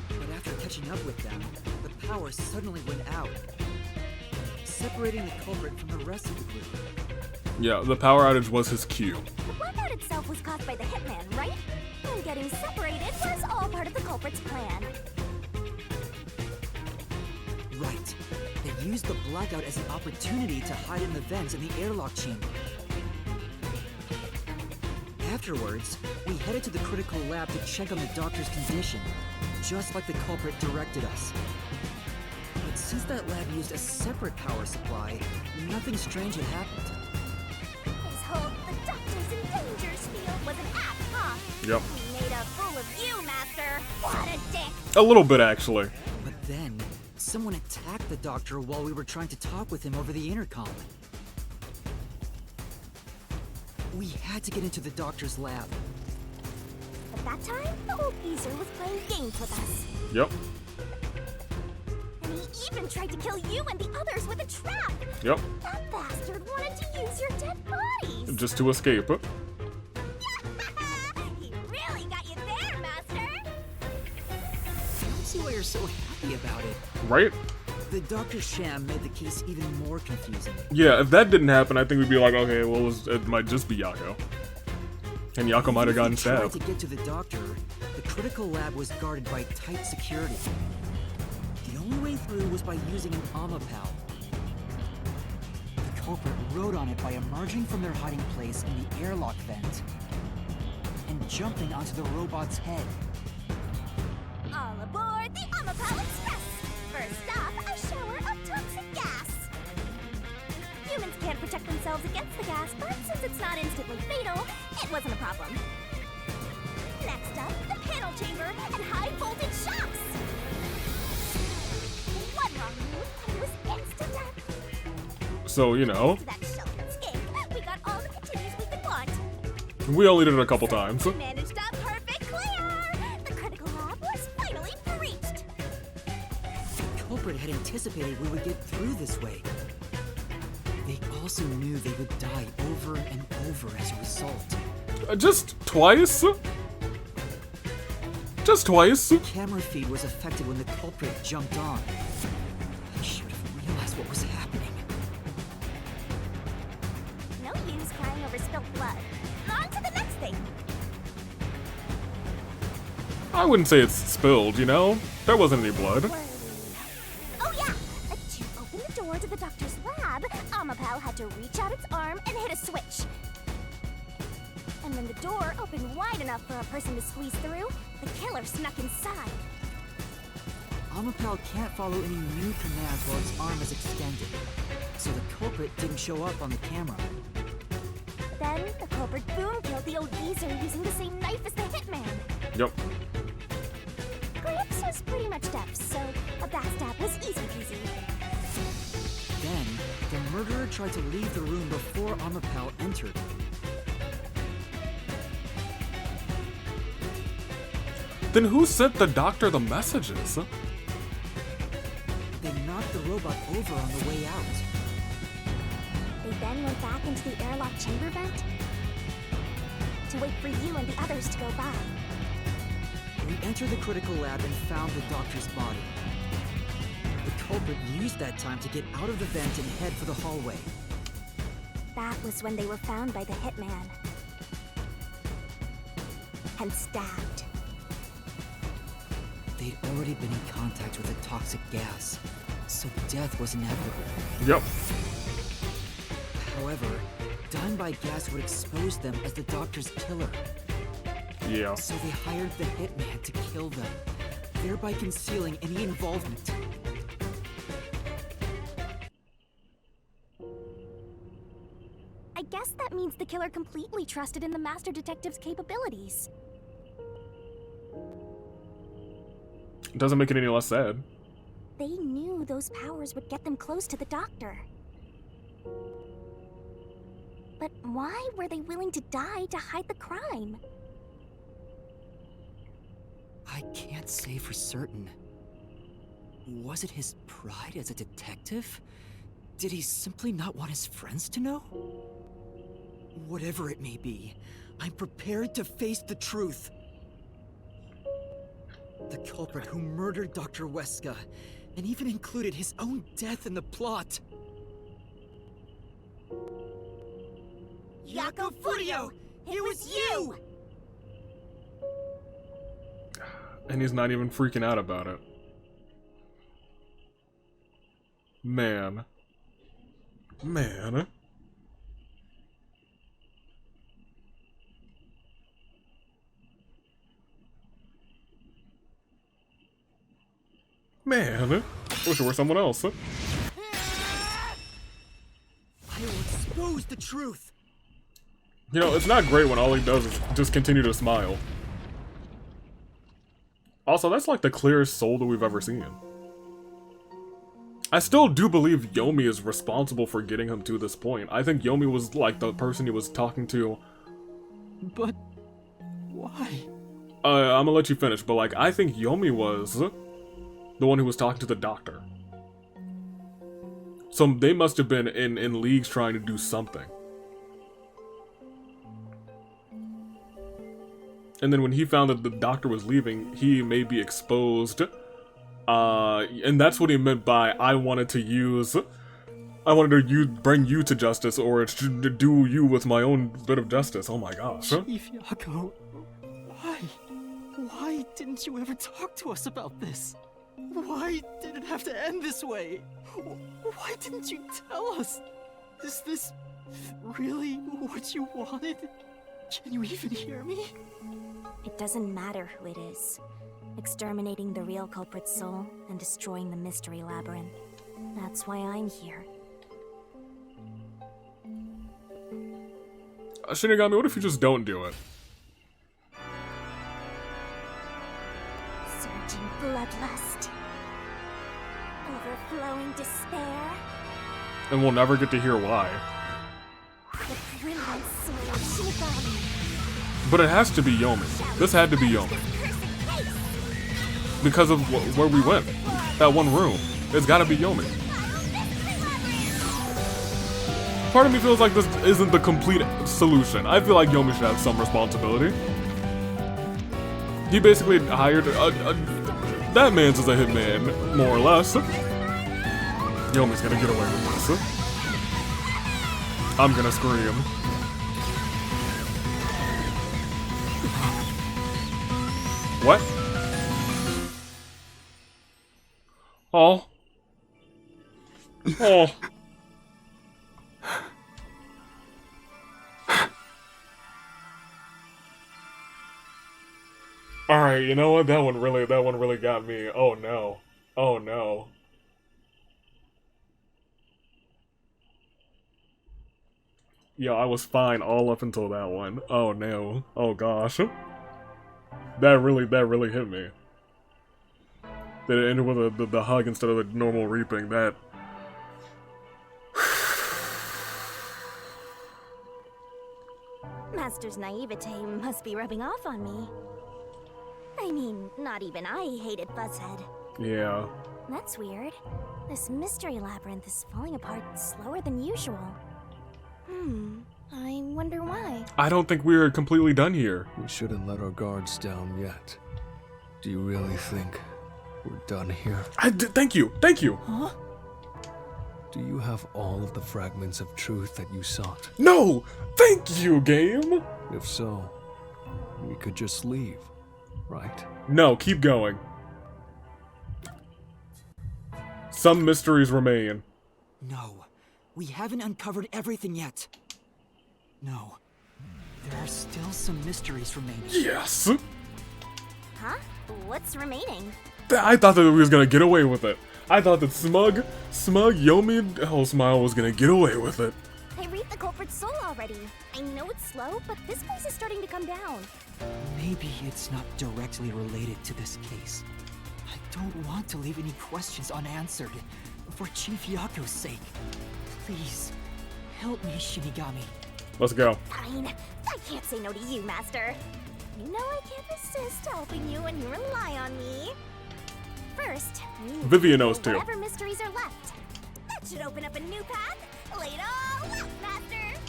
But after catching up with them, the power suddenly went out, separating the culprit from the rest of the group. Yeah, the power outage was his cue. The blackout itself was caused by the hitman, right? And getting separated was all part of the culprit's plan. Right. They used the blackout as an opportunity to hide in the vents in the airlock chamber. Afterwards, we headed to the critical lab to check on the doctor's condition, just like the culprit directed us. But since that lab used a separate power supply, nothing strange had happened. His whole "the doctor's in danger" spiel was an act, huh? Yep. He made a fool of you, Master. What a dick! A little bit, actually. But then, someone attacked the doctor while we were trying to talk with him over the intercom. We had to get into the doctor's lab. At that time, the old geezer was playing games with us. Yep. And he even tried to kill you and the others with a trap! Yep. That bastard wanted to use your dead bodies! Just to escape. He really got you there, Master! I don't see why you're so happy about it. Right? The Dr. Sham made the case even more confusing. Yeah, if that didn't happen, I think we'd be like, okay, well, it might just be Yako. And Yako might have gotten If we tried stabbed. to get to the doctor, the critical lab was guarded by tight security. The only way through was by using an Amapal. The culprit rode on it by emerging from their hiding place in the airlock vent and jumping onto the robot's head. All aboard the Amapal Express! First stop, a shower of toxic gas! Humans can't protect themselves against the gas, but since it's not instantly fatal, it wasn't a problem. Next up, the panel chamber and high-voltage shocks! One wrong move, and it was instant death! So, you know, To that sheltered escape, we got all the continues we could want. we only did it a couple times. We managed a perfect clear! The critical lab was finally breached! The culprit had anticipated we would get through this way. They also knew they would die over and over as a result. Just twice? Just twice? The camera feed was affected when the culprit jumped on. I should have realized what was happening. No use crying over spilled blood. On to the next thing! I wouldn't say it's spilled, you know? There wasn't any blood. Where are we? Oh yeah! To open the door to the doctor's lab, Amapal had to reach out its arm and hit a switch. And when the door opened wide enough for a person to squeeze through, the killer snuck inside. Amapal can't follow any new commands while its arm is extended, so the culprit didn't show up on the camera. Then, the culprit boom killed the old geezer using the same knife as the hitman. Yep. Grips was pretty much deaf, so a backstab was easy peasy. Then, the murderer tried to leave the room before Amapal entered. Then who sent the doctor the messages? They knocked the robot over on the way out. They then went back into the airlock chamber vent to wait for you and the others to go by. We entered the critical lab and found the doctor's body. The culprit used that time to get out of the vent and head for the hallway. That was when they were found by the hitman. And stabbed. They'd already been in contact with a toxic gas, so death was inevitable. Yep. However, dying by gas would expose them as the doctor's killer. Yeah. So they hired the hitman to kill them, thereby concealing any involvement. I guess that means the killer completely trusted in the Master Detective's capabilities. Doesn't make it any less sad. They knew those powers would get them close to the Doctor. But why were they willing to die to hide the crime? I can't say for certain. Was it his pride as a detective? Did he simply not want his friends to know? Whatever it may be, I'm prepared to face the truth. The culprit who murdered Dr. Weska, and even included his own death in the plot. Yako Furio! It was you! And he's not even freaking out about it. Man. Man. Man. Wish it were someone else. I will expose the truth. You know, it's not great when all he does is just continue to smile. Also, that's like the clearest soul that we've ever seen. I still do believe Yomi is responsible for getting him to this point. I think Yomi was like the person he was talking to. But why? I'm gonna let you finish, but like, I think Yomi was the one who was talking to the doctor. So they must have been in leagues trying to do something. And then when he found that the doctor was leaving, he may be exposed. And that's what he meant by, I wanted to bring you to justice, or to do you with my own bit of justice. Oh my gosh. Chief Yako, why? Why didn't you ever talk to us about this? Why did it have to end this way? Why didn't you tell us? Is this really what you wanted? Can you even hear me? It doesn't matter who it is. Exterminating the real culprit's soul and destroying the mystery labyrinth. That's why I'm here. Shinigami, what if you just don't do it? Surging bloodlust. Overflowing despair. And we'll never get to hear why. The brilliant soul of Shinigami. But it has to be Yomi. This had to be Yomi. Because of where we went. That one room. It's gotta be Yomi. Part of me feels like this isn't the complete solution. I feel like Yomi should have some responsibility. He basically hired that man's as a hitman, more or less. Yomi's gonna get away with this. I'm gonna scream. What? Oh. Oh. Alright, you know what? That one really got me. Oh no. Oh no. Yo, I was fine all up until that one. Oh no. Oh gosh. That really hit me. That it ended with the hug instead of the normal reaping. That... Master's naivete must be rubbing off on me. I mean, not even I hated Buzzhead. Yeah. That's weird. This mystery labyrinth is falling apart slower than usual. I wonder why. I don't think we're completely done here. We shouldn't let our guards down yet. Do you really think we're done here? Thank you! Thank you! Huh? Do you have all of the fragments of truth that you sought? No! Thank you, game! If so, we could just leave, right? No, keep going. Some mysteries remain. No, we haven't uncovered everything yet. No, there are still some mysteries remaining. Yes! Huh? What's remaining? I thought that we was gonna get away with it. I thought that smug Yomi Hellsmile was gonna get away with it. I read the culprit's soul already. I know it's slow, but this place is starting to come down. Maybe it's not directly related to this case. I don't want to leave any questions unanswered. For Chief Yako's sake. Please, help me, Shinigami. Let's go. Fine. I can't say no to you, Master. You know I can't resist helping you when you rely on me. First, we need Vivian to knows too. whatever mysteries are left. That should open up a new path. Lay it all out, Master.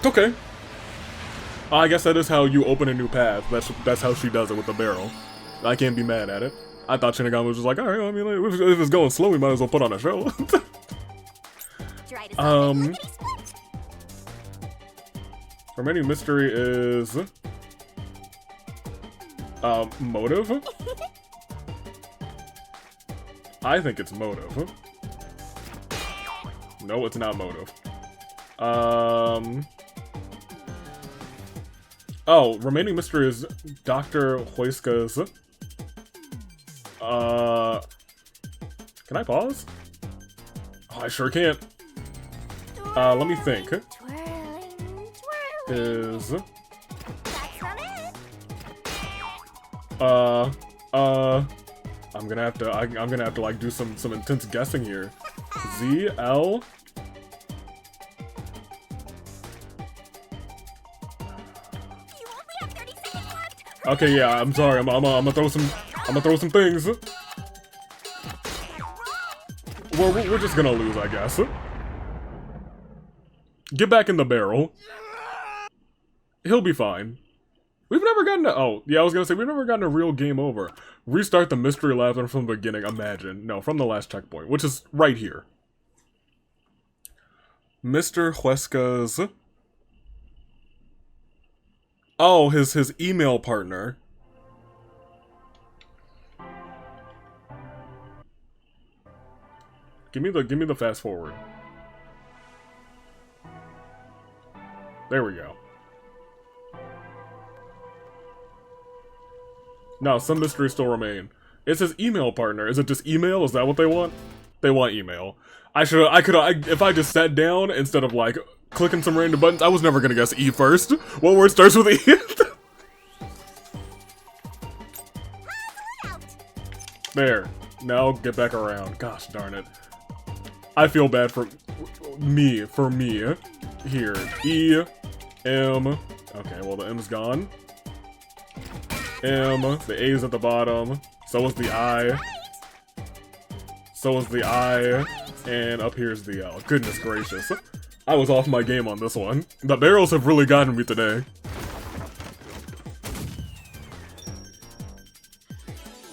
Okay. I guess that is how you open a new path. That's how she does it with the barrel. I can't be mad at it. I thought Shinigami was just like, alright, I mean, like, if it's going slow, we might as well put on a show. Remaining mystery is... motive? I think it's motive. No, it's not motive. Oh, remaining mystery is Dr. Huesca's... Can I pause? Oh, I sure can't. Let me think. Is... I'm gonna have to like do some intense guessing here. ZL. Okay, yeah, I'm sorry. I'm gonna throw some things. Well, we're just gonna lose, I guess. Get back in the barrel. He'll be fine. We've never gotten a... Oh, yeah, I was gonna say, we've never gotten a real game over. Restart the mystery lab from the beginning, imagine. No, from the last checkpoint, which is right here. Mr. Huesca's... Oh, his email partner. Give me the fast forward. There we go. No, some mysteries still remain. It's his email partner. Is it just email? Is that what they want? They want email. If I just sat down instead of like clicking some random buttons, I was never gonna guess E first. What word starts with E? There. Now get back around. Gosh darn it. I feel bad for me. Here. E. M. Okay, well the M's gone. M, the A's at the bottom, so is the I. So is the I, and up here's the L. Goodness gracious. I was off my game on this one. The barrels have really gotten me today.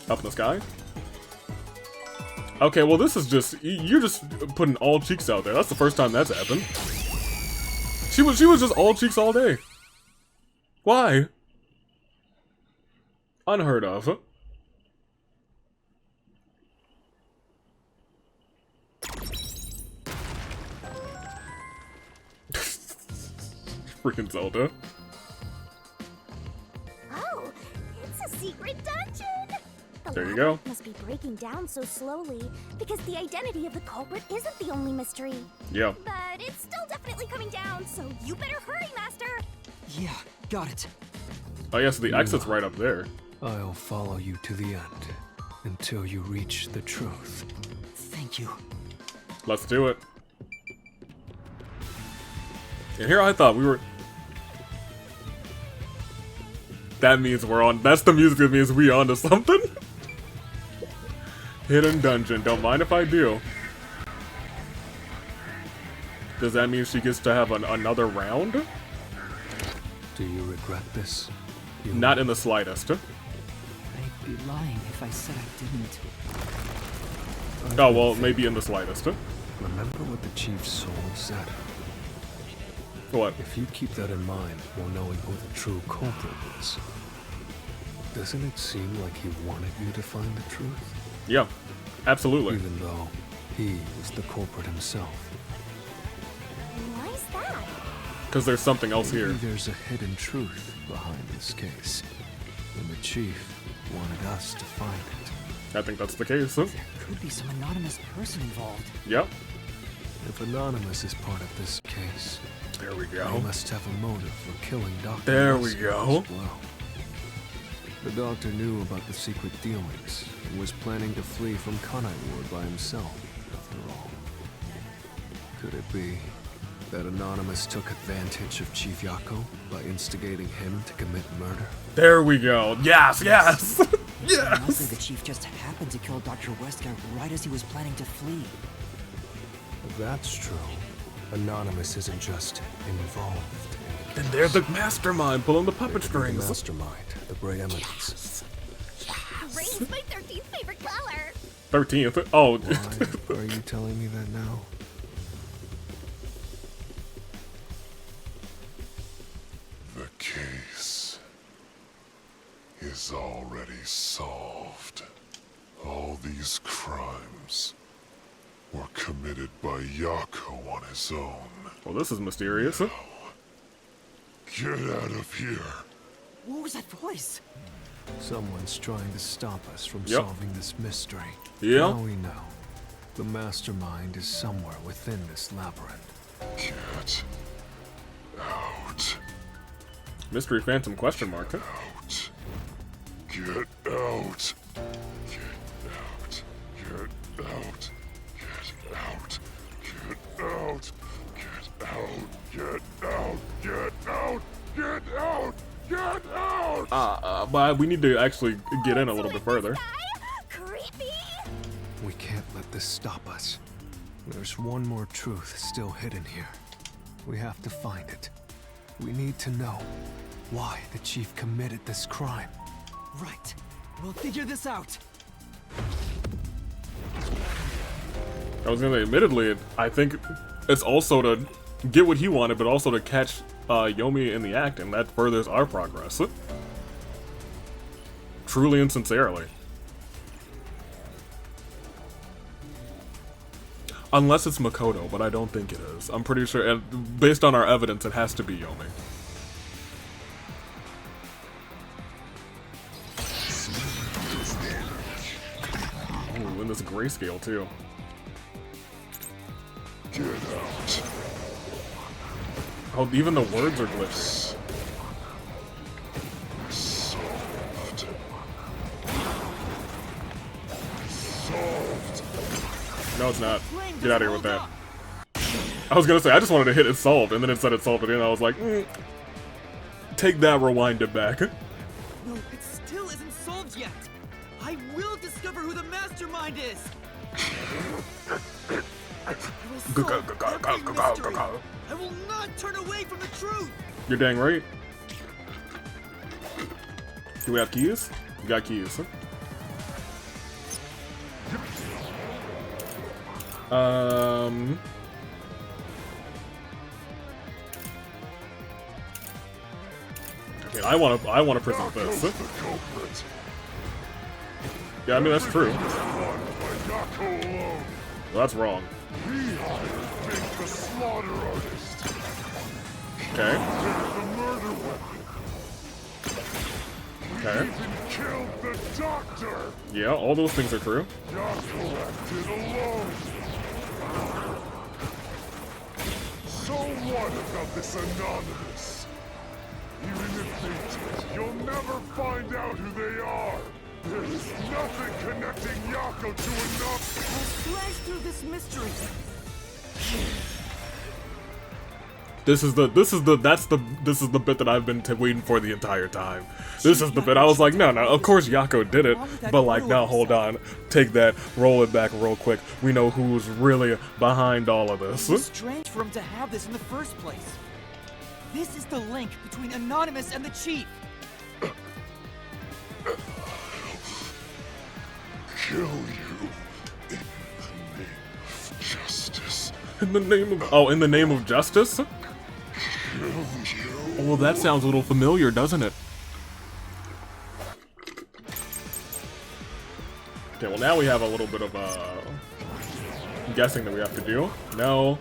Up in the sky? Okay, well this is just, you're just putting all cheeks out there. That's the first time that's happened. She was just all cheeks all day. Why? Unheard of. Freaking Zelda. Oh, it's a secret dungeon. There you go. Must be breaking down so slowly because the identity of the culprit isn't the only mystery. Yeah. But it's still definitely coming down, so you better hurry, Master. Yeah, got it. Oh yes, the exit's right up there. I'll follow you to the end until you reach the truth. Thank you. Let's do it. And here I thought we were... That means we're on... That's the music that means we on to something. Hidden dungeon. Don't mind if I do. Does that mean she gets to have another round? Do you regret this? Not in the slightest. I'd be lying if I said I didn't. Oh, well, maybe in the slightest. Remember what the Chief's soul said? What? If you keep that in mind while knowing who the true culprit is, doesn't it seem like he wanted you to find the truth? Yeah, absolutely. Even though he was the culprit himself. Why is that? Because there's something else Maybe here. there's a hidden truth behind this case, and the Chief wanted us to find it. I think that's the case. There could be some anonymous person involved. Yep. If Anonymous is part of this case, There we he go. must have a motive for killing Dr. There we Wesker go. as well. The doctor knew about the secret dealings and was planning to flee from Kanai Ward by himself, after all. Could it be That Anonymous took advantage of Chief Yako by instigating him to commit murder? There we go. Yes, yes, Likely yes. the chief just happened to kill Dr. Wesker right as he was planning to flee. If that's true, Anonymous isn't just involved in And they're the mastermind pulling the puppet the strings. mastermind, the Grey Eminence. Rain's my 13th favorite color. 13th. Oh, Why are you telling me that now? The case is already solved. All these crimes were committed by Yako on his own. well, this is mysterious. Get out of here. What was that voice? Someone's trying to stop us from Yep. solving this mystery. Yeah. Now we know. The mastermind is somewhere within this labyrinth. Get out. Mystery Phantom question mark. Out. Get out. Get out. Get out. Get out. Get out. Get out. Get out. Get out. Get out. Get out. But we need to actually get in a little bit further. Creepy. We can't let this stop us. There's one more truth still hidden here. We have to find it. We need to know why the chief committed this crime. Right. We'll figure this out. I was gonna say, admittedly, I think it's also to get what he wanted, but also to catch Yomi in the act, and that furthers our progress. Truly and sincerely. Unless it's Makoto, but I don't think it is. I'm pretty sure, and based on our evidence, it has to be Yomi. Ooh, and this grayscale too. Get out. Oh, even the words are glitchy. Solved. Solved. No, it's not. Get out of here with that. I was gonna say, I just wanted to hit it solved, and then it said it solved again. I was like, take that, rewind it back. No, it still isn't solved yet. I will discover who the mastermind is. I will solve every mystery. I will not turn away from the truth. You're dang right. Do we have keys? We got keys. Okay, I wanna present this. The culprit. Yeah, I mean that's true. Run by Yako alone. Well, that's wrong. He hired Fink the slaughter artist. Okay. The murder weapon. Okay. Even killed the doctor. Yeah, all those things are true. Yako acted alone. So what about this Anonymous? Even if they did, you'll never find out who they are. There is nothing connecting Yako to enough. We'll slice through this mystery. This is the bit that I've been waiting for the entire time. This is the bit I was like, no, of course Yako did it, but like, no, hold on, take that, roll it back real quick. We know who's really behind all of this. It's strange for him to have this in the first place. This is the link between Anonymous and the Chief. Kill you in the name of justice. In the name of justice? Kill you. Well, that sounds a little familiar, doesn't it? Okay, well now we have a little bit of guessing that we have to do. No.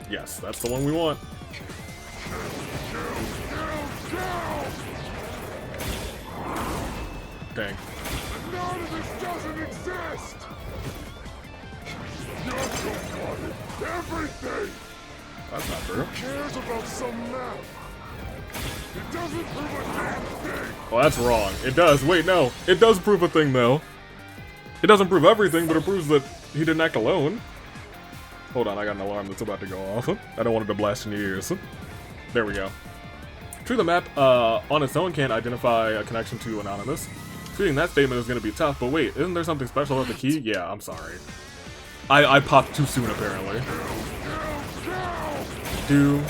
Yes, that's the one we want. Dang. None of this doesn't exist! Yako wanted everything! That's not true. Who cares about some map? It doesn't prove a damn thing! Well, that's wrong. It does. Wait, no. It does prove a thing, though. It doesn't prove everything, but it proves that he didn't act alone. Hold on, I got an alarm that's about to go off. I don't want it to blast in your ears. There we go. True, the map on its own can't identify a connection to Anonymous. Reading that statement is going to be tough, but wait, isn't there something special about the key? Yeah, I'm sorry. I popped too soon, apparently. Do.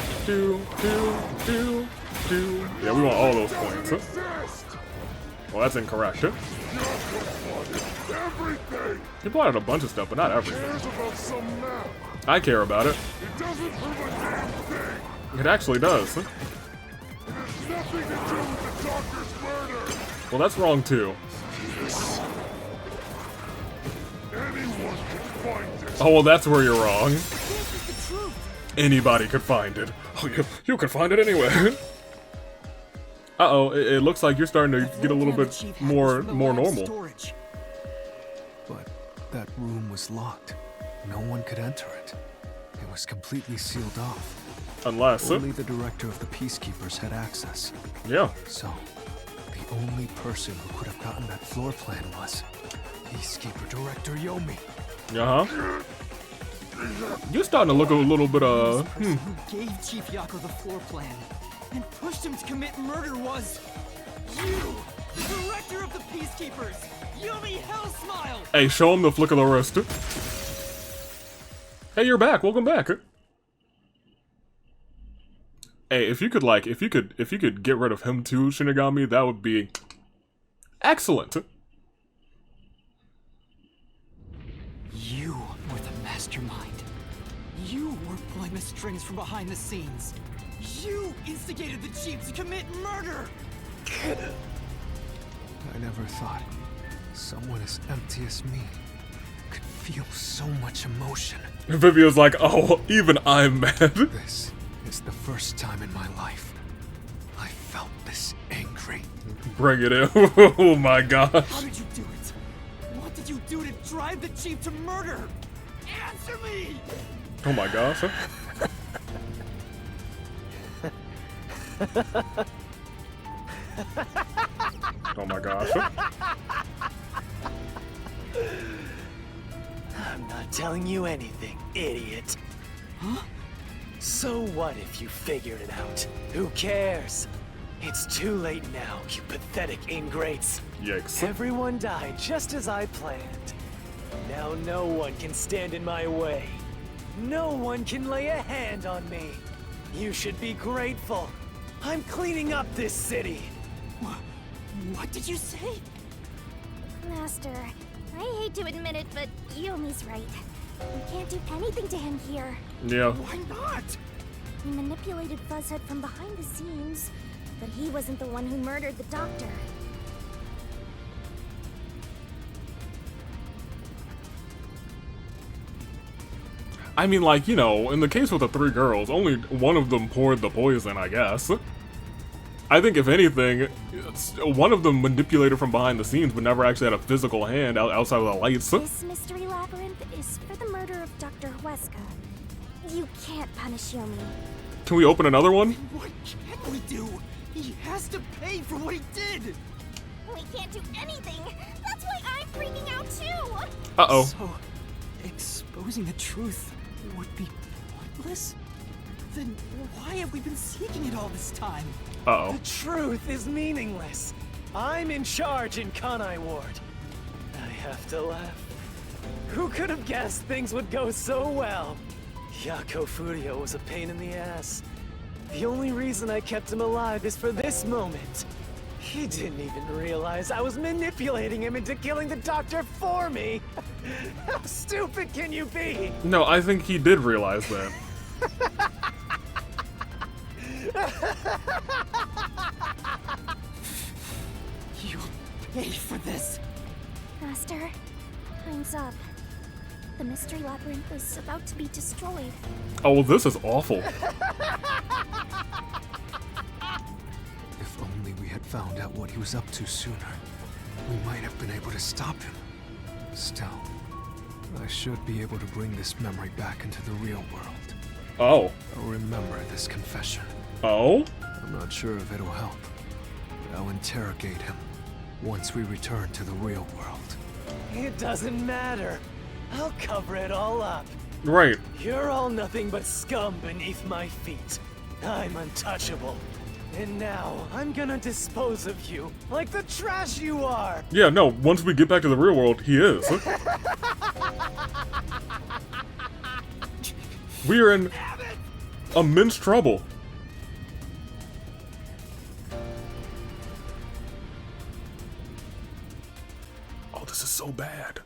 Yeah, we want all those points. Well, that's incorrect. He plotted a bunch of stuff, but not everything. I care about it. It actually does. Well, that's wrong too. Oh, well, that's where you're wrong. Anybody could find it. Oh, you could find it anywhere. Uh-oh, it looks like you're starting to get a little bit more normal. But that room was locked. No one could enter it. It was completely sealed off. Unless... Only the director of the Peacekeepers had access. Yeah. So, the only person who could have gotten that floor plan was Peacekeeper Director Yomi. Uh-huh. You're starting to look a little bit, Who gave Chief Yako the floor plan and pushed him to commit murder was you, the director of the Peacekeepers, Yomi Hellsmile. Hey, show him the flick of the wrist. Hey, you're back. Welcome back. Hey, if you could get rid of him too, Shinigami, that would be excellent. You were the mastermind. You were pulling the strings from behind the scenes. You instigated the chief to commit murder. I never thought someone as empty as me could feel so much emotion. Vivia's like, oh, even I'm mad. This is the first time in my life I felt this angry. Bring it in. Oh my gosh. How did you do it? What did you do to drive the chief to murder? Answer me! Oh my gosh. Oh my gosh. I'm not telling you anything, idiot. Huh? So what if you figured it out? Who cares? It's too late now, you pathetic ingrates. Yikes. Everyone died just as I planned. Now no one can stand in my way. No one can lay a hand on me. You should be grateful. I'm cleaning up this city. What did you say? Master, I hate to admit it, but Yomi's right. We can't do anything to him here. Yeah. Why not? He manipulated Fuzzhead from behind the scenes, but he wasn't the one who murdered the doctor. I mean, like, you know, in the case with the three girls, only one of them poured the poison, I guess. I think, if anything, one of them manipulated from behind the scenes, but never actually had a physical hand outside of the lights. This mystery labyrinth is for the murder of Dr. Huesca. You can't punish Yomi. Can we open another one? What can we do? He has to pay for what he did. We can't do anything. That's why I'm freaking out too. Uh-oh. So, exposing the truth would be pointless? Then why have we been seeking it all this time? Uh-oh. The truth is meaningless. I'm in charge in Kanai Ward. I have to laugh. Who could have guessed things would go so well? Yako Furio was a pain in the ass. The only reason I kept him alive is for this moment. He didn't even realize I was manipulating him into killing the doctor for me. How stupid can you be? No, I think he did realize that. You'll pay for this. Master, time's up. The mystery labyrinth is about to be destroyed. Oh, well, this is awful. If only we had found out what he was up to sooner, we might have been able to stop him. Still, I should be able to bring this memory back into the real world. Oh. I'll remember this confession. Oh? I'm not sure if it'll help, but I'll interrogate him once we return to the real world. It doesn't matter. I'll cover it all up. Right. You're all nothing but scum beneath my feet. I'm untouchable. And now, I'm gonna dispose of you like the trash you are! Yeah, no, once we get back to the real world, he is. We are in immense trouble. Oh, this is so bad.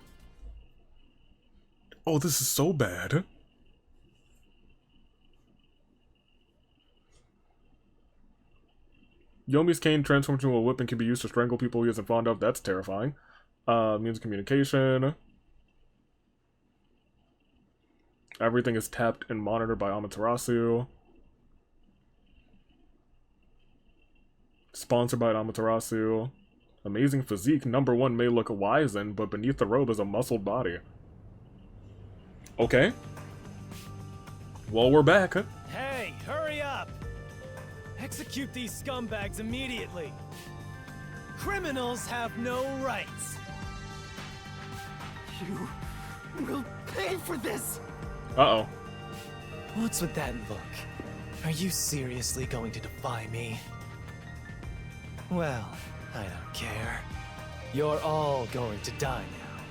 Oh, this is so bad. Yomi's cane transforms into a whip and can be used to strangle people he isn't fond of. That's terrifying. Means of communication. Everything is tapped and monitored by Amaterasu. Sponsored by Amaterasu. Amazing physique. Number 1 may look wizened, but beneath the robe is a muscled body. Okay. Well, we're back. Hey, hurry up! Execute these scumbags immediately. Criminals have no rights. You will pay for this! Uh-oh. What's with that look? Are you seriously going to defy me? Well, I don't care. You're all going to die now.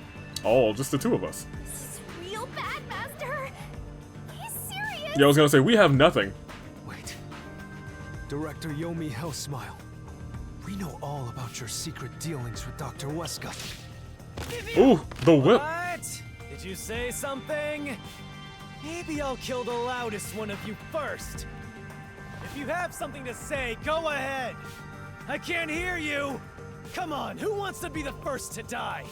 Oh, just the two of us. This is real bad, Master. He's serious. Yeah, I was gonna say, we have nothing. Wait. Director Yomi Hellsmile. We know all about your secret dealings with Dr. Weska. Ooh, the whip. What? Did you say something? Maybe I'll kill the loudest one of you first. If you have something to say, go ahead. I can't hear you. Come on, who wants to be the first to die?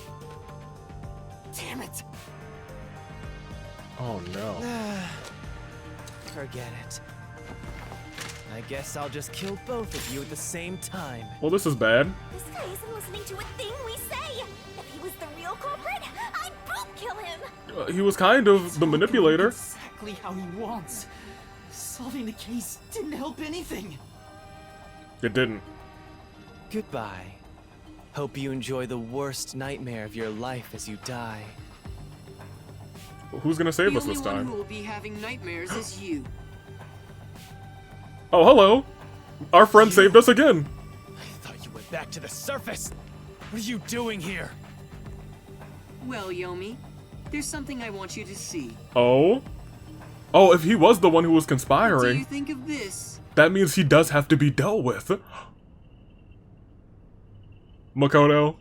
Damn it! Oh no. Forget it. I guess I'll just kill both of you at the same time. Well, this is bad. This guy isn't listening to a thing we say. If he was the real culprit, I'd boot kill him. He was kind of the manipulator. Exactly how he wants. Solving the case didn't help anything. It didn't. Goodbye. Hope you enjoy the worst nightmare of your life as you die. Who's gonna save The us this only one time? who will be having nightmares is you. Oh, hello. Our friend saved us again. I thought you went back to the surface. What are you doing here? Well, Yomi, there's something I want you to see. Oh? Oh, if he was the one who was What do you conspiring, think of this? that means he does have to be dealt with. Makoto.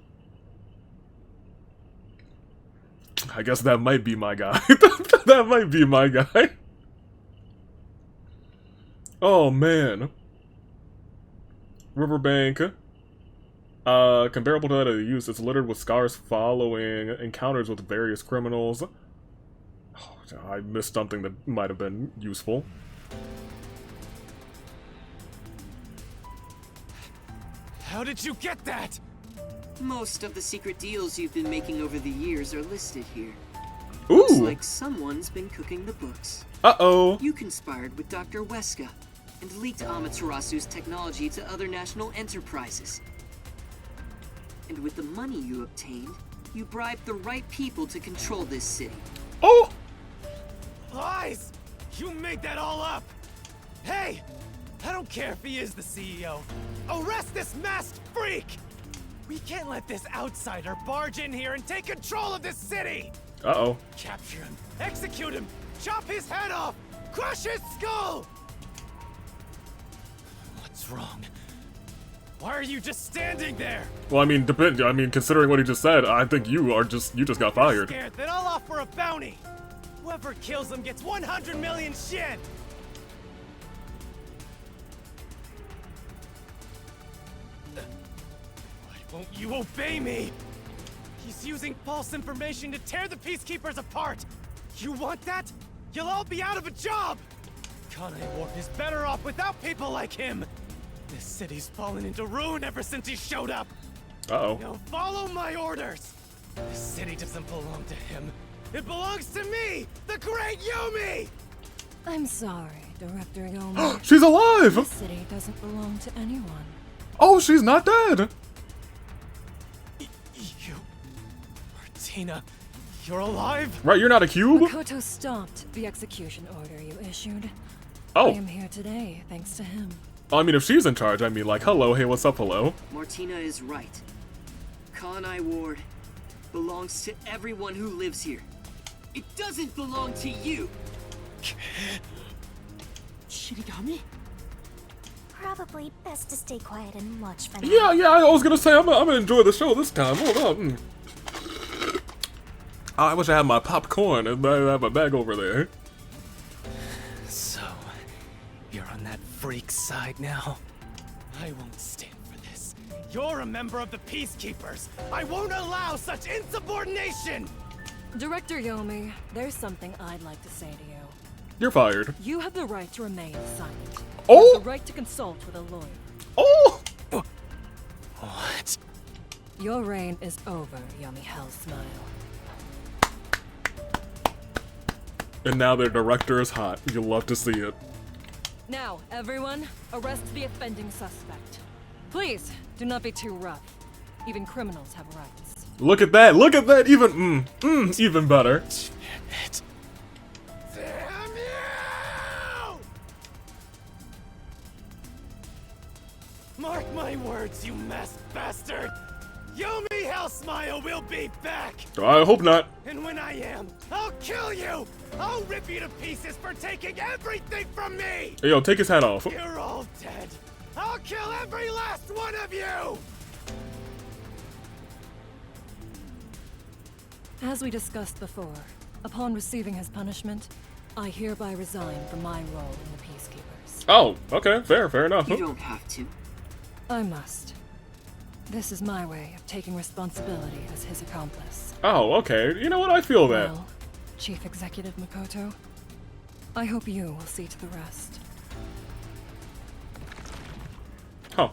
I guess that might be my guy. That might be my guy. Oh, man. Riverbank. Comparable to that of the use, it's littered with scars following encounters with various criminals. Oh, I missed something that might have been useful. How did you get that? Most of the secret deals you've been making over the years are listed here. Ooh! Looks like someone's been cooking the books. Uh-oh! You conspired with Dr. Weska and leaked Amaterasu's technology to other national enterprises. And with the money you obtained, you bribed the right people to control this city. Oh! Lies! You made that all up! Hey! I don't care if he is the CEO. Arrest this masked freak! We can't let this outsider barge in here and take control of this city! Uh-oh. Capture him, execute him, chop his head off, crush his skull! What's wrong? Why are you just standing there? Well, I mean, considering what he just said, I think you just got fired. Scared? Then I'll offer a bounty. Whoever kills him gets 100 million yen. Why won't you obey me? He's using false information to tear the Peacekeepers apart. You want that? You'll all be out of a job. Kanai Ward is better off without people like him. This city's fallen into ruin ever since he showed up. Uh-oh. Now follow my orders. This city doesn't belong to him. It belongs to me, the great Yomi! I'm sorry, Director Yomi. She's alive! This city doesn't belong to anyone. Oh, she's not dead! You... Martina... You're alive? Right, you're not a cube? Makoto stopped the execution order you issued. Oh. I am here today, thanks to him. I mean, if she's in charge, I mean, like, hello, hey, what's up, hello? Martina is right. Kanai Ward belongs to everyone who lives here. It doesn't belong to you! Shinigami? Probably best to stay quiet and watch for now. Yeah, I was gonna say, I'm gonna enjoy the show this time. Hold on. I wish I had my popcorn and I have a bag over there. So, you're on that freak side now? I won't stand for this. You're a member of the Peacekeepers! I won't allow such insubordination! Director Yomi, there's something I'd like to say to you. You're fired. You have the right to remain silent. Oh! You have the right to consult with a lawyer. Oh! What? Your reign is over, Yomi Hell Smile. And now their director is hot. You'll love to see it. Now, everyone, arrest the offending suspect. Please, do not be too rough. Even criminals have rights. Look at that! Look at that! Even, even better. Damn it. Damn you! Mark my words, you masked bastard! Yomi Hellsmile will be back! I hope not. And when I am, I'll kill you! I'll rip you to pieces for taking everything from me! Hey, yo, take his hat off. You're all dead! I'll kill every last one of you! As we discussed before, upon receiving his punishment, I hereby resign from my role in the Peacekeepers. Oh, okay, fair enough. You don't have to. I must. This is my way of taking responsibility as his accomplice. Oh, okay. You know what? I feel that. Well, Chief Executive Makoto, I hope you will see to the rest. Huh.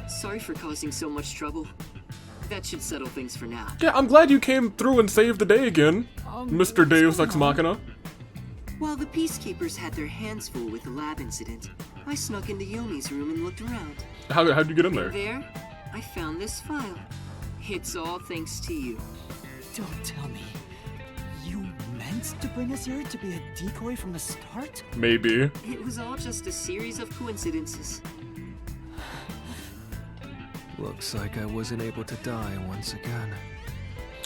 Sorry for causing so much trouble. That should settle things for now. Yeah, I'm glad you came through and saved the day again, Mr. Deus Ex Machina. While the Peacekeepers had their hands full with the lab incident, I snuck into Yomi's room and looked around. How'd you get in there? There, I found this file. It's all thanks to you. Don't tell me. You meant to bring us here to be a decoy from the start? Maybe. It was all just a series of coincidences. Looks like I wasn't able to die once again.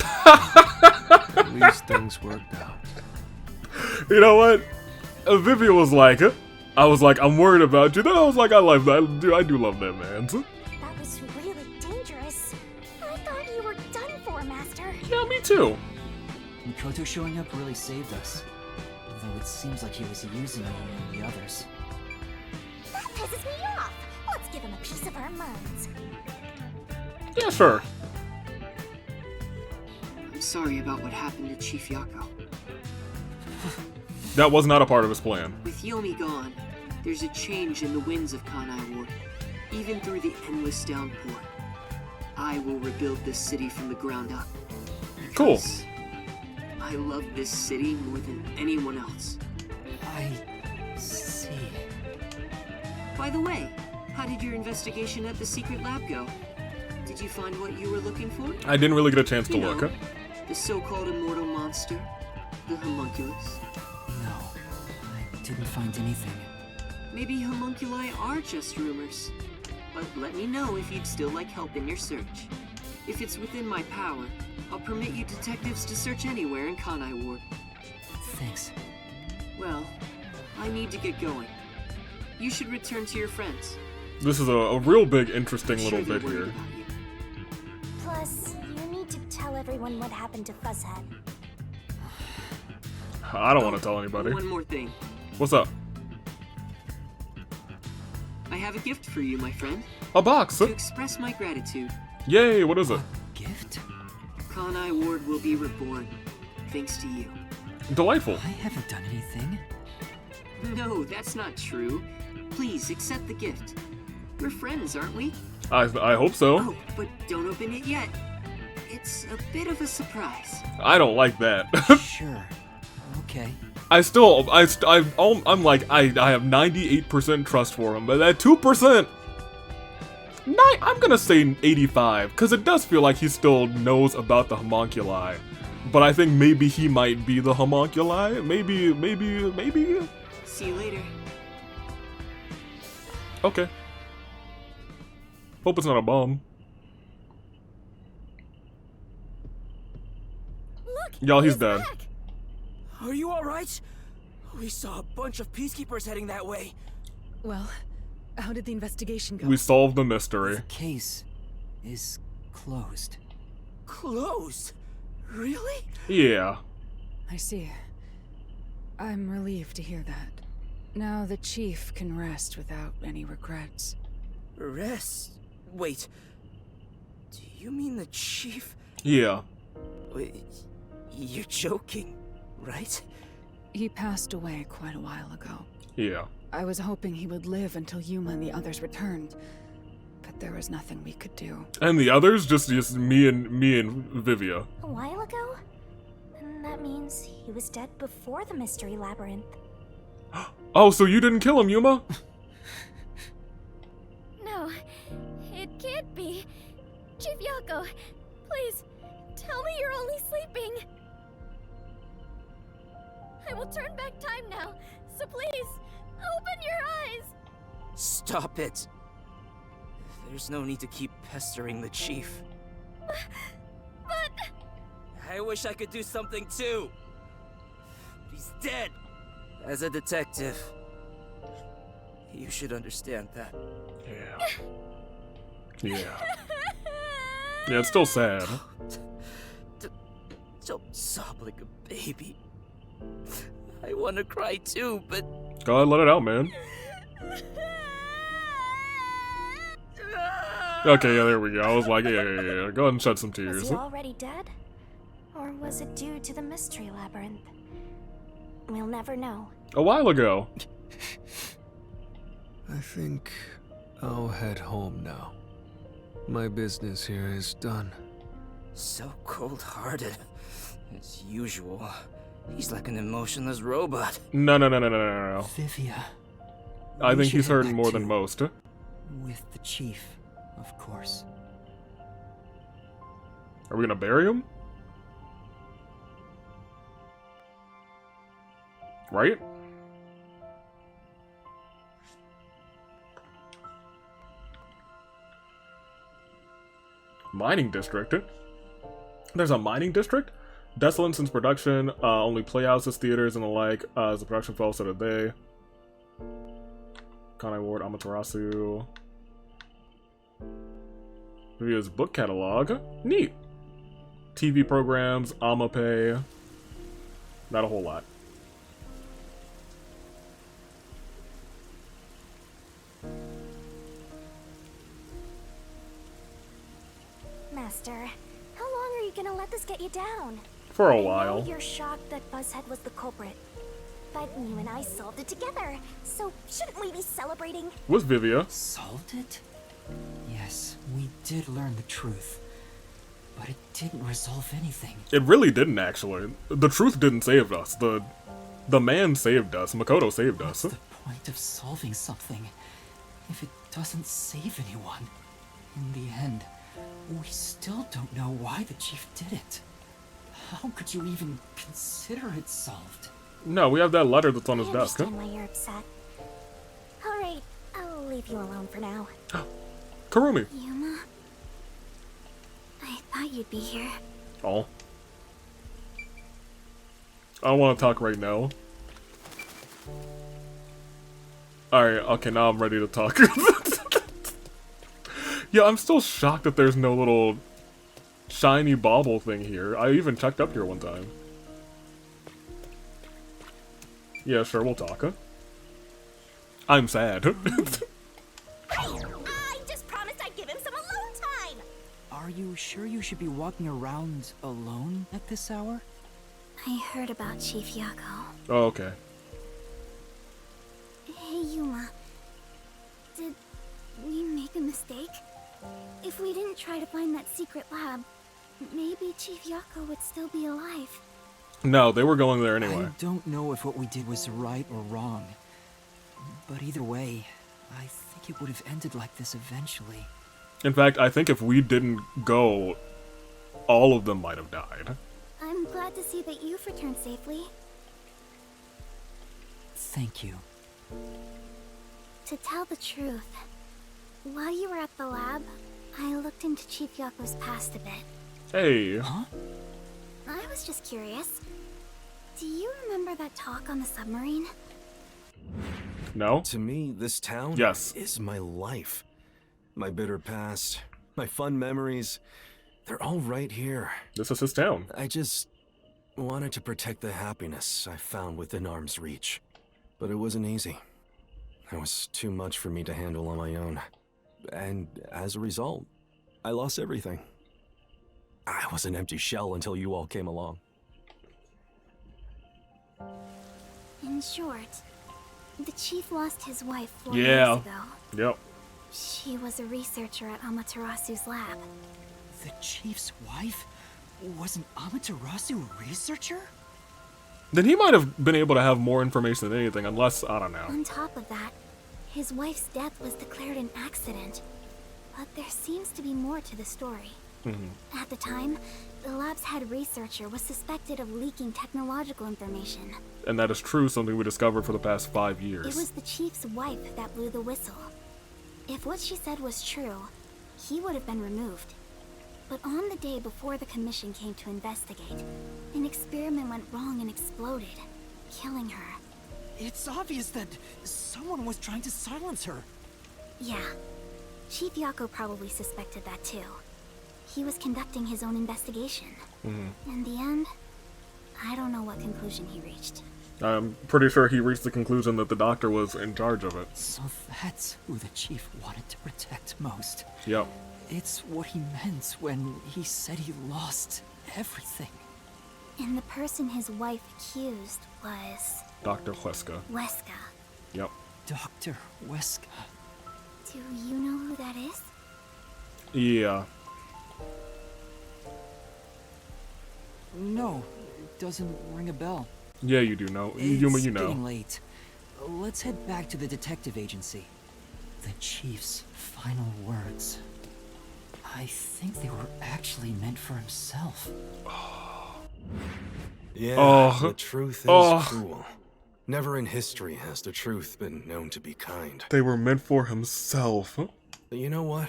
At least things worked out. You know what? Vivian was like, I was like, I'm worried about you. Then I was like, I love that. I do love that, man. That was really dangerous. I thought you were done for, Master. Yeah, me too. Mikoto showing up really saved us. Though it seems like he was using you and the others. That pisses me off. Let's give him a piece of our minds. Yeah, sure. I'm sorry about what happened to Chief Yako. That was not a part of his plan. With Yomi gone, there's a change in the winds of Kanai Ward. Even through the endless downpour, I will rebuild this city from the ground up. Cool. Because I love this city more than anyone else. I see. By the way, how did your investigation at the secret lab go? Did you find what you were looking for? I didn't really get a chance to You look. know, the so-called immortal monster, the homunculus. No, I didn't find anything. Maybe homunculi are just rumors. But let me know if you'd still like help in your search. If it's within my power, I'll permit you detectives to search anywhere in Kanai Ward. Thanks. Well, I need to get going. You should return to your friends. This is a real big, interesting I'm little sure bit they're worried here. about you. Plus, you need to tell everyone what happened to Fuzzhead. I don't want to tell anybody. One more thing. What's up? I have a gift for you, my friend. A box. To express my gratitude. Yay, what is it? Gift? Kanai Ward will be reborn, thanks to you. Delightful. I haven't done anything. No, that's not true. Please accept the gift. We're friends, aren't we? I hope so. Oh, but don't open it yet. It's a bit of a surprise. I don't like that. Sure. Okay. I'm like, I have 98% trust for him, but that 2%, I'm gonna say 85, because it does feel like he still knows about the homunculi. But I think maybe he might be the homunculi. Maybe. See you later. Okay. Hope it's not a bomb. Look, Y'all, he's dead. back. Are you alright? We saw a bunch of peacekeepers heading that way. Well, how did the investigation go? We solved the mystery. The case is closed. Closed? Really? Yeah. I see. I'm relieved to hear that. Now the chief can rest without any regrets. Rest? Wait. Do you mean the chief? Yeah. Wait, you're joking, right? He passed away quite a while ago. Yeah. I was hoping he would live until Yuma and the others returned, but there was nothing we could do. And the others? Just me and Vivia. A while ago? And that means he was dead before the mystery labyrinth. Oh, so you didn't kill him, Yuma? No, it can't be. Chief Yako, please, tell me you're only sleeping. I will turn back time now, so please, open your eyes. Stop it. There's no need to keep pestering the chief. But... I wish I could do something too. But he's dead. As a detective, you should understand that. Yeah. Yeah. Yeah, it's still sad. Don't sob like a baby. I want to cry too, but... Go ahead, let it out, man. Okay, yeah, there we go. I was like, yeah. Go ahead and shed some Was tears. he already dead? Or was it due to the mystery labyrinth? We'll never know. A while ago. I think I'll head home now. My business here is done. So cold-hearted. As usual. He's like an emotionless robot. No. Vivia. I We think should he's head hurting back more to- than most. With the chief, of course. Are we gonna bury him? Right? Mining district? There's a mining district? Desolate since production, only playhouses, theaters, and the like. As the production fell, so did they. Kanai Ward, Amaterasu. Vivia's book catalog. Neat. TV programs, Amapay. Not a whole lot. Master, how long are you gonna let this get you down? For a I while. know you're shocked that Buzzhead was the culprit, but you and I solved it together, so shouldn't we be celebrating? With Vivia. Solved it? Yes, we did learn the truth. But it didn't resolve anything. It really didn't, actually. The truth didn't save us. The man saved us. Makoto saved us. What's the point of solving something if it doesn't save anyone? In the end, we still don't know why the chief did it. How could you even consider it solved? No, we have that letter that's on his I desk. understand why you're upset. Alright, I'll leave you alone for now. Karumi. Yuma? I thought you'd be here. Oh. I don't want to talk right now. Alright, okay, now I'm ready to talk. Yeah, I'm still shocked that there's no little shiny bauble thing here. I even checked up here one time. Yeah, sure, we'll talk. I'm sad. I just promised I'd give him some alone time! Are you sure you should be walking around alone at this hour? I heard about Chief Yako. Oh, okay. Hey, Yuma. Did we make a mistake? If we didn't try to find that secret lab, maybe Chief Yako would still be alive. No, they were going there anyway. I don't know if what we did was right or wrong. But either way, I think it would have ended like this eventually. In fact, I think if we didn't go, all of them might have died. I'm glad to see that you've returned safely. Thank you. To tell the truth, while you were at the lab, I looked into Chief Yako's past a bit. Hey. Huh? I was just curious. Do you remember that talk on the submarine? No? To me, this town is my life. My bitter past, my fun memories, they're all right here. This is his town. I just wanted to protect the happiness I found within arm's reach. But it wasn't easy. It was too much for me to handle on my own. And as a result, I lost everything. I was an empty shell until you all came along. In short, the chief lost his wife 4 Yeah. years ago. Yep. She was a researcher at Amaterasu's lab. The chief's wife? Wasn't Amaterasu a researcher? Then he might have been able to have more information than anything, unless, I don't know. On top of that, his wife's death was declared an accident. But there seems to be more to the story. At the time, the lab's head researcher was suspected of leaking technological information. And that is true, something we discovered for the past 5 years. It was the chief's wife that blew the whistle. If what she said was true, he would have been removed. But on the day before the commission came to investigate, an experiment went wrong and exploded, killing her. It's obvious that someone was trying to silence her. Yeah, Chief Yako probably suspected that too. He was conducting his own investigation. In the end, I don't know what conclusion he reached. I'm pretty sure he reached the conclusion that the doctor was in charge of it. So that's who the chief wanted to protect most. Yep. It's what he meant when he said he lost everything. And the person his wife accused was... Dr. Huesca. Weska. Yep. Dr. Weska. Do you know who that is? Yeah. No, it doesn't ring a bell. Yeah, you do know. It's You know. getting late. Let's head back to the detective agency. The chief's final words. I think they were actually meant for himself. Yeah, the truth is cruel. Never in history has the truth been known to be kind. They were meant for himself. But you know what?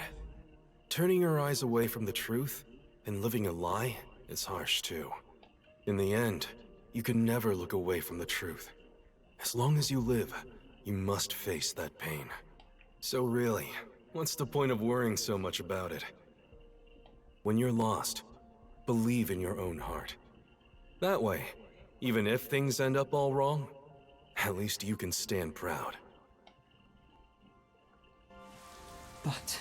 Turning your eyes away from the truth and living a lie is harsh too. In the end, you can never look away from the truth. As long as you live, you must face that pain. So really, what's the point of worrying so much about it? When you're lost, believe in your own heart. That way, even if things end up all wrong, at least you can stand proud. But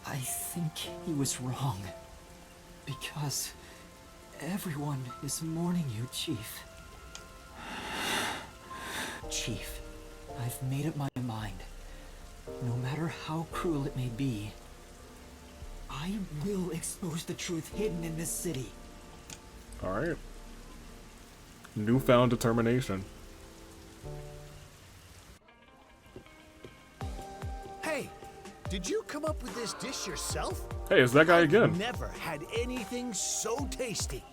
I think he was wrong. Because everyone is mourning you, Chief. Chief, I've made up my mind. No matter how cruel it may be, I will expose the truth hidden in this city. Alright. Newfound determination. Hey, did you come up with this dish yourself? Hey, it's that guy again. Never had anything so tasty.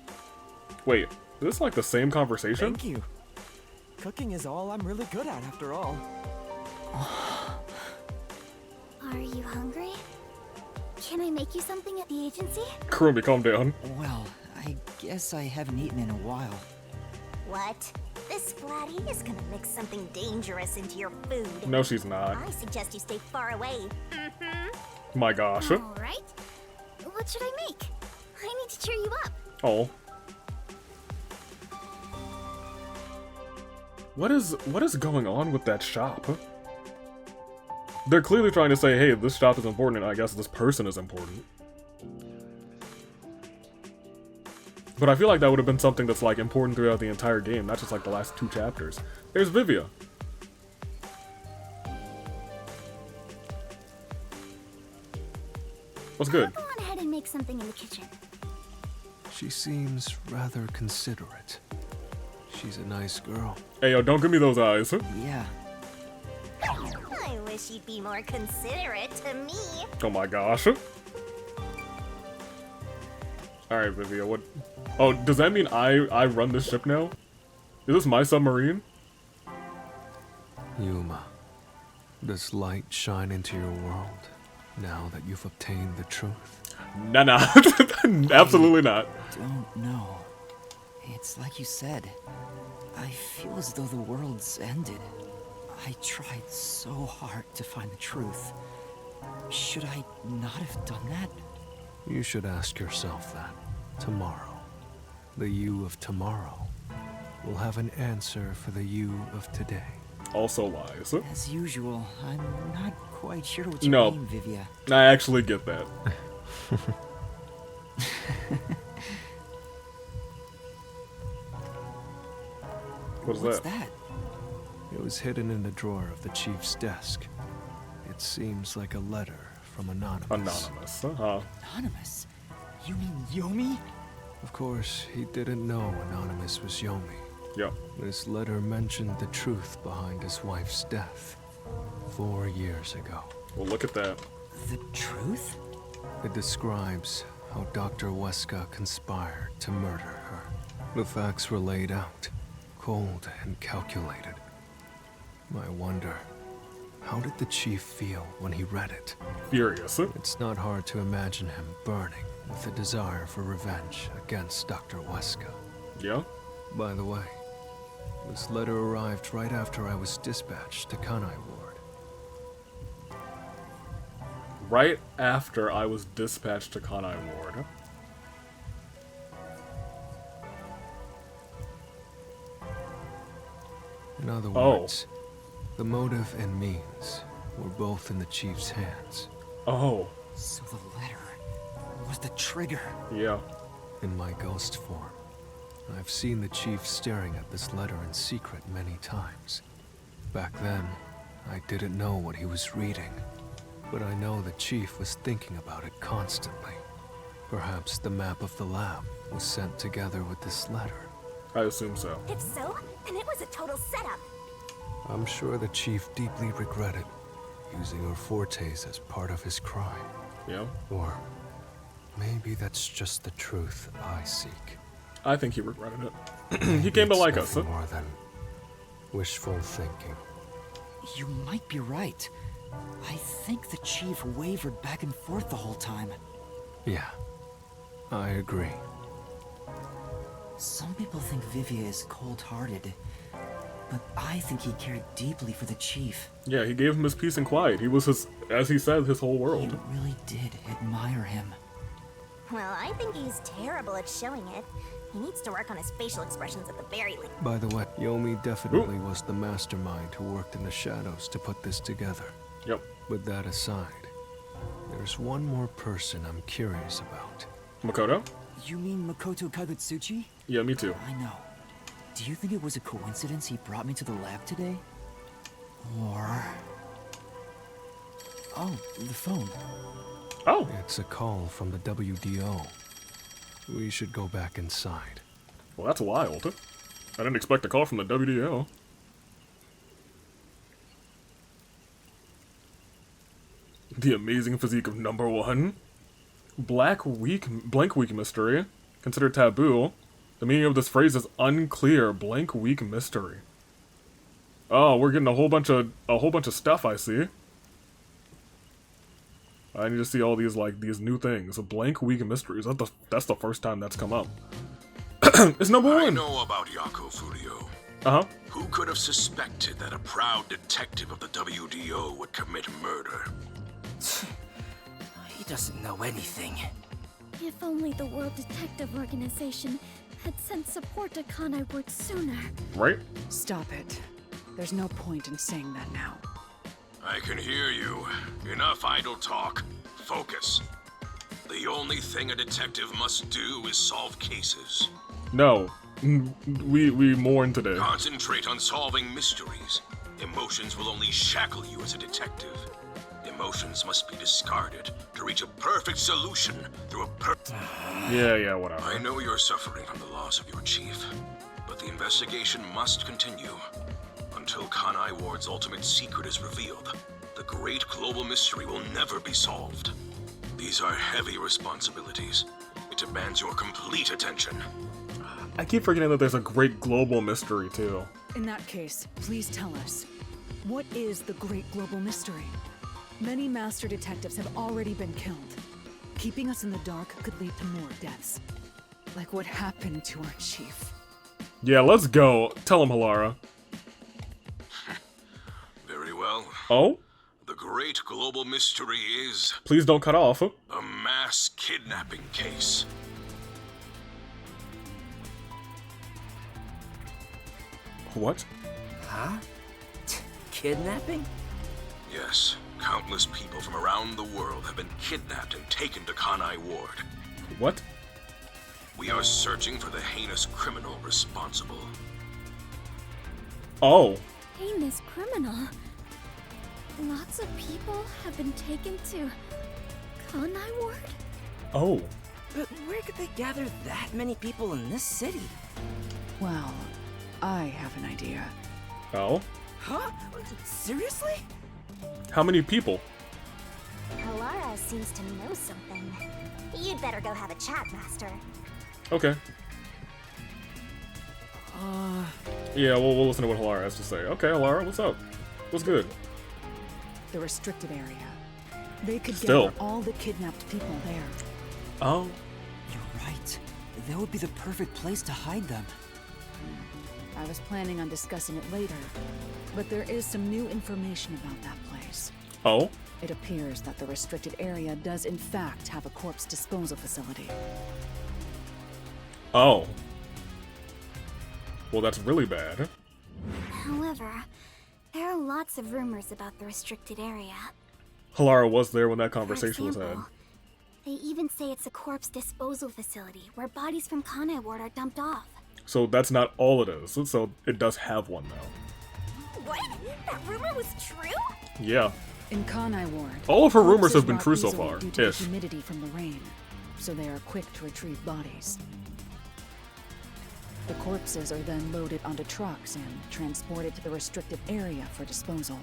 Wait, is this like the same conversation? Thank you. Cooking is all I'm really good at, after all. Are you hungry? Can I make you something at the agency? Kurumi, calm down. Well, I guess I haven't eaten in a while. What? This Splatty is gonna mix something dangerous into your food. No, she's not. I suggest you stay far away. My gosh. Alright. What should I make? I need to cheer you up. Oh. What is going on with that shop? They're clearly trying to say, hey, this shop is important, and I guess this person is important. But I feel like that would have been something that's like important throughout the entire game, not just like the last 2 chapters. There's Vivia. What's good? I'll go on ahead and make something in the kitchen. She seems rather considerate. She's a nice girl. Hey, yo, don't give me those eyes. Yeah. I wish you'd be more considerate to me. Oh my gosh. Alright, Vivia, what... Oh, does that mean I run this ship now? Is this my submarine? Yuma, does light shine into your world now that you've obtained the truth? Nah. Absolutely not. Don't know. It's like you said. I feel as though the world's ended. I tried so hard to find the truth. Should I not have done that? You should ask yourself that tomorrow. The you of tomorrow will have an answer for the you of today. Also lies. As usual, I'm not quite sure what you No, mean, Vivia. I actually get that. What's that? It was hidden in the drawer of the chief's desk. It seems like a letter from Anonymous. Anonymous, uh-huh. Anonymous? You mean Yomi? Of course, he didn't know Anonymous was Yomi. Yeah. This letter mentioned the truth behind his wife's death 4 years ago. Well, look at that. The truth? It describes how Dr. Weska conspired to murder her. The facts were laid out, cold and calculated. I wonder, how did the chief feel when he read it? Furious. It's not hard to imagine him burning with a desire for revenge against Dr. Weska. Yeah? By the way, this letter arrived right after I was dispatched to Kanai Ward. Right after I was dispatched to Kanai Ward. In other words, the motive and means were both in the chief's hands. Oh. So the letter was the trigger. Yeah. In my ghost form, I've seen the chief staring at this letter in secret many times. Back then, I didn't know what he was reading, but I know the chief was thinking about it constantly. Perhaps the map of the lab was sent together with this letter. I assume so. If so, then it was a total setup. I'm sure the chief deeply regretted using her fortes as part of his crime. Yeah. Or maybe that's just the truth I seek. I think he regretted it. He came to like us. More than wishful thinking. You might be right. I think the chief wavered back and forth the whole time. Yeah, I agree. Some people think Vivia is cold-hearted, but I think he cared deeply for the chief. Yeah, he gave him his peace and quiet. He was his, as he said, his whole world. He really did admire him. Well, I think he's terrible at showing it. He needs to work on his facial expressions at the very least. By the way, Yomi definitely was the mastermind who worked in the shadows to put this together. Yep. With that aside, there's one more person I'm curious about. Makoto? You mean Makoto Kagutsuchi? Yeah, me too. I know. Do you think it was a coincidence he brought me to the lab today? Or... Oh, the phone. Oh! It's a call from the WDO. We should go back inside. Well, that's wild. I didn't expect a call from the WDO. The amazing physique of number one. Blank week mystery. Considered taboo. The meaning of this phrase is unclear. Blank week mystery. Oh, we're getting a whole bunch of stuff, I see. I need to see all these these new things. Blank week mysteries. That's the first time that's come up. It's number one. I know about Yako Furio. Uh-huh. Who could have suspected that a proud detective of the WDO would commit murder? He doesn't know anything. If only the World Detective Organization had sent support to Kanai Ward sooner. Right? Stop it. There's no point in saying that now. I can hear you. Enough idle talk. Focus. The only thing a detective must do is solve cases. No. We mourn today. Concentrate on solving mysteries. Emotions will only shackle you as a detective. Emotions must be discarded to reach a perfect solution through a Yeah, whatever. I know you're suffering from the loss of your chief, but the investigation must continue until Kanai Ward's ultimate secret is revealed. the great global mystery will never be solved. These are heavy responsibilities. It demands your complete attention. I keep forgetting that there's a great global mystery, too. In that case, please tell us, what is the great global mystery? Many master detectives have already been killed. Keeping us in the dark could lead to more deaths. Like what happened to our chief. Yeah, let's go. Tell him, Halara. Very well. Oh? The great global mystery is... Please don't cut off. a mass kidnapping case. What? Huh? Kidnapping? Yes, countless people from around the world have been kidnapped and taken to Kanai Ward. What? We are searching for the heinous criminal responsible. Oh. Heinous criminal. Lots of people have been taken to Kanai Ward? Oh. But where could they gather that many people in this city? Well, I have an idea. Oh? Huh? Seriously? How many people? Halara seems to know something. You'd better go have a chat, Master. Okay. Yeah, we'll listen to what Halara has to say. Okay, Halara, what's up? What's good? The restricted area. They could Still. gather all the kidnapped people there. Oh. You're right. That would be the perfect place to hide them. I was planning on discussing it later, but there is some new information about that place. Oh? It appears that the restricted area does in fact have a corpse disposal facility. Oh. Well, that's really bad. However, there are lots of rumors about the restricted area. Halara was there when that For conversation was had. example, they even say it's a corpse disposal facility where bodies from Kanai Ward are dumped off. So that's not all it is. So it does have one now. What? That rumor was true? Yeah. In Kanai Ward, All of her rumors corpses have been rot true so easily far, due to ish. the humidity from the rain, so they are quick to retrieve bodies. The corpses are then loaded onto trucks and transported to the restricted area for disposal.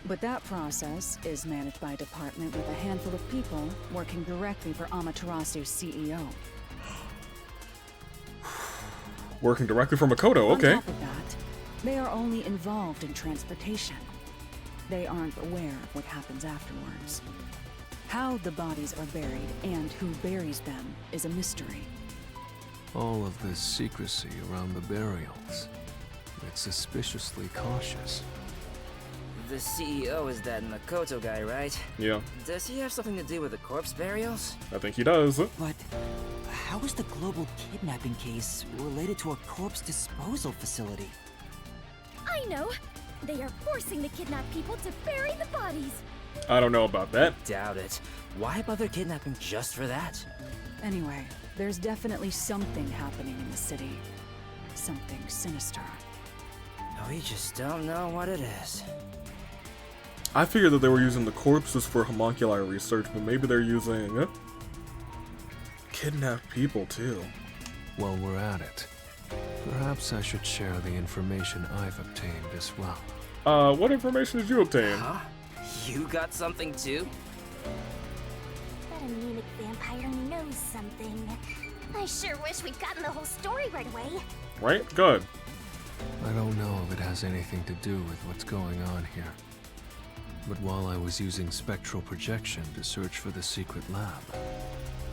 But that process is managed by a department with a handful of people working directly for Amaterasu's CEO. Working directly from Makoto, okay. On top of that, they are only involved in transportation. They aren't aware of what happens afterwards. How the bodies are buried and who buries them is a mystery. All of this secrecy around the burials. It's suspiciously cautious. The CEO is that Makoto guy, right? Yeah. Does he have something to do with the corpse burials? I think he does. But how is the global kidnapping case related to a corpse disposal facility? I know! They are forcing the kidnapped people to bury the bodies! I don't know about that. Doubt it. Why bother kidnapping just for that? Anyway, there's definitely something happening in the city. Something sinister. We just don't know what it is. I figured that they were using the corpses for homunculi research, but maybe they're using kidnapped people too. While we're at it, perhaps I should share the information I've obtained as well. What information did you obtain? Huh? You got something too? That anemic vampire knows something. I sure wish we'd gotten the whole story right away. Right? Good. I don't know if it has anything to do with what's going on here. But while I was using spectral projection to search for the secret lab,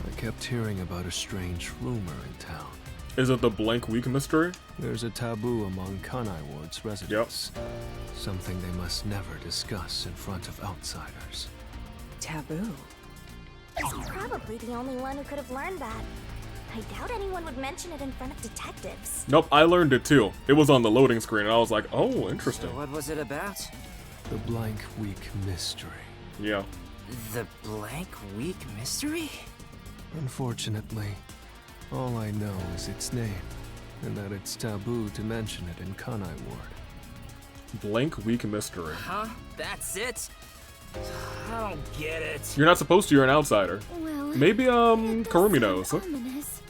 I kept hearing about a strange rumor in town. Is it the blank week mystery? There's a taboo among Kanai Ward's residents. Yep. Something they must never discuss in front of outsiders. Taboo? He's probably the only one who could have learned that. I doubt anyone would mention it in front of detectives. Nope, I learned it too. It was on the loading screen and I was like, oh, interesting. So what was it about? The blank week mystery. Yeah. The blank week mystery? Unfortunately, all I know is its name, and that it's taboo to mention it in Kanai Ward. Blank week mystery. Huh? That's it? I don't get it. You're not supposed to, you're an outsider. Well, maybe, Karumi knows. Ominous.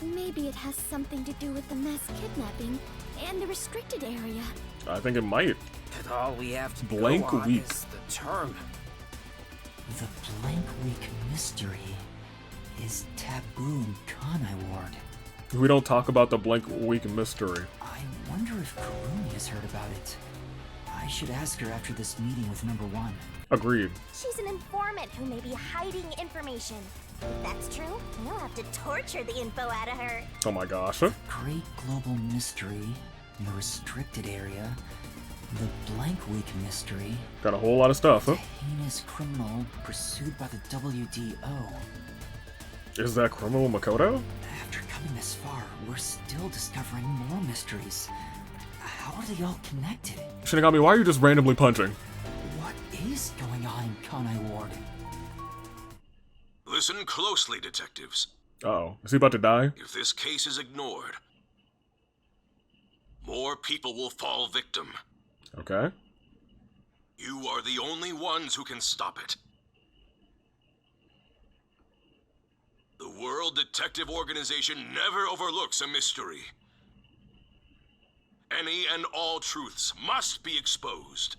Maybe it has something to do with the mass kidnapping and the restricted area. I think it might. But all we have to Blank go on week. is the term. The blank week mystery is taboo in Kanai Ward. We don't talk about the blank week mystery. I wonder if Karumi has heard about it. I should ask her after this meeting with number 1. Agreed. She's an informant who may be hiding information. If that's true, we'll have to torture the info out of her. Oh my gosh. Great global mystery in the restricted area. The blank week mystery. Got a whole lot of stuff, huh? Heinous criminal pursued by the WDO. Is that criminal Makoto? After coming this far, we're still discovering more mysteries. How are they all connected? Shinigami, why are you just randomly punching? What is going on in Kanai Ward? Listen closely, detectives. Uh-oh. Is he about to die? If this case is ignored, more people will fall victim. Okay. You are the only ones who can stop it. The World Detective Organization never overlooks a mystery. Any and all truths must be exposed.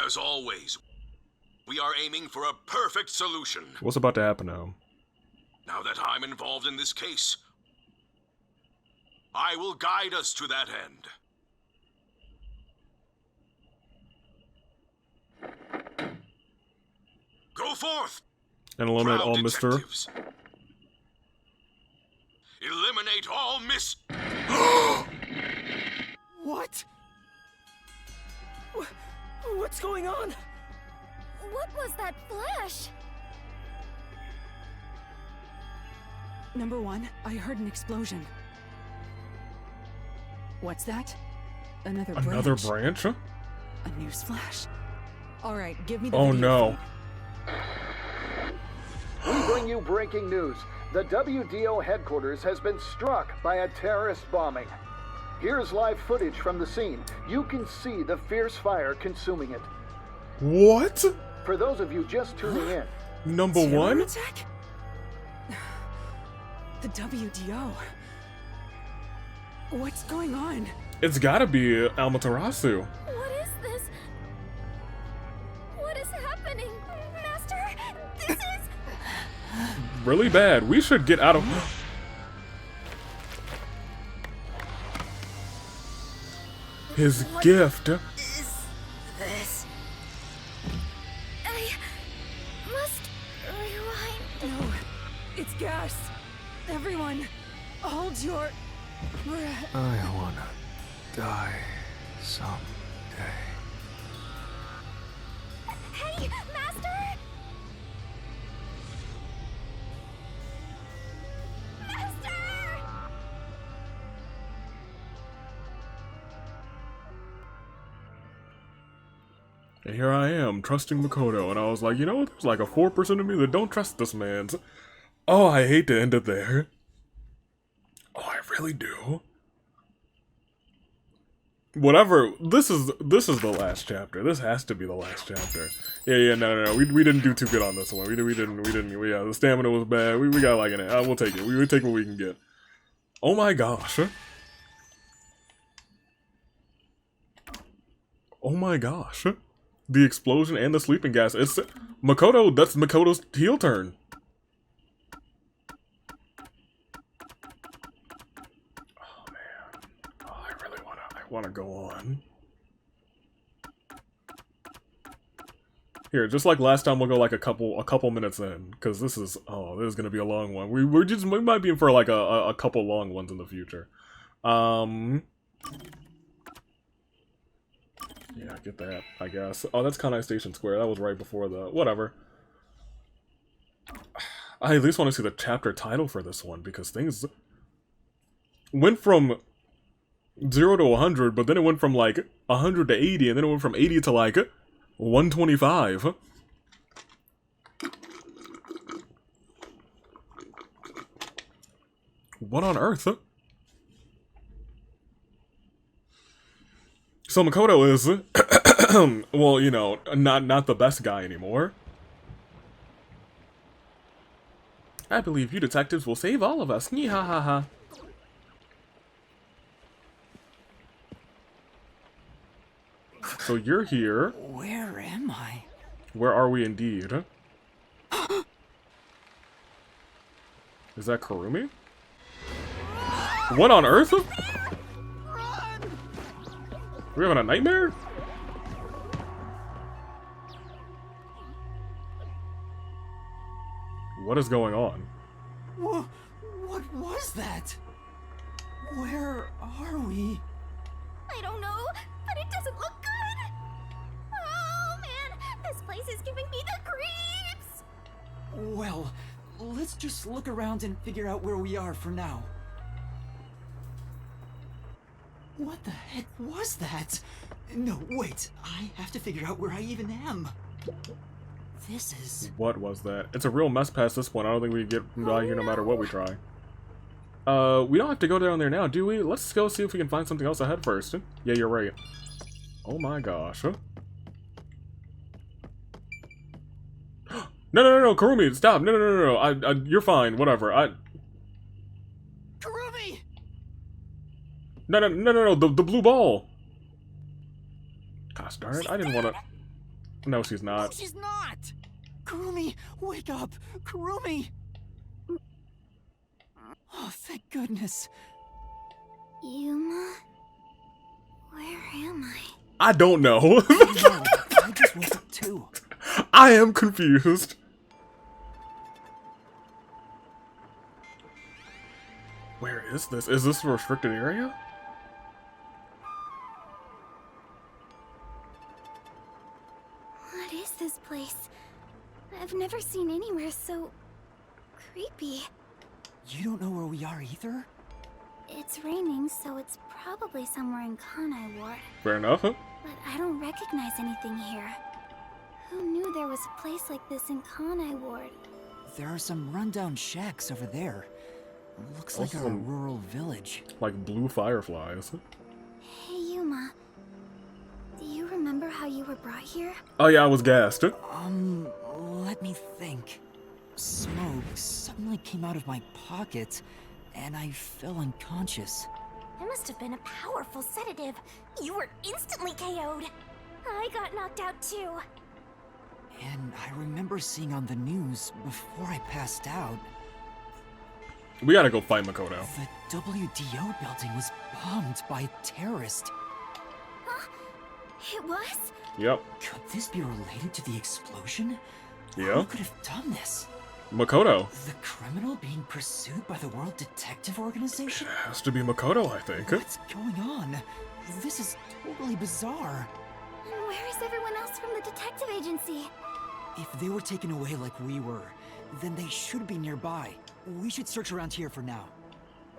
As always, we are aiming for a perfect solution. What's about to happen now? Now that I'm involved in this case, I will guide us to that end. Go forth! And eliminate Proud all Mr. detectives. Eliminate all What? What's going on? What was that flash? Number 1, I heard an explosion. What's that? Another branch. Another branch? A news flash. All right, give me the Oh video no. feed. We bring you breaking news. The WDO headquarters has been struck by a terrorist bombing. Here's live footage from the scene. You can see the fierce fire consuming it. What? For those of you just tuning in. Number Terror 1? attack? The WDO. What's going on? It's gotta be Amaterasu. What is this? What is happening? Master, this is... Really bad. We should get out of... His gift. Is this? I must rewind. No, it's gas. Everyone, hold your breath. I wanna die someday. Hey, Master! Master! And here I am, trusting Makoto, and I was like, you know what, there's like a 4% of me that don't trust this man. Oh, I hate to end it there. Oh, I really do. Whatever, this is the last chapter. This has to be the last chapter. Yeah, no. We didn't do too good on this one. We didn't. Yeah, the stamina was bad. We got like an. We'll take it. We take what we can get. Oh my gosh. Oh my gosh. The explosion and the sleeping gas. It's Makoto. That's Makoto's heel turn. Oh man. Oh, I want to go on. Here, just like last time, we'll go like a couple minutes in, because this is gonna be a long one. We might be in for like a couple long ones in the future. Yeah, get that, I guess. Oh, that's Kanai Station Square. That was right before the... Whatever. I at least want to see the chapter title for this one, because things went from 0 to 100, but then it went from, like, 100 to 80, and then it went from 80 to, like, 125. What on earth? So Makoto is, well, you know, not the best guy anymore. I believe you detectives will save all of us. Nyeh ha ha ha. So you're here. Where am I? Where are we indeed? Is that Kurumi? What on earth? Are we having a nightmare? What is going on? What was that? Where are we? I don't know, but it doesn't look good. Oh man, this place is giving me the creeps. Well, let's just look around and figure out where we are for now. What the heck was that? No, wait. I have to figure out where I even am. This is... What was that? It's a real mess past this point. I don't think we get out here no matter what we try. We don't have to go down there now, do we? Let's go see if we can find something else ahead first. Yeah, you're right. Oh my gosh. No, no, Kurumi, stop. No. You're fine. Whatever. Kurumi! No. The blue ball. Gosh darn it. I didn't want to... No, she's not. No, she's not! Kurumi, wake up! Kurumi! Oh, thank goodness. Yuma? Where am I? I don't know. I just woke up too. I am confused. Where is this? Is this a restricted area? What is this place? I've never seen anywhere so creepy. You don't know where we are either? It's raining, so it's probably somewhere in Kanai Ward. Fair enough, huh? But I don't recognize anything here. Who knew there was a place like this in Kanai Ward? There are some rundown shacks over there. Looks like Also a rural village. Like blue fireflies. Hey, Yuma. Do you remember how you were brought here? Oh yeah, I was gassed. Let me think. Smoke suddenly came out of my pocket, and I fell unconscious. It must have been a powerful sedative. You were instantly KO'd. I got knocked out too. And I remember seeing on the news before I passed out. We gotta go fight Makoto. The WDO building was bombed by a terrorist. Huh? It was? Yep. Could this be related to the explosion? Yeah. Who could have done this? Makoto. The criminal being pursued by the World Detective Organization? It has to be Makoto, I think. What's going on? This is totally bizarre. And where is everyone else from the detective agency? If they were taken away like we were, then they should be nearby. We should search around here for now.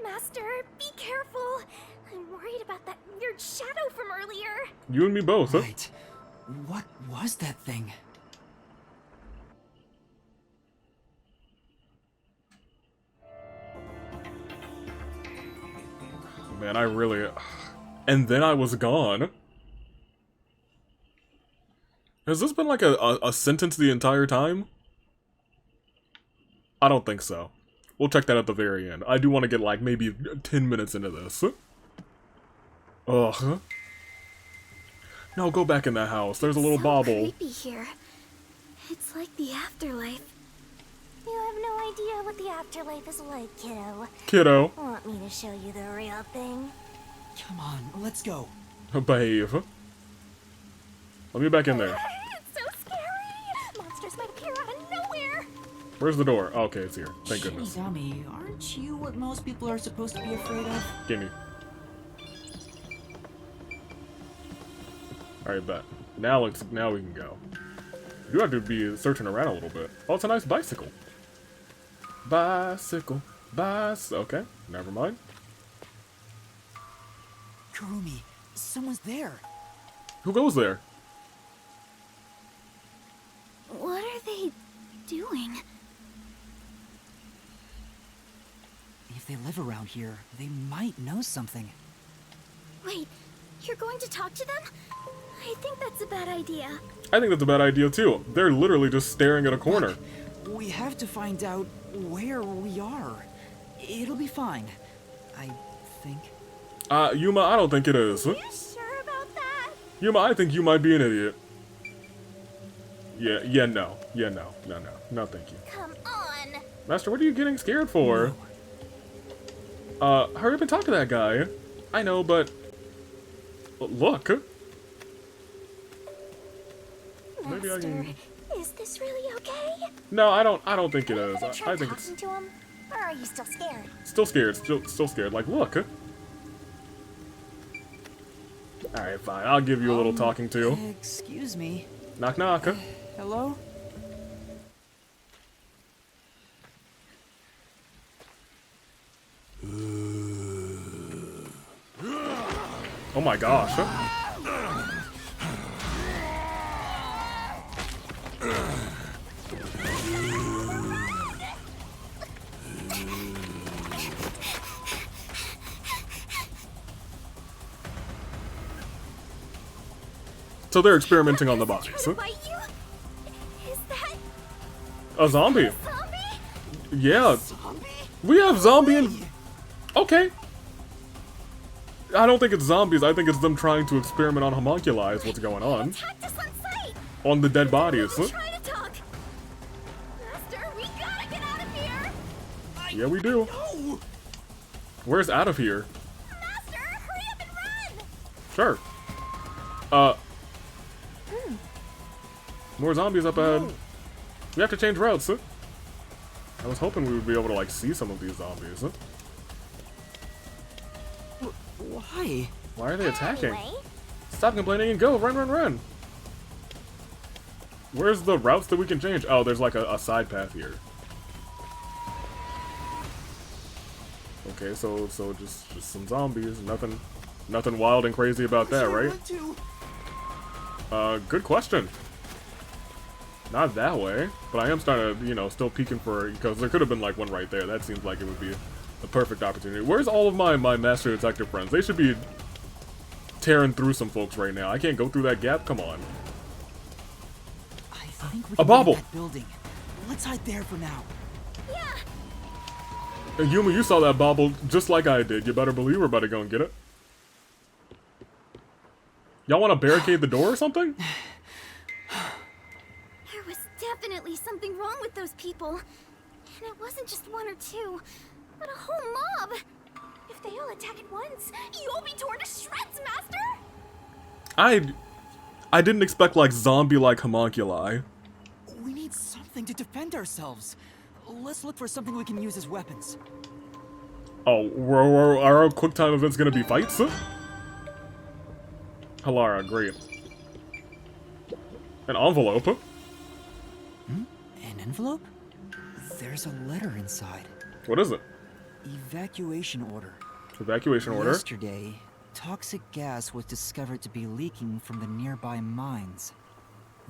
Master, be careful. I'm worried about that weird shadow from earlier. You and me both, huh? Right. What was that thing? Man, I really... And then I was gone. Has this been like a sentence the entire time? I don't think so. We'll check that at the very end. I do want to get like maybe 10 minutes into this. Ugh. No, go back in that house. There's a little bauble. Creepy here. It's like the afterlife. You have no idea what the afterlife is like, kiddo. Kiddo. Want me to show you the real thing? Come on, let's go. Behave. Let me back in there. It's so scary! Monsters might appear out of nowhere! Where's the door? Oh, okay, it's here. Thank goodness. Dummy, aren't you what most people are supposed to be afraid of? Gimme. Alright, bet. Now we can go. You do have to be searching around a little bit. Oh, it's a nice bicycle. Bicycle. Okay, never mind. Kurumi, someone's there. Who goes there? What are they doing? If they live around here, they might know something. Wait, you're going to talk to them? I think that's a bad idea. I think that's a bad idea too. They're literally just staring at a corner. We have to find out where we are. It'll be fine, I think. Yuma, I don't think it is. Are you sure about that? Yuma, I think you might be an idiot. Yeah, no. No, thank you. Come on. Master, what are you getting scared for? Hurry up and talk to that guy. I know, but... Look. Maybe I can... Is this really okay? No, I don't think it is. Try I think it's... talking to him, or are you still scared? Still scared, still scared. Like, look. Alright, fine. I'll give you a little talking to. Excuse me. Knock, knock. Hello? Oh my gosh. So they're experimenting on the bodies. Is that A zombie? a zombie? Yeah. We have zombie and... Okay. I don't think it's zombies. I think it's them trying to experiment on homunculi is what's going on. Attacked us on sight. On the dead bodies. Try to talk. Master, we gotta get out of here. Yeah, we do. Where's out of here? Master, hurry up and run. Sure. More zombies up ahead. We have to change routes. I was hoping we would be able to, like, see some of these zombies. Why? Why are they attacking? Anyway. Stop complaining and go! Run, run, run! Where's the routes that we can change? Oh, there's like a side path here. Okay, so just some zombies. Nothing wild and crazy about that, right? Good question. Not that way, but I am starting to, you know, still peeking for, because there could have been like one right there. That seems like it would be a perfect opportunity. Where's all of my master detective friends? They should be tearing through some folks right now. I can't go through that gap. Come on. I think we A can bobble. get that building. Let's hide there for now. And Yuma, you saw that bobble just like I did. You better believe we're about to go and get it. Y'all want to barricade the door or something? There was definitely something wrong with those people. And it wasn't just one or two, but a whole mob. If they all attack at once, you'll be torn to shreds, Master! I didn't expect like zombie-like homunculi. We need something to defend ourselves. Let's look for something we can use as weapons. Oh, are our quick time events gonna be fights? Halara, great. An envelope? An envelope? There's a letter inside. What is it? Evacuation order. Evacuation order? Yesterday, toxic gas was discovered to be leaking from the nearby mines.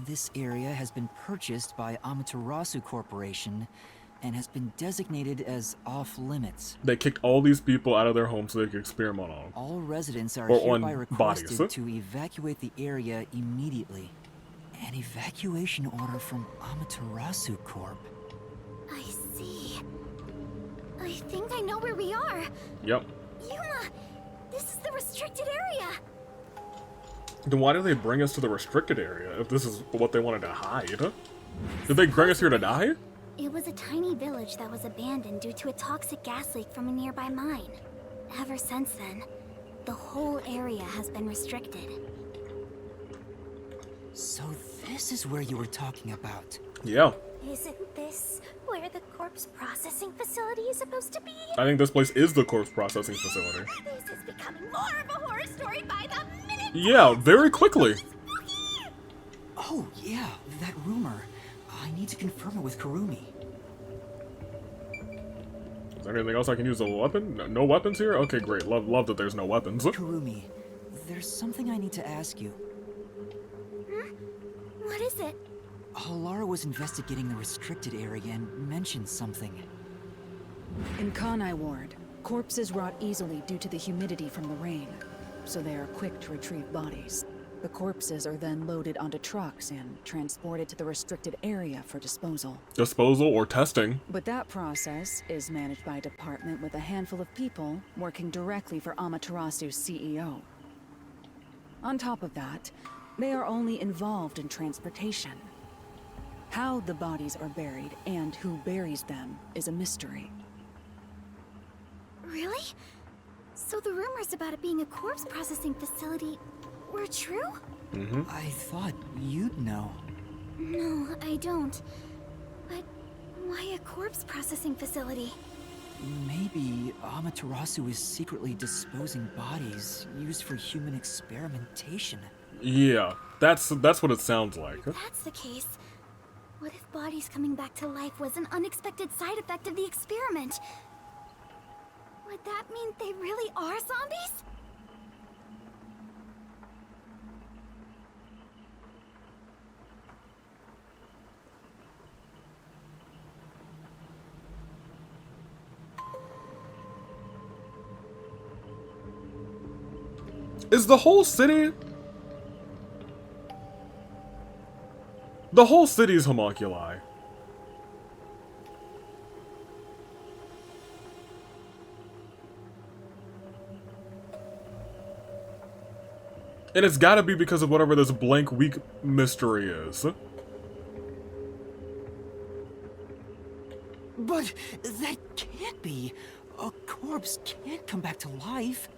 This area has been purchased by Amaterasu Corporation and has been designated as off-limits. They kicked all these people out of their homes so they could experiment on them. All residents are Or hereby on requested bodies. to evacuate the area immediately. An evacuation order from Amaterasu Corp. I see. I think I know where we are. Yep. Yuma, this is the restricted area. Then why did they bring us to the restricted area if this is what they wanted to hide? Did they bring us here to die? It was a tiny village that was abandoned due to a toxic gas leak from a nearby mine. Ever since then, the whole area has been restricted. So this is where you were talking about. Yeah. Isn't this where the corpse processing facility is supposed to be? I think this place is the corpse processing facility. This is becoming more of a horror story by the minute. Yeah, very quickly. Oh, yeah, that rumor. I need to confirm it with Kurumi. Is there anything else I can use as a weapon? No weapons here? Okay, great. Love that there's no weapons. Kurumi, there's something I need to ask you. What is it? Halara was investigating the restricted area and mentioned something. In Kanai Ward, corpses rot easily due to the humidity from the rain, so they are quick to retrieve bodies. The corpses are then loaded onto trucks and transported to the restricted area for disposal. Disposal or testing. But that process is managed by a department with a handful of people working directly for Amaterasu's CEO. On top of that, they are only involved in transportation. How the bodies are buried and who buries them is a mystery. Really? So the rumors about it being a corpse processing facility were true? I thought you'd know. No, I don't. But why a corpse processing facility? Maybe Amaterasu is secretly disposing bodies used for human experimentation. Yeah, that's what it sounds like. If that's the case, what if bodies coming back to life was an unexpected side effect of the experiment? Would that mean they really are zombies? Is the whole city? The whole city's homunculi. And it's gotta be because of whatever this blank week mystery is. But that can't be. A corpse can't come back to life.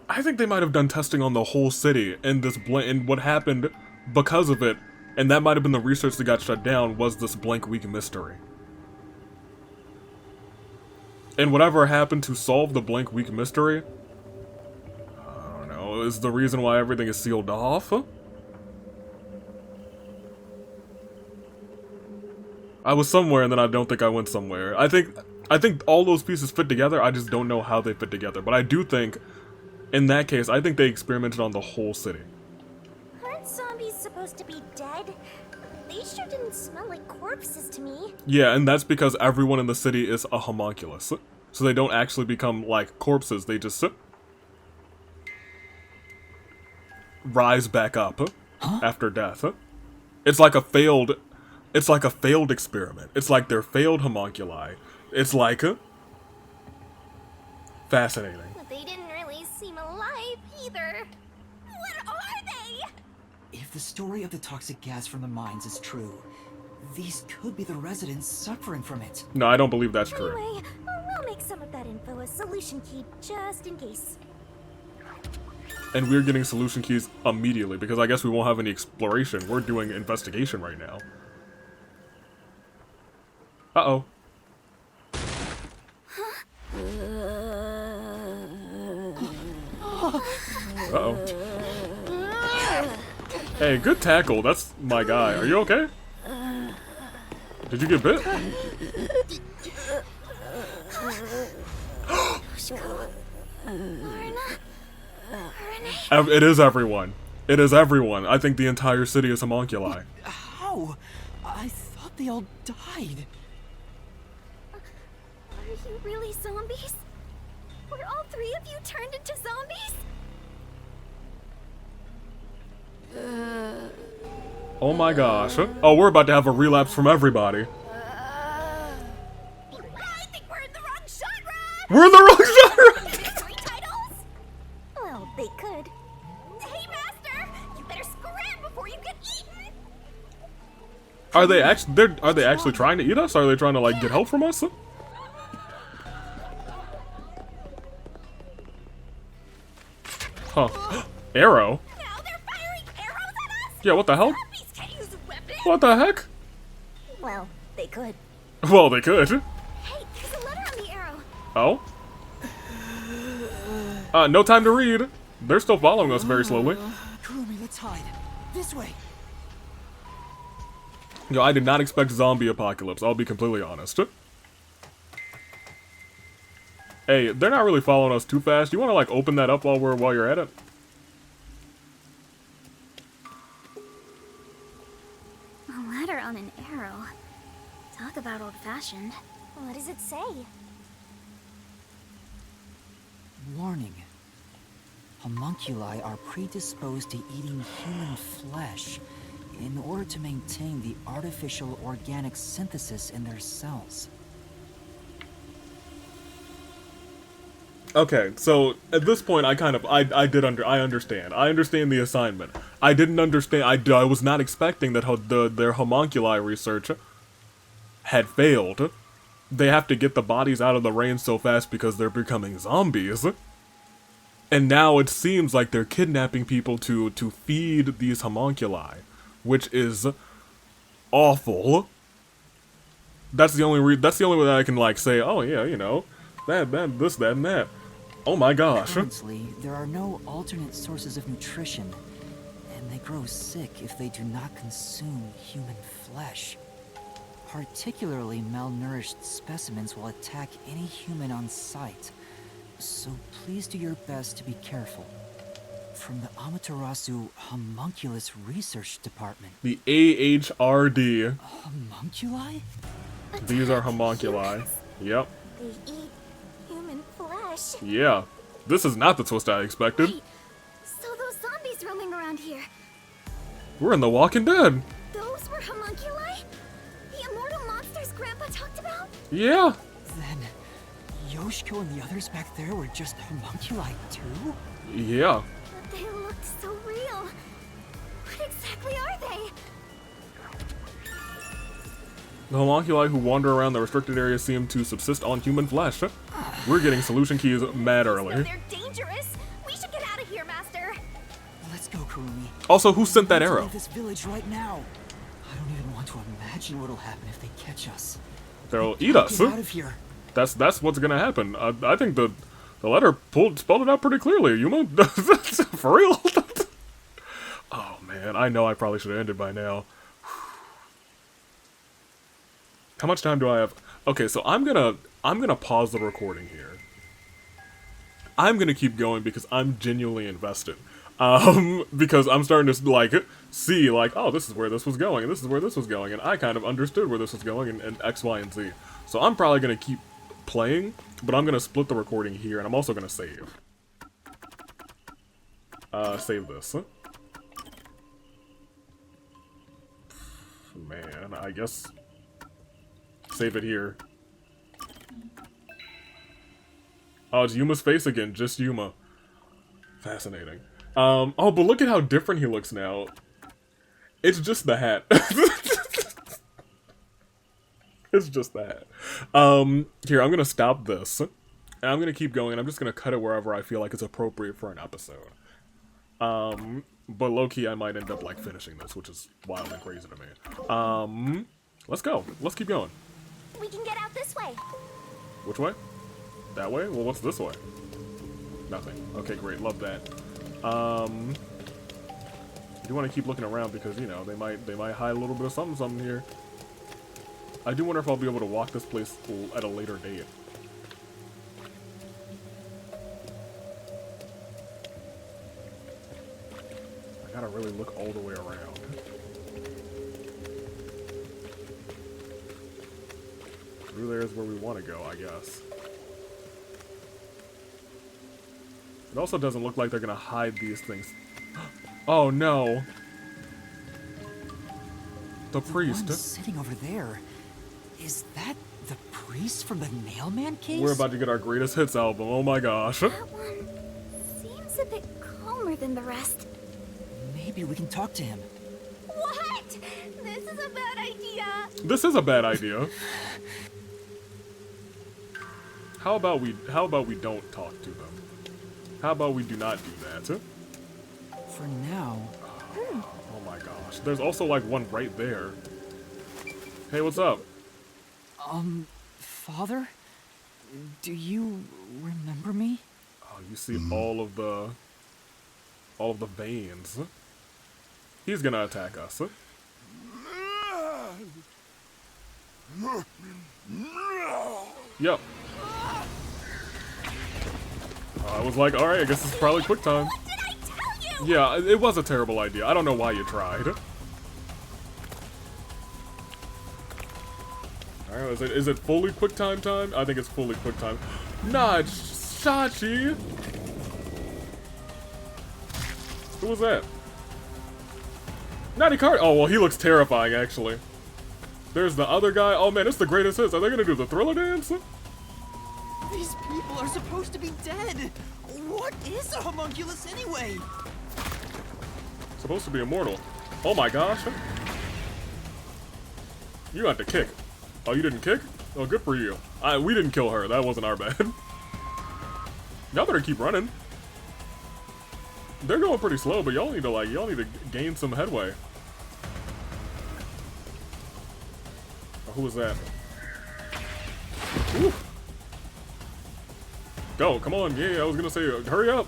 I think they might have done testing on the whole city and this and what happened because of it, and that might have been the research that got shut down, was this blank week mystery. And whatever happened to solve the blank week mystery, I don't know, is the reason why everything is sealed off? I was somewhere and then I don't think I went somewhere. I think all those pieces fit together, I just don't know how they fit together. But I do think, in that case, I think they experimented on the whole city. Aren't zombies supposed to be dead? They sure didn't smell like corpses to me. Yeah, and that's because everyone in the city is a homunculus. So they don't actually become, like, corpses, they just rise back up after death. It's like a failed experiment. It's like they're failed homunculi. It's like fascinating. But they didn't really seem alive either. What are they? If the story of the toxic gas from the mines is true, these could be the residents suffering from it. No, I don't believe that's true. Anyway, we'll make some of that info a solution key just in case. And we're getting solution keys immediately because I guess we won't have any exploration. We're doing investigation right now. Uh-oh. Uh-oh. Hey, good tackle. That's my guy. Are you okay? Did you get bit? It is everyone. It is everyone. I think the entire city is homunculi. How? I thought they all died. Are you really zombies? Were all three of you turned into zombies? Oh my gosh. Oh, we're about to have a relapse from everybody. I think we're in the wrong genre! We're in the wrong genre! Three titles? Well, they could. Hey, Master! You better scram before you get eaten! Are they actually trying to eat us? Are they trying to, like, get help from us? Huh. Arrow? Now they're firing arrows at us? Yeah, what the hell? Zombies can't use weapons! What the heck? Well, they could. Well, they could. Hey, there's a letter on the arrow. Oh? No time to read. They're still following us very slowly. Kurumi, let's hide. This way. Yo, I did not expect zombie apocalypse, I'll be completely honest. Hey, they're not really following us too fast. You want to, like, open that up while you're at it? A letter on an arrow. Talk about old-fashioned. What does it say? Warning. Homunculi are predisposed to eating human flesh in order to maintain the artificial organic synthesis in their cells. Okay, so at this point, I understand. I understand the assignment. I didn't understand. I was not expecting that their homunculi research had failed. They have to get the bodies out of the rain so fast because they're becoming zombies. And now it seems like they're kidnapping people to feed these homunculi, which is awful. That's the only way that I can like say, oh yeah, you know, that, this, that, and that. Oh my gosh. Currently, there are no alternate sources of nutrition, and they grow sick if they do not consume human flesh. Particularly malnourished specimens will attack any human on sight, so please do your best to be careful. From the Amaterasu Homunculus Research Department. The AHRD. Homunculi? These are homunculi. Yep. They eat human flesh. Yeah. This is not the twist I expected. Wait, so those zombies roaming around here, We're in The Walking Dead. those were homunculi? The immortal monsters Grandpa talked about? Yeah. Then, Yoshiko and the others back there were just homunculi too? Yeah. But they looked so real. What exactly are they? The homunculi who wander around the restricted area seem to subsist on human flesh. We're getting solution keys mad early. They're dangerous. We should get out of here, Master. Let's go, Kurumi. Also, who sent that We need to arrow? leave this village right now. I don't even want to imagine what'll happen if they catch us. They'll eat us. Get out of here. That's what's gonna happen. I think the letter spelled it out pretty clearly. Yuma, for real. Oh man, I know I probably should have ended by now. How much time do I have? Okay, so I'm gonna pause the recording here. I'm gonna keep going because I'm genuinely invested. Because I'm starting to like see like, oh, this is where this was going, and this is where this was going, and I kind of understood where this was going, and X, Y, and Z. So I'm probably gonna keep playing, but I'm gonna split the recording here, and I'm also gonna save. Save this. Man, I guess save it here. Oh, it's Yuma's face again, just Yuma. Fascinating. Oh, but look at how different he looks now. It's just the hat. It's just the hat. Here, I'm gonna stop this. And I'm gonna keep going, and I'm just gonna cut it wherever I feel like it's appropriate for an episode. But low-key, I might end up, like, finishing this, which is wild and crazy to me. Let's go. Let's keep going. We can get out this way. Which way? That way? Well, what's this way? Nothing. Okay, great. Love that. I do want to keep looking around because, you know, they might hide a little bit of something here. I do wonder if I'll be able to walk this place at a later date. I gotta really look all the way around. Through there is where we want to go, I guess. It also doesn't look like they're gonna hide these things. Oh no! The priest. One sitting over there. Is that the priest from the Nailman case? We're about to get our greatest hits album. Oh my gosh. That one seems a bit calmer than the rest. Maybe we can talk to him. What? This is a bad idea. This is a bad idea. How about we don't talk to them? How about we do not do that? For now. Oh my gosh. There's also like one right there. Hey, what's up? Father? Do you remember me? Oh, you see all of the veins. He's gonna attack us. Yep. I was like, alright, I guess it's probably quick time. What did I tell you? Yeah, it was a terrible idea. I don't know why you tried. Alright, is it fully quick time? I think it's fully quick time. Nah, it's Shachi! Who was that? Natty Card. Oh, well, he looks terrifying, actually. There's the other guy. Oh, man, it's the greatest hits. Are they gonna do the Thriller dance? These people are supposed to be dead. What is a homunculus anyway? Supposed to be immortal. Oh my gosh. You got to kick. Oh, you didn't kick? Oh, good for you. We didn't kill her. That wasn't our bad. Y'all better keep running. They're going pretty slow, but y'all need to gain some headway. Oh, who was that? Ooh. Go, come on. Yeah, I was gonna say, hurry up.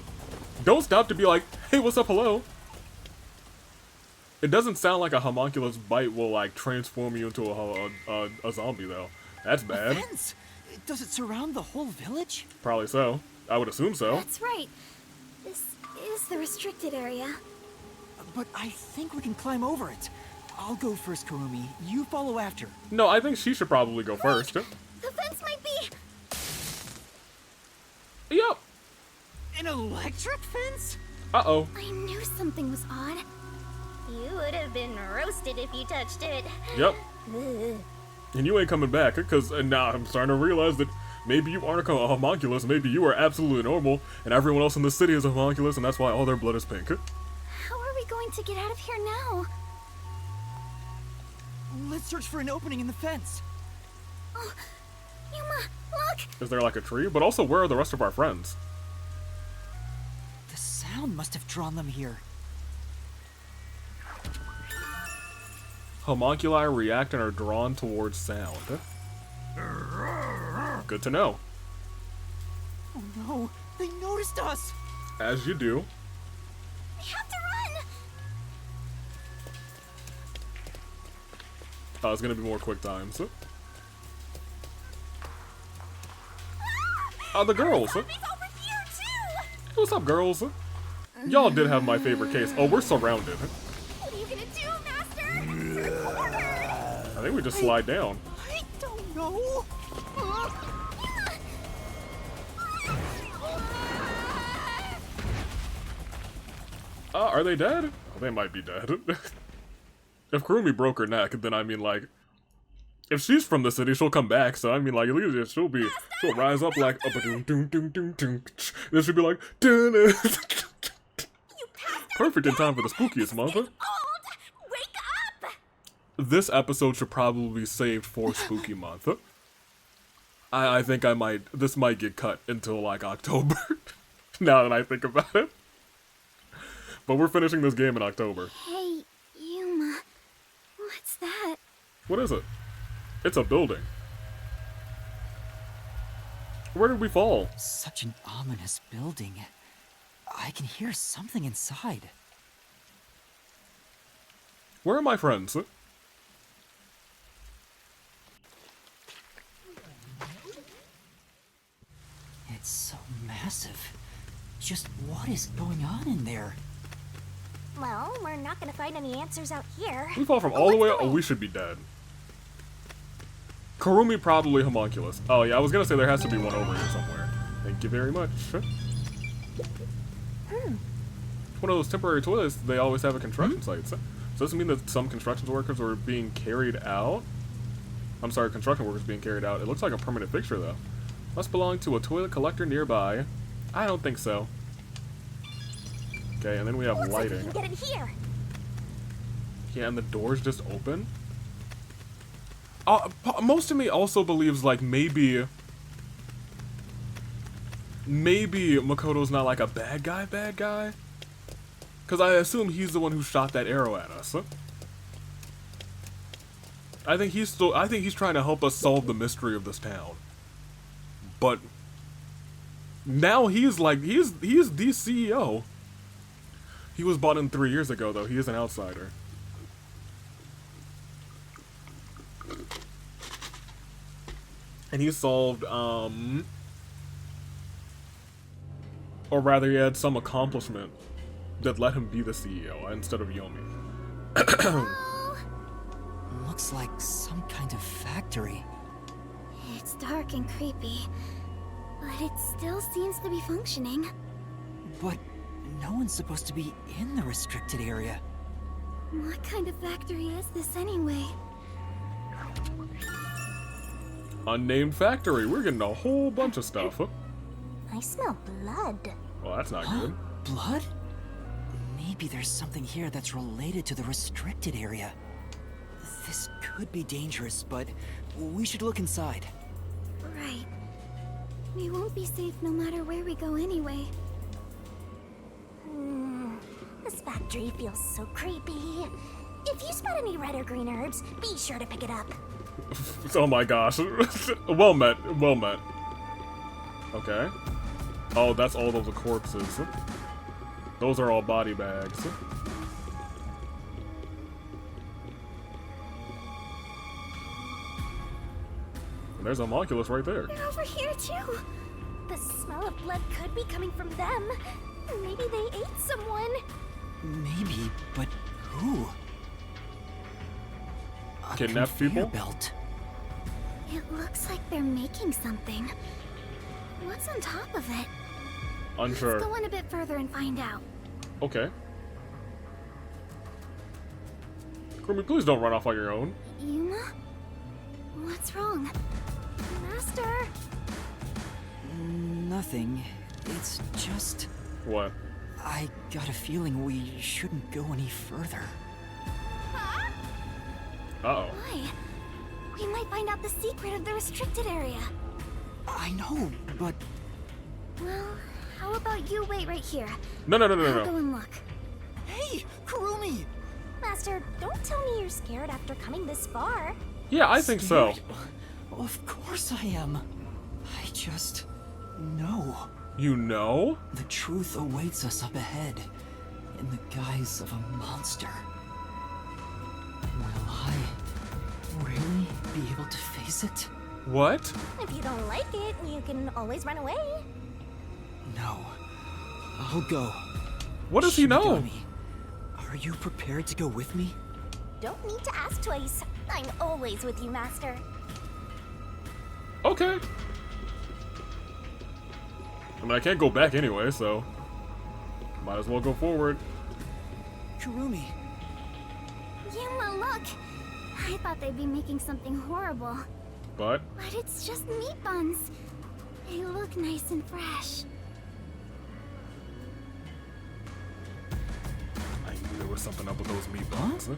Don't stop to be like, hey, what's up, hello? It doesn't sound like a homunculus bite will, like, transform you into a zombie, though. That's bad. A fence? Does it surround the whole village? Probably so. I would assume so. That's right. This is the restricted area. But I think we can climb over it. I'll go first, Kurumi. You follow after. No, I think she should probably go first. The fence might be... Yup. An electric fence? Uh-oh. I knew something was odd. You would have been roasted if you touched it. Yep. Ugh. And you ain't coming back, because now I'm starting to realize that maybe you aren't a homunculus, maybe you are absolutely normal, and everyone else in the city is a homunculus, and that's why all their blood is pink. How are we going to get out of here now? Let's search for an opening in the fence. Oh, Yuma, look! Is there like a tree? But also, where are the rest of our friends? The sound must have drawn them here. Homunculi react and are drawn towards sound. Good to know. Oh no, they noticed us! As you do. We have to run! Oh, it's gonna be more quick times. Oh, the girls. Hey, what's up, girls? Y'all did have my favorite case. Oh, we're surrounded. What are you gonna do, Master? I think we just slide down. I don't know. Are they dead? Oh, they might be dead. If Kurumi broke her neck, then I mean, like, if she's from the city, she'll come back. So I mean, like, at least she'll rise up like a doom doom doom doom doom. Then she'll be like, perfect in time for the spookiest month. Wake up! This episode should probably be saved for spooky month. I think this might get cut until like October. Now that I think about it. But we're finishing this game in October. Hey, Yuma. What's that? What is it? It's a building. Where did we fall? Such an ominous building. I can hear something inside. Where are my friends? It's so massive. Just what is going on in there? Well, we're not gonna find any answers out here. We fall from all the way up. Oh, we should be dead. Kurumi probably homunculus. Oh yeah, I was gonna say there has to be one over here somewhere. Thank you very much. One of those temporary toilets, they always have at construction sites. So does this mean that some construction workers are being carried out? I'm sorry, construction workers being carried out. It looks like a permanent fixture though. Must belong to a toilet collector nearby. I don't think so. Okay, and then we have lighting. Like we can get in here. Yeah, and the door's just open. Most of me also believes like maybe Makoto's not like a bad guy. Cause I assume he's the one who shot that arrow at us. I think he's trying to help us solve the mystery of this town. But now he's the CEO. He was bought in 3 years ago though. He is an outsider. And he solved or rather he had some accomplishment that let him be the CEO instead of Yomi. Looks like some kind of factory. It's dark and creepy, but it still seems to be functioning. But no one's supposed to be in the restricted area. What kind of factory is this anyway? Unnamed factory. We're getting a whole bunch of stuff. I smell blood. Well, that's not good. Blood? Maybe there's something here that's related to the restricted area. This could be dangerous, but we should look inside. Right. We won't be safe no matter where we go anyway. This factory feels so creepy. If you spot any red or green herbs, be sure to pick it up. Oh my gosh. Well met. Well met. Okay. Oh, that's all those corpses. Those are all body bags. And there's a homunculus right there. They're over here too. The smell of blood could be coming from them. Maybe they ate someone. Maybe, but who? A Kidnapped conveyor people? Belt. It looks like they're making something. What's on top of it? Unsure. Let's go in a bit further and find out. Okay. Kurumi, please don't run off on your own. Yuma? What's wrong? Master? Nothing. It's just... What? I got a feeling we shouldn't go any further. Uh-oh. Why? We might find out the secret of the restricted area. I know, but... Well, how about you wait right here? No. I'll go and look. Hey, Kurumi! Master, don't tell me you're scared after coming this far. Yeah, I think so. Of course I am. I just... know. You know? The truth awaits us up ahead, in the guise of a monster. Will I really be able to face it? What? If you don't like it, you can always run away. No. I'll go. What does he know? Shinigami, are you prepared to go with me? Don't need to ask twice. I'm always with you, Master. Okay. I mean, I can't go back anyway, so... might as well go forward. Kurumi. Yuma, look! I thought they'd be making something horrible. But? But it's just meat buns. They look nice and fresh. I knew there was something up with those meat buns.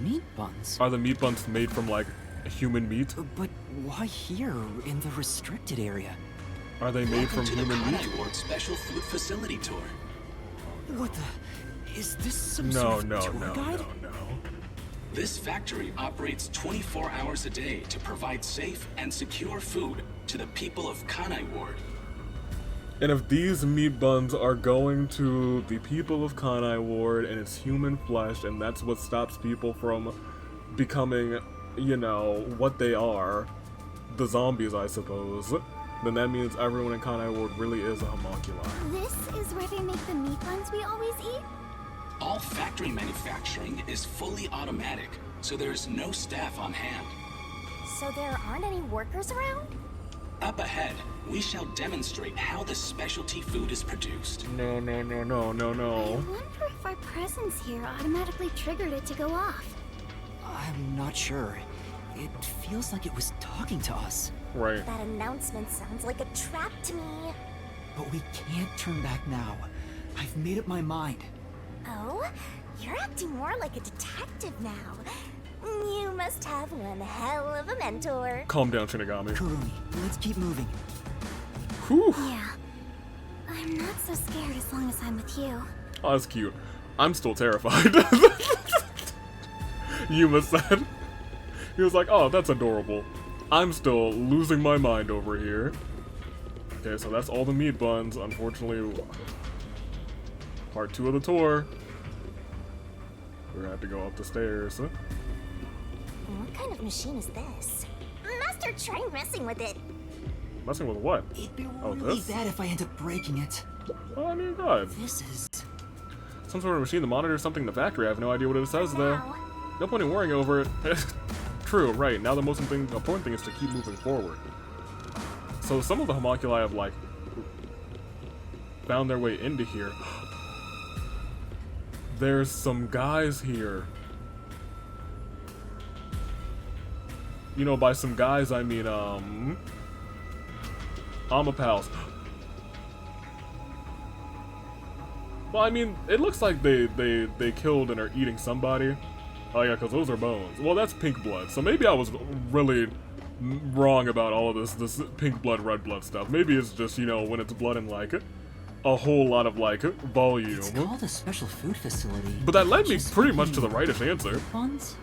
Meat buns? Are the meat buns made from, like, human meat? But why here, in the restricted area? Are they made from human meat? Ward special food facility tour. What the... Is this some No, sort of no, tour no, guide? no. This factory operates 24 hours a day to provide safe and secure food to the people of Kanai Ward. And if these meat buns are going to the people of Kanai Ward and it's human flesh and that's what stops people from becoming, you know, what they are, the zombies, I suppose, then that means everyone in Kanai Ward really is a homunculi. This is where they make the meat buns we always eat? All factory manufacturing is fully automatic, so there is no staff on hand. So there aren't any workers around? Up ahead, we shall demonstrate how the specialty food is produced. No. I wonder if our presence here automatically triggered it to go off. I'm not sure. It feels like it was talking to us. Right. That announcement sounds like a trap to me. But we can't turn back now. I've made up my mind. Oh? You're acting more like a detective now. You must have one hell of a mentor. Calm down, Shinigami. Kurumi, let's keep moving. Whew. Yeah. I'm not so scared as long as I'm with you. Oh, that's cute. I'm still terrified. Yuma said. He was like, oh, that's adorable. I'm still losing my mind over here. Okay, so that's all the meat buns. Unfortunately, part 2 of the tour. We're gonna have to go up the stairs. What kind of machine is this? Master, try messing with it. Messing with what? It'd be Oh, really this? bad if I end up breaking it. Oh, I mean, God. This is... Some sort of machine that monitors something in the factory. I have no idea what it says, though. No point in worrying over it. True, right. Now the most important thing is to keep moving forward. So some of the homunculi have, like, found their way into here. There's some guys here. You know, by some guys, I mean, Amapals. Well, I mean, it looks like they killed and are eating somebody. Oh yeah, because those are bones. Well, that's pink blood, so maybe I was really wrong about all of this pink blood, red blood stuff. Maybe it's just, you know, when it's blood in, like, a whole lot of, like, volume. It's called a special food facility. But that led me pretty much to the rightest answer. Ones?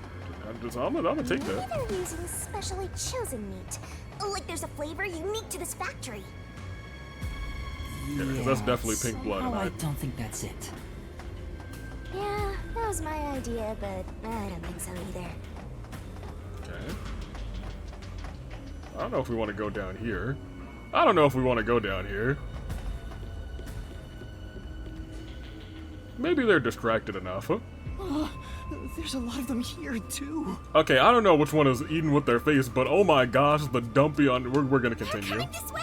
I'm gonna take Maybe that. they're using specially chosen meat. Like there's a flavor unique to this factory. Yeah, 'cause that's definitely pink blood. Somehow And I don't think that's it. Yeah, that was my idea, but I don't think so either. Okay. I don't know if we want to go down here. I don't know if we want to go down here. Maybe they're distracted enough, huh? Oh, there's a lot of them here, too. Okay, I don't know which one is eating with their face, but oh my gosh, the dumpy on... We're gonna continue. This way!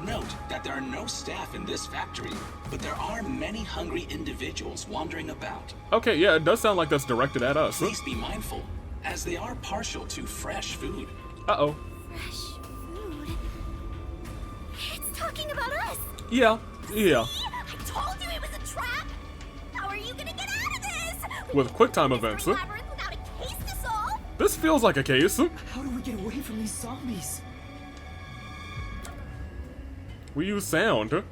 Note that there are no staff in this factory, but there are many hungry individuals wandering about. Okay, yeah, it does sound like that's directed at us. Please be mindful, as they are partial to fresh food. Uh-oh. Fresh food? It's talking about us! Yeah, yeah. See? I told you it was a trap! How are you gonna get out of this? With QuickTime events. Labyrinth without a case to solve? This feels like a case. How do we get away from these zombies? We use sound.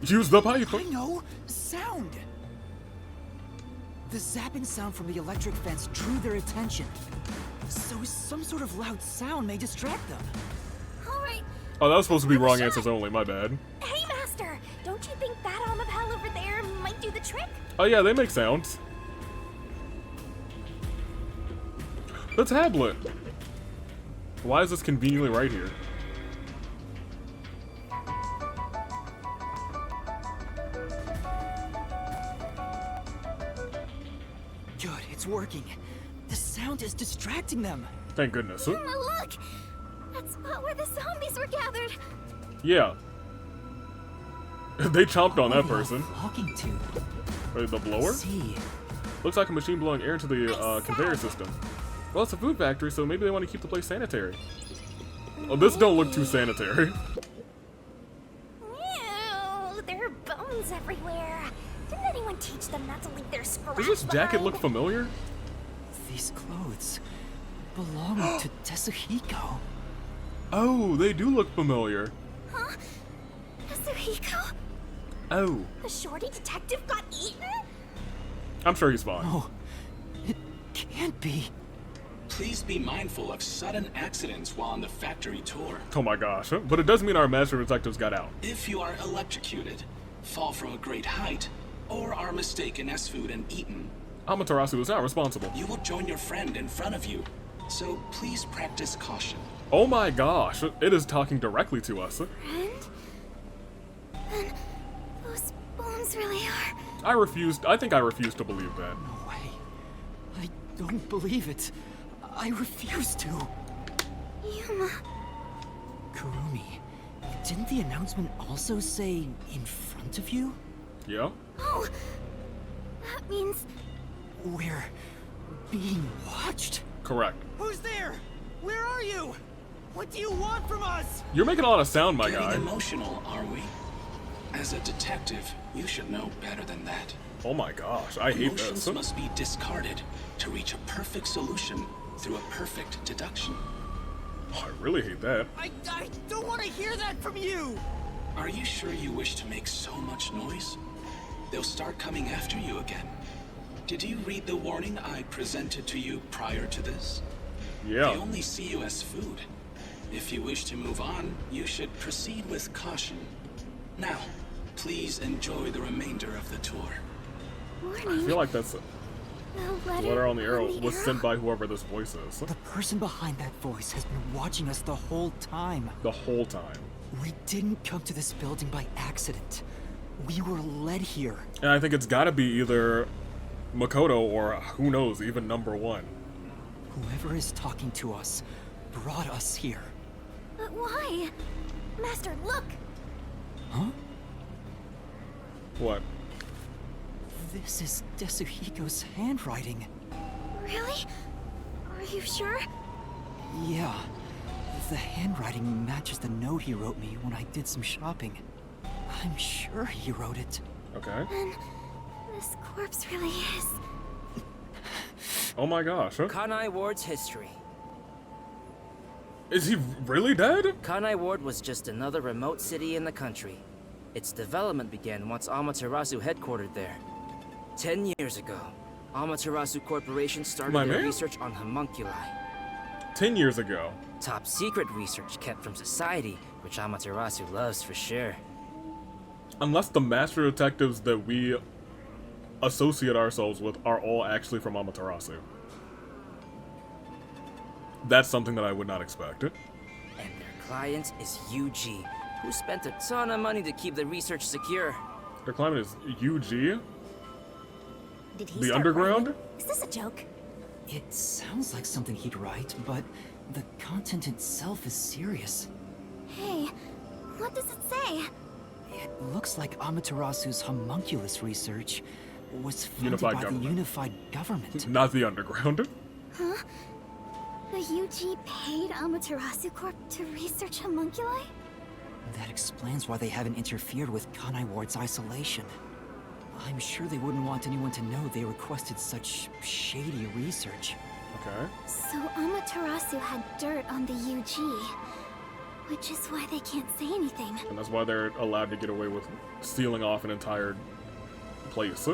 Use the pipe. I know! Sound! The zapping sound from the electric fence drew their attention. So some sort of loud sound may distract them. Alright. Oh, that was supposed to be wrong answers only, my bad. Hey, Master! Don't you think that Amapal over there might do the trick? Oh yeah, they make sounds. The tablet! Why is this conveniently right here? Good, it's working. The sound is distracting them. Thank goodness. Look! That spot where the zombies were gathered. Yeah. They chomped on that person. Talking to. Wait, the blower? See. Looks like a machine blowing air into the conveyor system. Well, it's a food factory, so maybe they want to keep the place sanitary. Oh, this don't look too sanitary. Ew, there are bones everywhere. Didn't anyone teach them not to leave their scraps Does this jacket behind? look familiar? These clothes belong to Tetsuhiko. Oh, they do look familiar. Huh? Kazuhiko? Oh. The shorty detective got eaten? I'm sure he's fine. No, it can't be. Please be mindful of sudden accidents while on the factory tour. Oh my gosh. But it does mean our master detectives got out. If you are electrocuted, fall from a great height, or are mistaken as food and eaten, Amaterasu is not responsible. you will join your friend in front of you. So please practice caution. Oh my gosh, it is talking directly to us. Friend? Then those bones really are. I think I refuse to believe that. No way. I don't believe it. I refuse to. Yuma. Kurumi, didn't the announcement also say in front of you? Yeah? Oh, that means We're being watched? Correct. Who's there? Where are you? What do you want from us? You're making a lot of sound, my Getting guy. emotional, are we? As a detective, you should know better than that. Oh my gosh, I hate Emotions this. must be discarded to reach a perfect solution through a perfect deduction. Oh, I really hate that. I don't want to hear that from you! Are you sure you wish to make so much noise? They'll start coming after you again. Did you read the warning I presented to you prior to this? Yeah. They only see you as food. If you wish to move on, you should proceed with caution. Now, please enjoy the remainder of the tour. I feel like that's the letter on the arrow was sent by whoever this voice is. The person behind that voice has been watching us the whole time. The whole time. We didn't come to this building by accident. We were led here. And I think it's gotta be either Makoto or who knows, even number one. Whoever is talking to us brought us here. But why? Master, look! Huh? What? This is Desuhiko's handwriting. Really? Are you sure? Yeah. The handwriting matches the note he wrote me when I did some shopping. I'm sure he wrote it. Okay. Then this corpse really is. Oh my gosh. Huh? Kanai Ward's history. Is he really dead? Kanai Ward was just another remote city in the country. Its development began once Amaterasu headquartered there. 10 years ago, Amaterasu Corporation started their research on homunculi. 10 years ago. Top secret research kept from society, which Amaterasu loves for sure. Unless the master detectives that we associate ourselves with are all actually from Amaterasu. That's something that I would not expect. And their client is UG, who spent a ton of money to keep the research secure. Their client is UG? Did he The start underground? writing? Is this a joke? It sounds like something he'd write, but the content itself is serious. Hey, what does it say? It looks like Amaterasu's homunculus research was funded Unified by government. the unified government. Not the underground. Huh? The UG paid Amaterasu Corp to research homunculi? That explains why they haven't interfered with Kanai Ward's isolation. I'm sure they wouldn't want anyone to know they requested such shady research. Okay. So Amaterasu had dirt on the UG, which is why they can't say anything. And that's why they're allowed to get away with sealing off an entire place.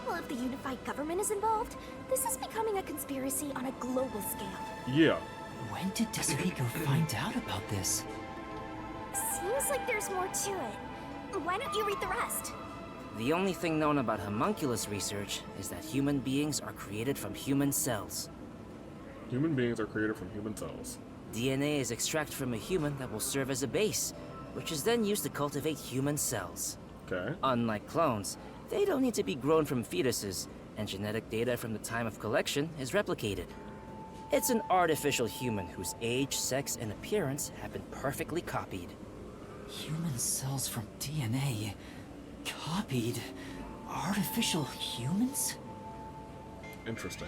Well, if the unified government is involved, this is becoming a conspiracy on a global scale. Yeah. When did Desuhiko find out about this? Seems like there's more to it. Why don't you read the rest? The only thing known about homunculus research is that human beings are created from human cells. Human beings are created from human cells. DNA is extracted from a human that will serve as a base, which is then used to cultivate human cells. Okay. Unlike clones, they don't need to be grown from fetuses, and genetic data from the time of collection is replicated. It's an artificial human whose age, sex, and appearance have been perfectly copied. Human cells from DNA. Copied? Artificial humans? Interesting.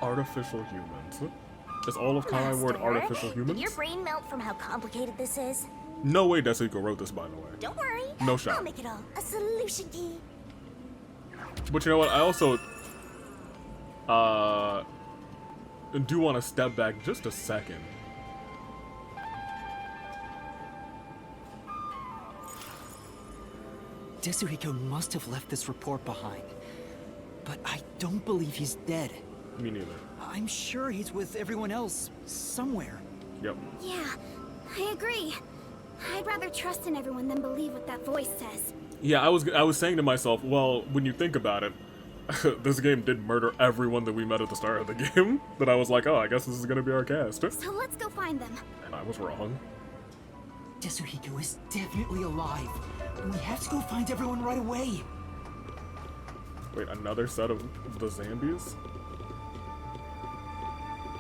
Artificial humans. Is all of Kanai Ward artificial Did humans? your brain melt from how complicated this is? No way Desuhiko wrote this, by the way. Don't worry. No shot. I'll make it all a solution key. But you know what? I also do want to step back just a second. Desuhiko must have left this report behind. But I don't believe he's dead. Me neither. I'm sure he's with everyone else, somewhere. Yep. Yeah, I agree. I'd rather trust in everyone than believe what that voice says. Yeah, I was saying to myself, well, when you think about it, this game did murder everyone that we met at the start of the game. That I was like, oh, I guess this is gonna be our cast. So let's go find them. And I was wrong. Desuhiko is definitely alive. We have to go find everyone right away. Wait, another set of the zombies?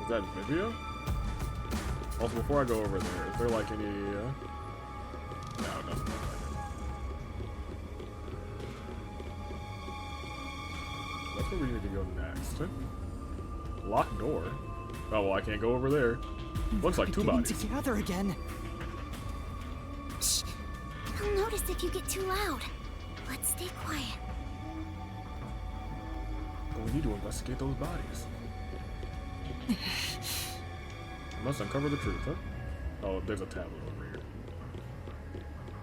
Is that Vivia? Also, before I go over there, is there like any... No, it doesn't look like it. That's where we need to go next. Locked door? Oh, well, I can't go over there. Looks like two bodies. Together again. Shh. I'll notice if you get too loud. Let's stay quiet. But we need to investigate those bodies. We must uncover the truth, huh? Oh, there's a tablet over here.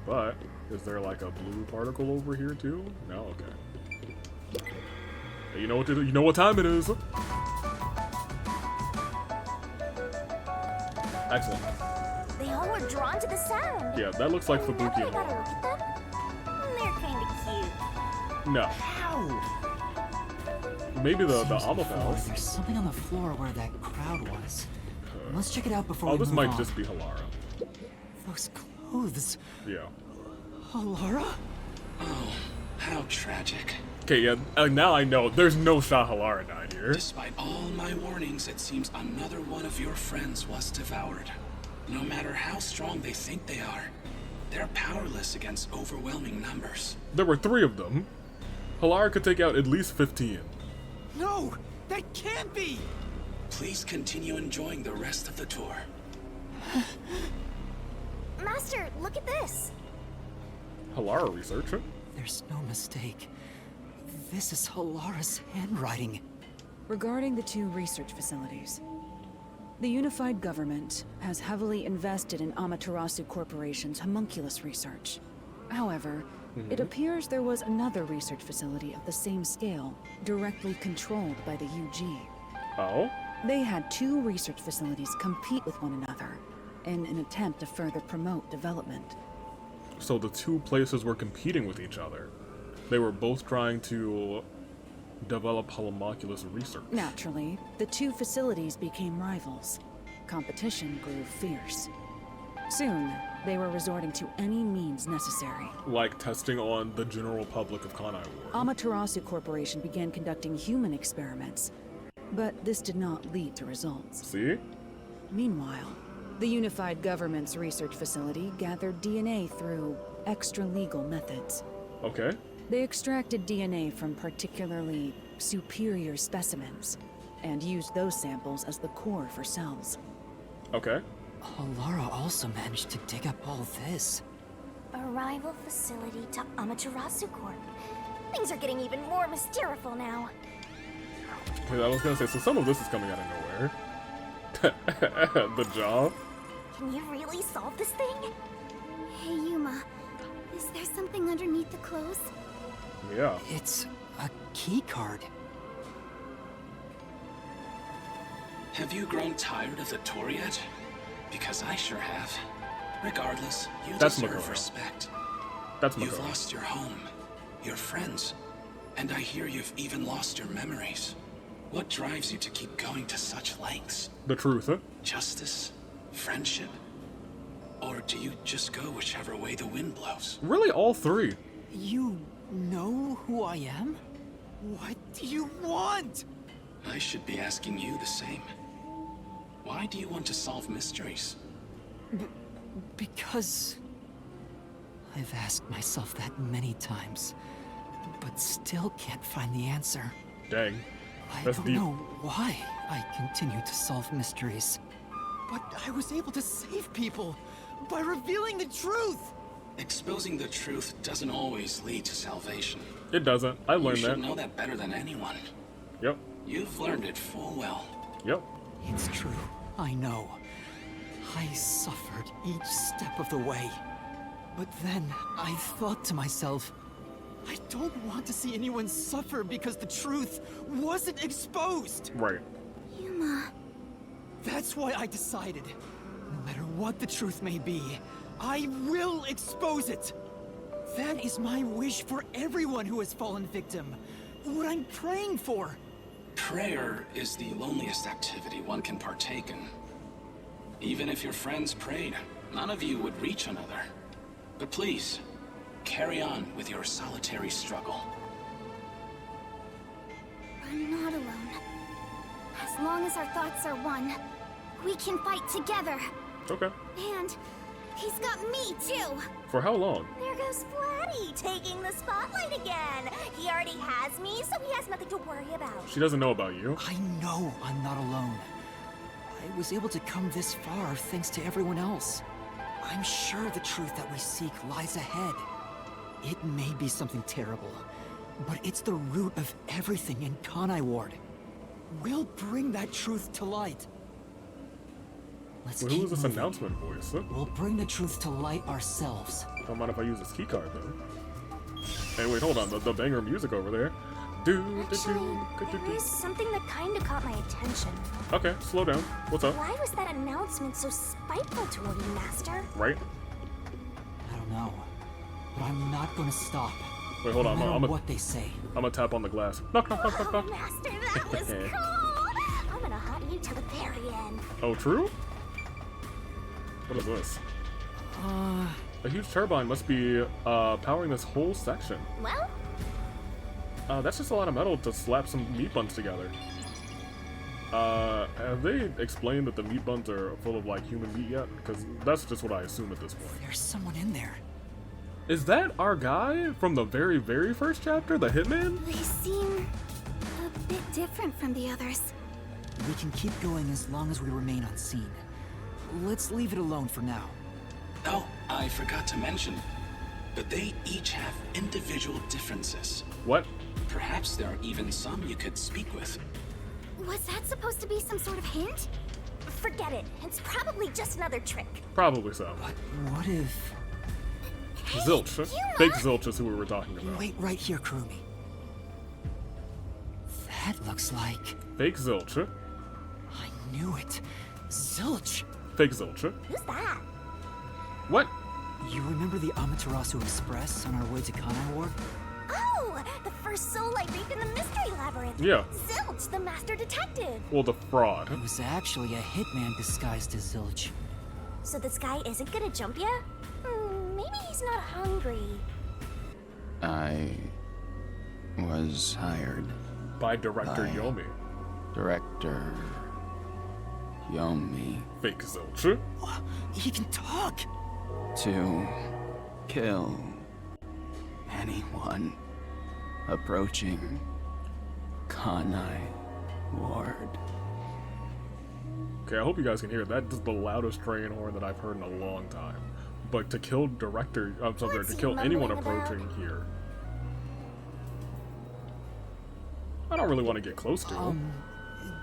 But, is there like a blue particle over here too? No? Okay. Hey, you know what you know what time it is! Excellent. They all were drawn to the sound. Yeah, that looks like Now that Fubuki I and gotta Laura. look at them, they're kinda cute. No. How? Maybe the Seems before Amapels. There's something on the floor where that crowd was. Let's check it out before Oh, we this move might on. just be Halara. Those clothes. Yeah. Alara? Oh, how tragic. Okay, yeah, now I know. There's no shot Halara died here. Despite all my warnings, it seems another one of your friends was devoured. No matter how strong they think they are, they're powerless against overwhelming numbers. There were 3 of them. Halara could take out at least 15. No! That can't be! Please continue enjoying the rest of the tour. Master, look at this. Halara researcher? There's no mistake. This is Halara's handwriting. Regarding the 2 research facilities, the unified government has heavily invested in Amaterasu Corporation's homunculus research. However, it appears there was another research facility of the same scale, directly controlled by the UG. Oh? They had 2 research facilities compete with one another in an attempt to further promote development. So the 2 places were competing with each other. They were both trying to develop homunculus research. Naturally, the 2 facilities became rivals. Competition grew fierce. Soon, they were resorting to any means necessary. Like testing on the general public of Kanai Ward. Amaterasu Corporation began conducting human experiments, but this did not lead to results. See? Meanwhile, the unified government's research facility gathered DNA through extra-legal methods. Okay. They extracted DNA from particularly superior specimens, and used those samples as the core for cells. Okay. Halara also managed to dig up all this. A rival facility to Amaterasu Corp. Things are getting even more mysterious now. I was gonna say, so some of this is coming out of nowhere. The job? Can you really solve this thing? Hey, Yuma. Is there something underneath the clothes? Yeah. It's a key card. Have you grown tired of the tour yet? Because I sure have. Regardless, you deserve respect. You've lost your home, your friends, and I hear you've even lost your memories. What drives you to keep going to such lengths? The truth, huh? Justice? Friendship? Or do you just go whichever way the wind blows? Really, all 3. You know who I am? What do you want? I should be asking you the same. Why do you want to solve mysteries? Because I've asked myself that many times, but still can't find the answer. Dang. I That's don't deep. know why I continue to solve mysteries. But I was able to save people by revealing the truth! Exposing the truth doesn't always lead to salvation. It doesn't. I learned You should that. know that better than anyone. Yep. You've learned it full well. Yep. It's true. I know. I suffered each step of the way. But then I thought to myself, I don't want to see anyone suffer because the truth wasn't exposed! Right. Yuma. That's why I decided, no matter what the truth may be, I will expose it! That is my wish for everyone who has fallen victim. What I'm praying for. Prayer is the loneliest activity one can partake in. Even if your friends prayed, none of you would reach another. But please, carry on with your solitary struggle. I'm not alone. As long as our thoughts are one, we can fight together. Okay. And he's got me too. For how long? There goes Flatty, taking the spotlight again. He already has me, so he has nothing to worry about. She doesn't know about you. I know I'm not alone. I was able to come this far thanks to everyone else. I'm sure the truth that we seek lies ahead. It may be something terrible, but it's the root of everything in Kanai Ward. We'll bring that truth to light. Let's Well, keep who is this moving. announcement voice? Huh? We'll bring the truth to light ourselves. Don't mind if I use this keycard though. Hey, wait, hold on. The banger music over there. There is something that kinda caught my attention. Okay, slow down. What's up? Why was that announcement so spiteful toward you, Master? Right? I don't know, but I'm not gonna stop. Wait, hold no on. matter I'm what they say. gonna tap on the glass. Knock, knock, knock, knock, knock. Master, that was cool! I'm gonna haunt you till the very end. Oh, true? What is this? A huge turbine must be powering this whole section. Well, That's just a lot of metal to slap some meat buns together. Have they explained that the meat buns are full of, like, human meat yet? Because that's just what I assume at this point. There's someone in there. Is that our guy from the very, very first chapter, the hitman? They seem a bit different from the others. We can keep going as long as we remain on scene. Let's leave it alone for now. Oh, I forgot to mention, but they each have individual differences. What? Perhaps there are even some you could speak with. Was that supposed to be some sort of hint? Forget it. It's probably just another trick. Probably so. What if... Zilch. Fake Zilch is who we were talking about. Wait right here, Kurumi. That looks like... Fake Zilch. I knew it. Zilch. Fake Zilch. Who's that? What? You remember the Amaterasu Express on our way to Kanai Ward? Oh, the first soul I reaped in the Mystery Labyrinth. Yeah. Zilch, the master detective. Well, the fraud. It was actually a hitman disguised as Zilch. So this guy isn't gonna jump ya? Maybe he's not hungry. I was hired by Director Yomi. Director Yomi. Fake Zilch. He can talk! To kill anyone approaching Kanai Ward. Okay, I hope you guys can hear that. That is the loudest train horn that I've heard in a long time. But to kill to kill anyone approaching here. I don't really want to get close to him.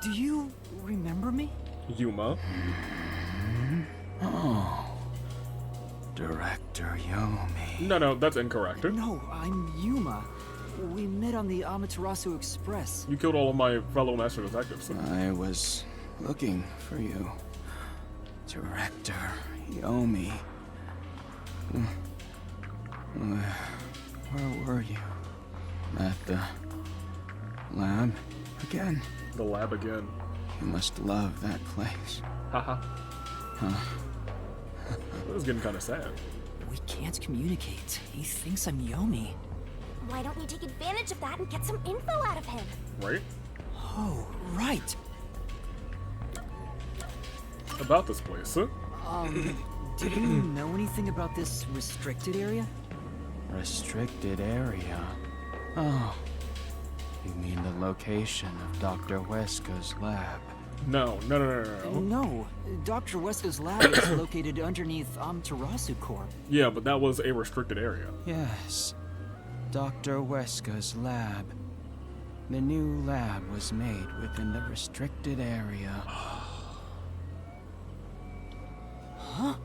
Do you remember me? Yuma. Oh. Director Yomi. No, that's incorrect. No, I'm Yuma. We met on the Amaterasu Express. You killed all of my fellow master detectives. I was looking for you. Director Yomi. Where were you? At the lab again? The lab again. You must love that place. Haha. Huh. That was getting kind of sad. We can't communicate. He thinks I'm Yomi. Why don't you take advantage of that and get some info out of him? Right? Oh, right. About this place, huh? Do you know anything about this restricted area? Restricted area? Oh. You mean the location of Dr. Weska's lab? No. No, Dr. Weska's lab is located underneath Amaterasu Corp. Yeah, but that was a restricted area. Yes. Dr. Weska's lab. The new lab was made within the restricted area. Huh?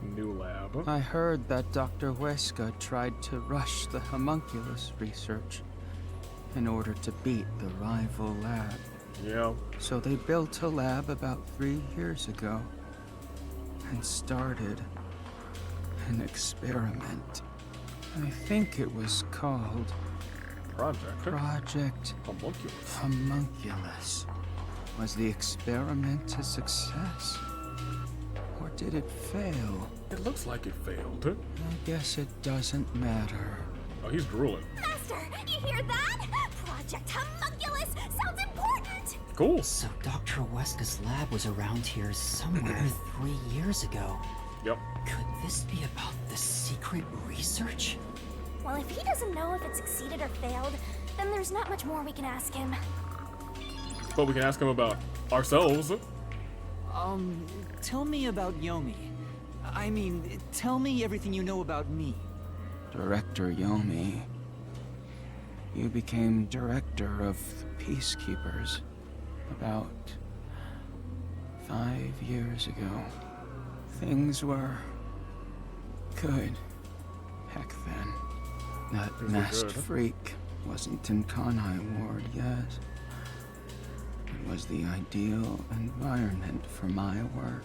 New lab. I heard that Dr. Weska tried to rush the homunculus research in order to beat the rival lab. Yeah. So they built a lab about 3 years ago and started an experiment. I think it was called Project Homunculus. Was the experiment a success? Or did it fail? It looks like it failed. I guess it doesn't matter. Oh, he's drooling. Master, you hear that? Project Homunculus sounds important! Cool. So Dr. Weska's lab was around here somewhere 3 years ago. Yep. Could this be about the secret research? Well, if he doesn't know if it succeeded or failed, then there's not much more we can ask him. But we can ask him about ourselves. Tell me about Yomi. I mean, tell me everything you know about me. Director Yomi, you became director of the Peacekeepers about 5 years ago. Things were good back then. That masked freak wasn't in Kanai Ward yet. It was the ideal environment for my work.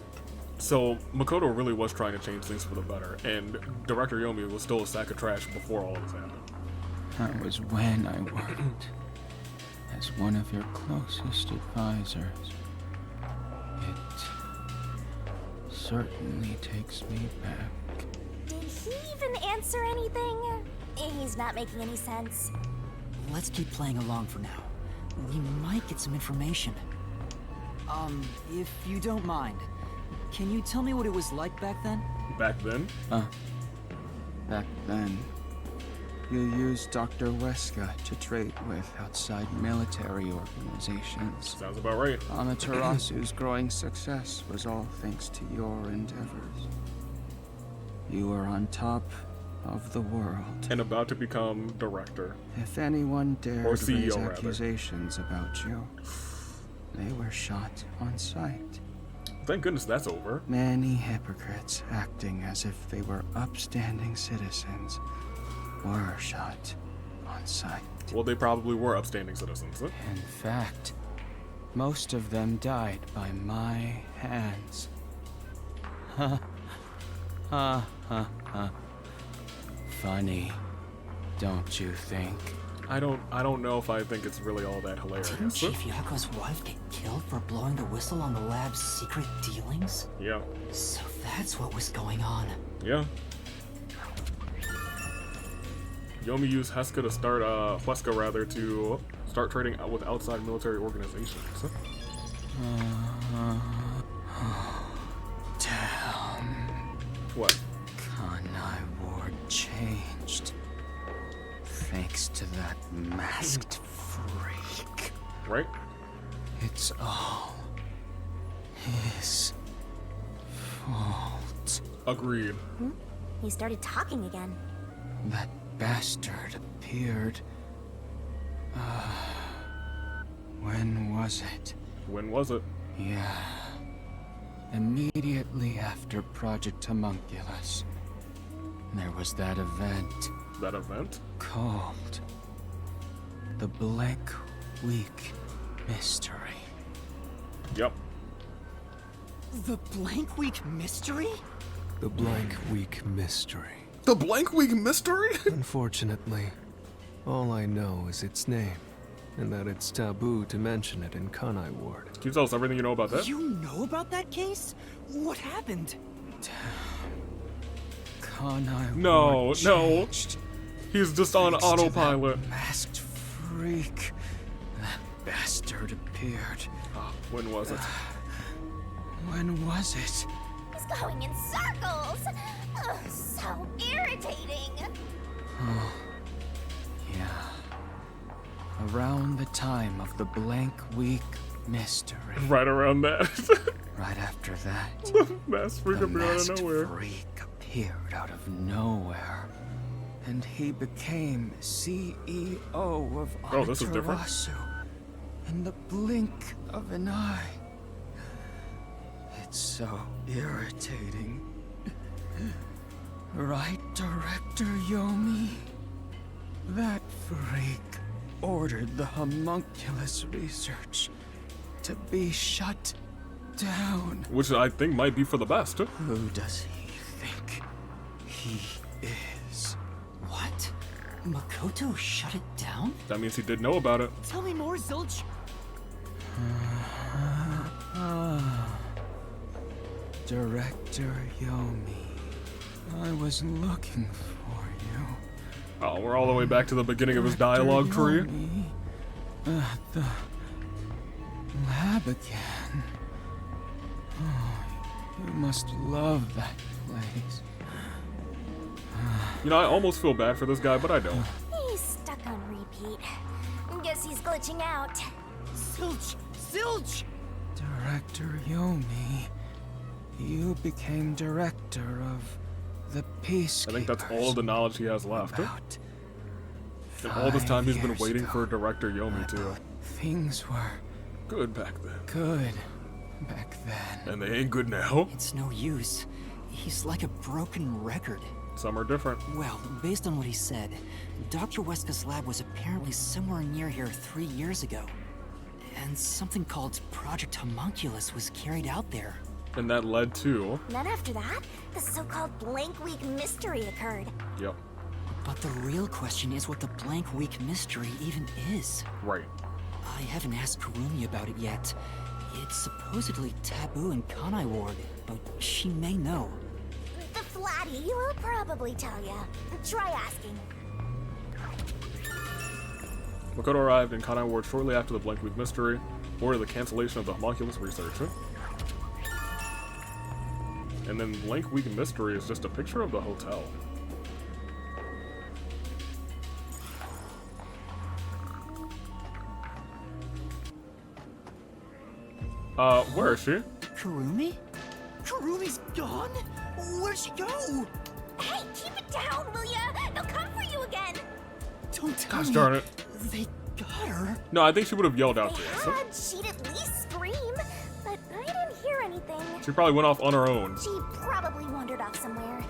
So Makoto really was trying to change things for the better, and Director Yomi was still a sack of trash before all of this happened. That was when I worked as one of your closest advisors. It certainly takes me back. Did he even answer anything? He's not making any sense. Let's keep playing along for now. We might get some information. If you don't mind, can you tell me what it was like back then? Back then? Back then, you used Dr. Weska to trade with outside military organizations. Sounds about right. Amaterasu's growing success was all thanks to your endeavors. You were on top of the world. And about to become director. If anyone dared or CEO, raise rather. accusations about you, they were shot on sight. Thank goodness that's over. Many hypocrites acting as if they were upstanding citizens were shot on sight. Well, they probably were upstanding citizens. Huh? In fact, most of them died by my hands. Ha ha ha ha. Funny, don't you think? I don't know if I think it's really all that hilarious. Didn't Chief Yako's wife get killed for blowing the whistle on the lab's secret dealings? Yeah. So that's what was going on. Yeah. Yomi used Heska to start, Weska rather, to start trading with outside military organizations. Damn. What? Kanai Ward changed. Thanks to that masked freak. Right? It's all his fault. Agreed. He started talking again. That bastard appeared. When was it? When was it? Yeah. Immediately after Project Homunculus. There was that event. That event? Called the Blank Week Mystery. Yep. The Blank Week Mystery? The Blank Week Mystery. The Blank Week Mystery? Unfortunately, all I know is its name, and that it's taboo to mention it in Kanai Ward. Can you tell us everything you know about that? You know about that case? What happened? Kanai No, Ward no. changed. He's just on Thanks to autopilot. that masked freak. That bastard appeared. When was it? When was it? He's going in circles. Ugh, so irritating. Oh, yeah. Around the time of the Blank Week Mystery. Right around that. Right after that, Masked freak the appeared out of masked nowhere. freak appeared out of nowhere. And he became CEO of Oh, this is different. Amaterasu in the blink of an eye. It's so irritating. Right, Director Yomi? That freak ordered the homunculus research to be shut down. Which I think might be for the best. Who does he think he is? What? Makoto shut it down? That means he did know about it. Tell me more, Zilch. Director Yomi, I was looking for you. Oh, we're all the way back to the beginning of his dialogue tree. Yomi, at the lab again. Oh, you must love that place. You know, I almost feel bad for this guy, but I don't. He's stuck on repeat. Guess he's glitching out. Zilch! Zilch! Director Yomi, you became director of the Peacekeepers. I think that's all of the knowledge he has left. And all this time he's been waiting for Director Yomi to. Things were good back then. Good back then. And they ain't good now. It's no use. He's like a broken record. Some are different. Well, based on what he said, Dr. Weska's lab was apparently somewhere near here 3 years ago. And something called Project Homunculus was carried out there. And that led to. Then after that, the so-called Blank Week Mystery occurred. Yep. But the real question is what the Blank Week Mystery even is. Right. I haven't asked Kurumi about it yet. It's supposedly taboo in Kanai Ward, but she may know. The Flatty will probably tell ya. Try asking. Makoto arrived in Kanai Ward shortly after the Blank Week Mystery. Order the cancellation of the homunculus research. And then Link Week Mystery is just a picture of the hotel. Where is she? Kurumi? Kurumi's gone? Where'd she go? Hey, keep it down, will ya? They'll come for you again. Don't tell Gosh me darn it. they got her. No, I think she would have yelled out to us. She'd at least scream, but I didn't hear anything. She probably went off on her own. She probably wandered off somewhere.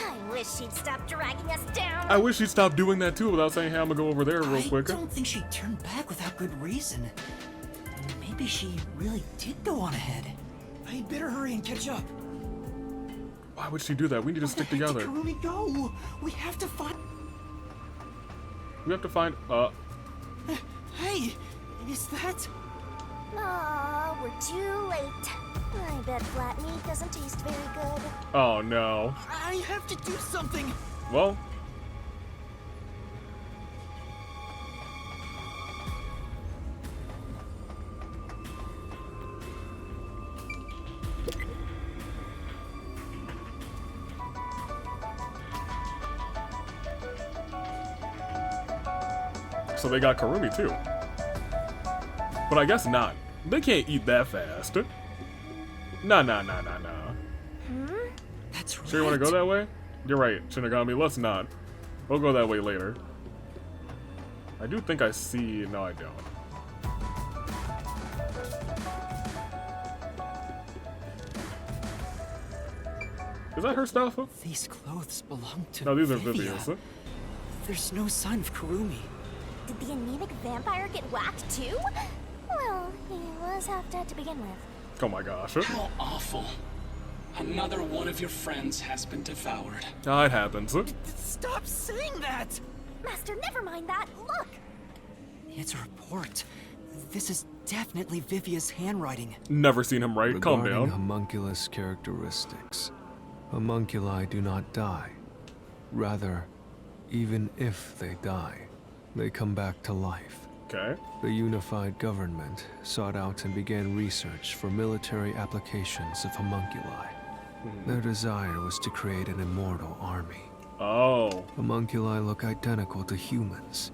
I wish she'd stop dragging us down. I wish she'd stop doing that too without saying, hey, I'm gonna go over there real quick. I don't think she turned back without good reason. Maybe she really did go on ahead. I better hurry and catch up. Why would she do that? We need to stick together. Where did Kurumi go? We have to find... We have to find, Hey, is that... Aw, we're too late. I bet flat meat doesn't taste very good. Oh no. I have to do something. Well. So they got Kurumi too. But I guess not. They can't eat that fast. Nah. That's right. Sure you want to go that way? You're right, Shinigami, let's not. We'll go that way later. I do think I see... No, I don't. Is that her stuff? These clothes belong to No, these are Vivia. Vivia's. There's no sign of Kurumi. Did the anemic vampire get whacked too? Well, he was half dead to begin with. Oh my gosh. How awful. Another one of your friends has been devoured. It happens. Stop saying that! Master, never mind that. Look! It's a report. This is definitely Vivia's handwriting. Never seen him write. Calm Regarding down. homunculus characteristics, homunculi do not die. Rather, even if they die, they come back to life. Okay. The unified government sought out and began research for military applications of homunculi. Their desire was to create an immortal army. Oh. Homunculi look identical to humans.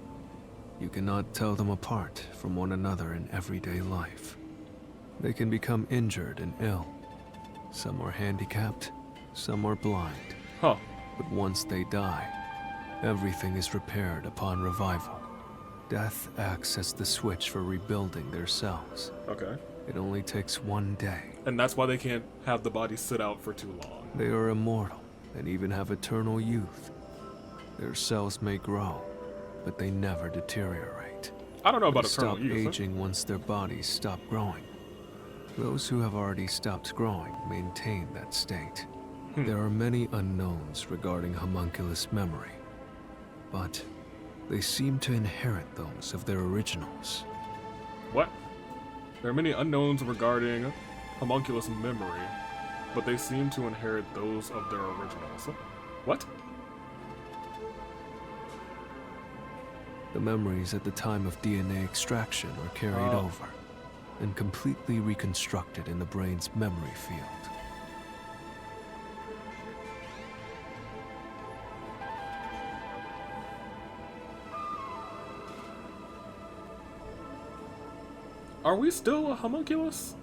You cannot tell them apart from one another in everyday life. They can become injured and ill. Some are handicapped, some are blind. Huh. But once they die, everything is repaired upon revival. Death acts as the switch for rebuilding their cells. Okay. It only takes one day. And that's why they can't have the body sit out for too long. They are immortal and even have eternal youth. Their cells may grow, but they never deteriorate. I don't know about they eternal stop youth. aging once their bodies stop growing. Those who have already stopped growing maintain that state. There are many unknowns regarding homunculus memory, but they seem to inherit those of their originals. What? There are many unknowns regarding homunculus memory, but they seem to inherit those of their originals. What? The memories at the time of DNA extraction are carried over and completely reconstructed in the brain's memory field. Are we still a homunculus?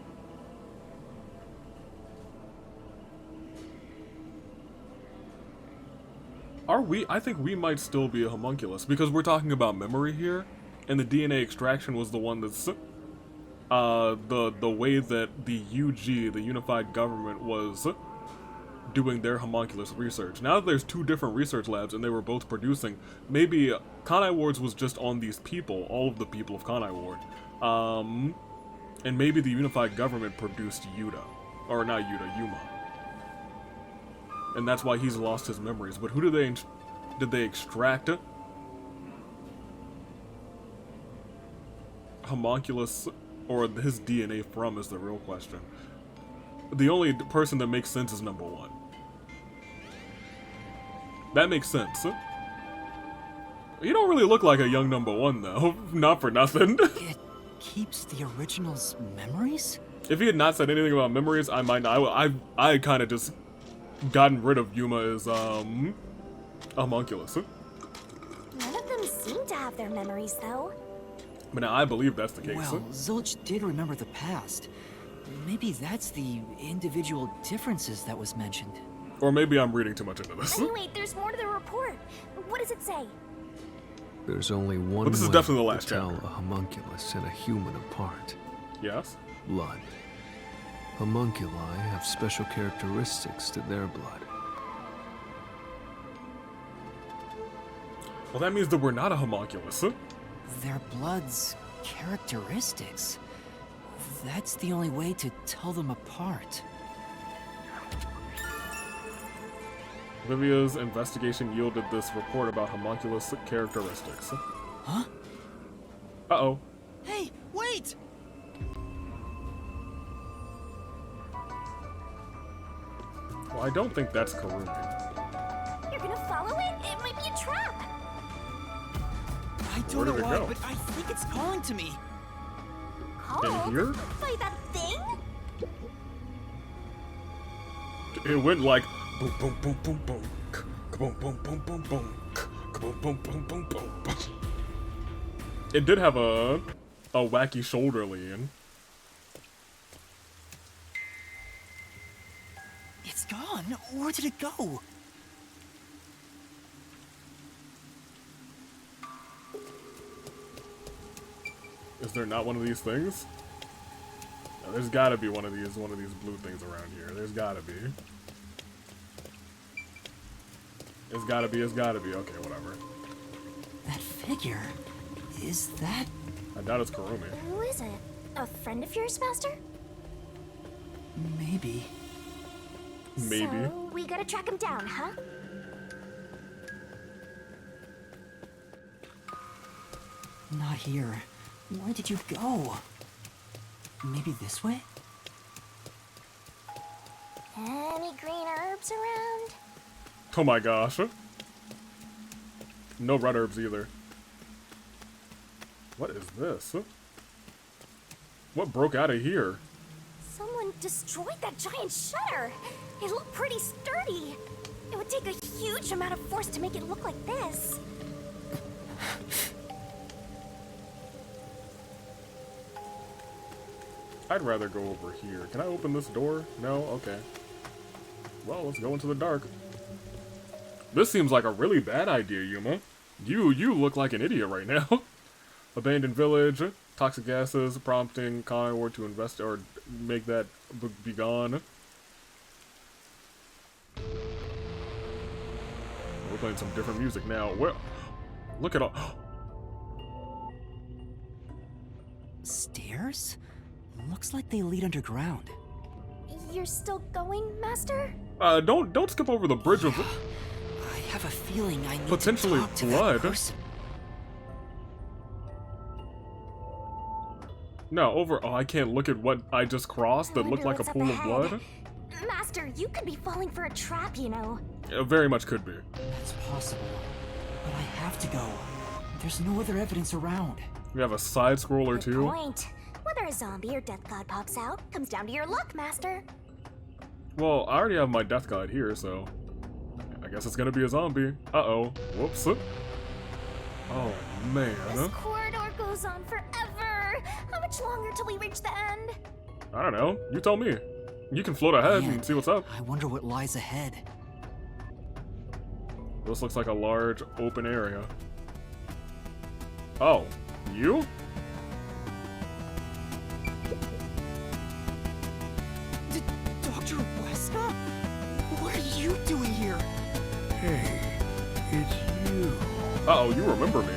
Are we? I think we might still be a homunculus because we're talking about memory here, and the DNA extraction was the one that's the way that the UG, the Unified Government, was doing their homunculus research. Now that there's two different research labs and they were both producing, maybe Kanai Wards was just on these people, all of the people of Kanai Ward. And maybe the Unified Government produced Yuta. Or not Yuta, Yuma. And that's why he's lost his memories. But who did they extract? Homunculus, or his DNA from, is the real question. The only person that makes sense is number one. That makes sense. You don't really look like a young number one, though. Not for nothing. It keeps the original's memories? If he had not said anything about memories, I might not. I kind of just gotten rid of Yuma as homunculus. None of them seem to have their memories, though. But now I believe that's the case. Well, Zilch did remember the past. Maybe that's the individual differences that was mentioned. Or maybe I'm reading too much into this. Anyway, there's more to the report. What does it say? There's only one this is way definitely the last to tell chapter. a homunculus and a human apart. Yes? Blood. Homunculi have special characteristics to their blood. Well, that means that we're not a homunculus. Their blood's characteristics. That's the only way to tell them apart. Livia's investigation yielded this report about homunculus characteristics. Huh? Uh-oh. Hey, wait! Well, I don't think that's Karumi. You're gonna follow it? It might be a trap. I don't Where know did it why, go? but I think it's calling to me. Called? In here? By that thing? It went like boom, boom, boom, boom, boom, boom, boom, boom, boom, boom, boom, boom, boom, boom, boom. It did have a wacky shoulder lean. It's gone. Where did it go? Is there not one of these things? No, there's gotta be one of these blue things around here. There's gotta be. It's gotta be. Okay, whatever. That figure. Is that... I doubt it's Karumi. Who is it? A friend of yours, Master? Maybe. Maybe. So, we gotta track him down, huh? Not here. Where did you go? Maybe this way? Any green herbs around? Oh my gosh. No red herbs either. What is this? What broke out of here? Someone destroyed that giant shutter. It looked pretty sturdy. It would take a huge amount of force to make it look like this. I'd rather go over here. Can I open this door? No? Okay. Well, let's go into the dark. This seems like a really bad idea, Yuma. You look like an idiot right now. Abandoned village, toxic gases, prompting Conai Ward to invest or make that be gone. We're playing some different music now. Well, look at all. Stairs? Looks like they lead underground. You're still going, Master? Don't skip over the bridge of I have a feeling I need potentially to talk to blood. that person. No, over. Oh, I can't look at what I just crossed that looked like a what's up pool of ahead. blood. Master, you could be falling for a trap, you know. It very much could be. That's possible. But I have to go. There's no other evidence around. We have a side scroller Good too. point. Whether a zombie or death god pops out comes down to your luck, Master. Well, I already have my death guide here, so I guess it's gonna be a zombie. Uh-oh. Whoops. Oh, man. This corridor goes on forever. How much longer till we reach the end? I don't know. You tell me. You can float ahead and see what's up. I wonder what lies ahead. This looks like a large open area. Oh, you? Dr. Wesker? What are you doing here? Hey, it's you. Uh-oh, you remember me.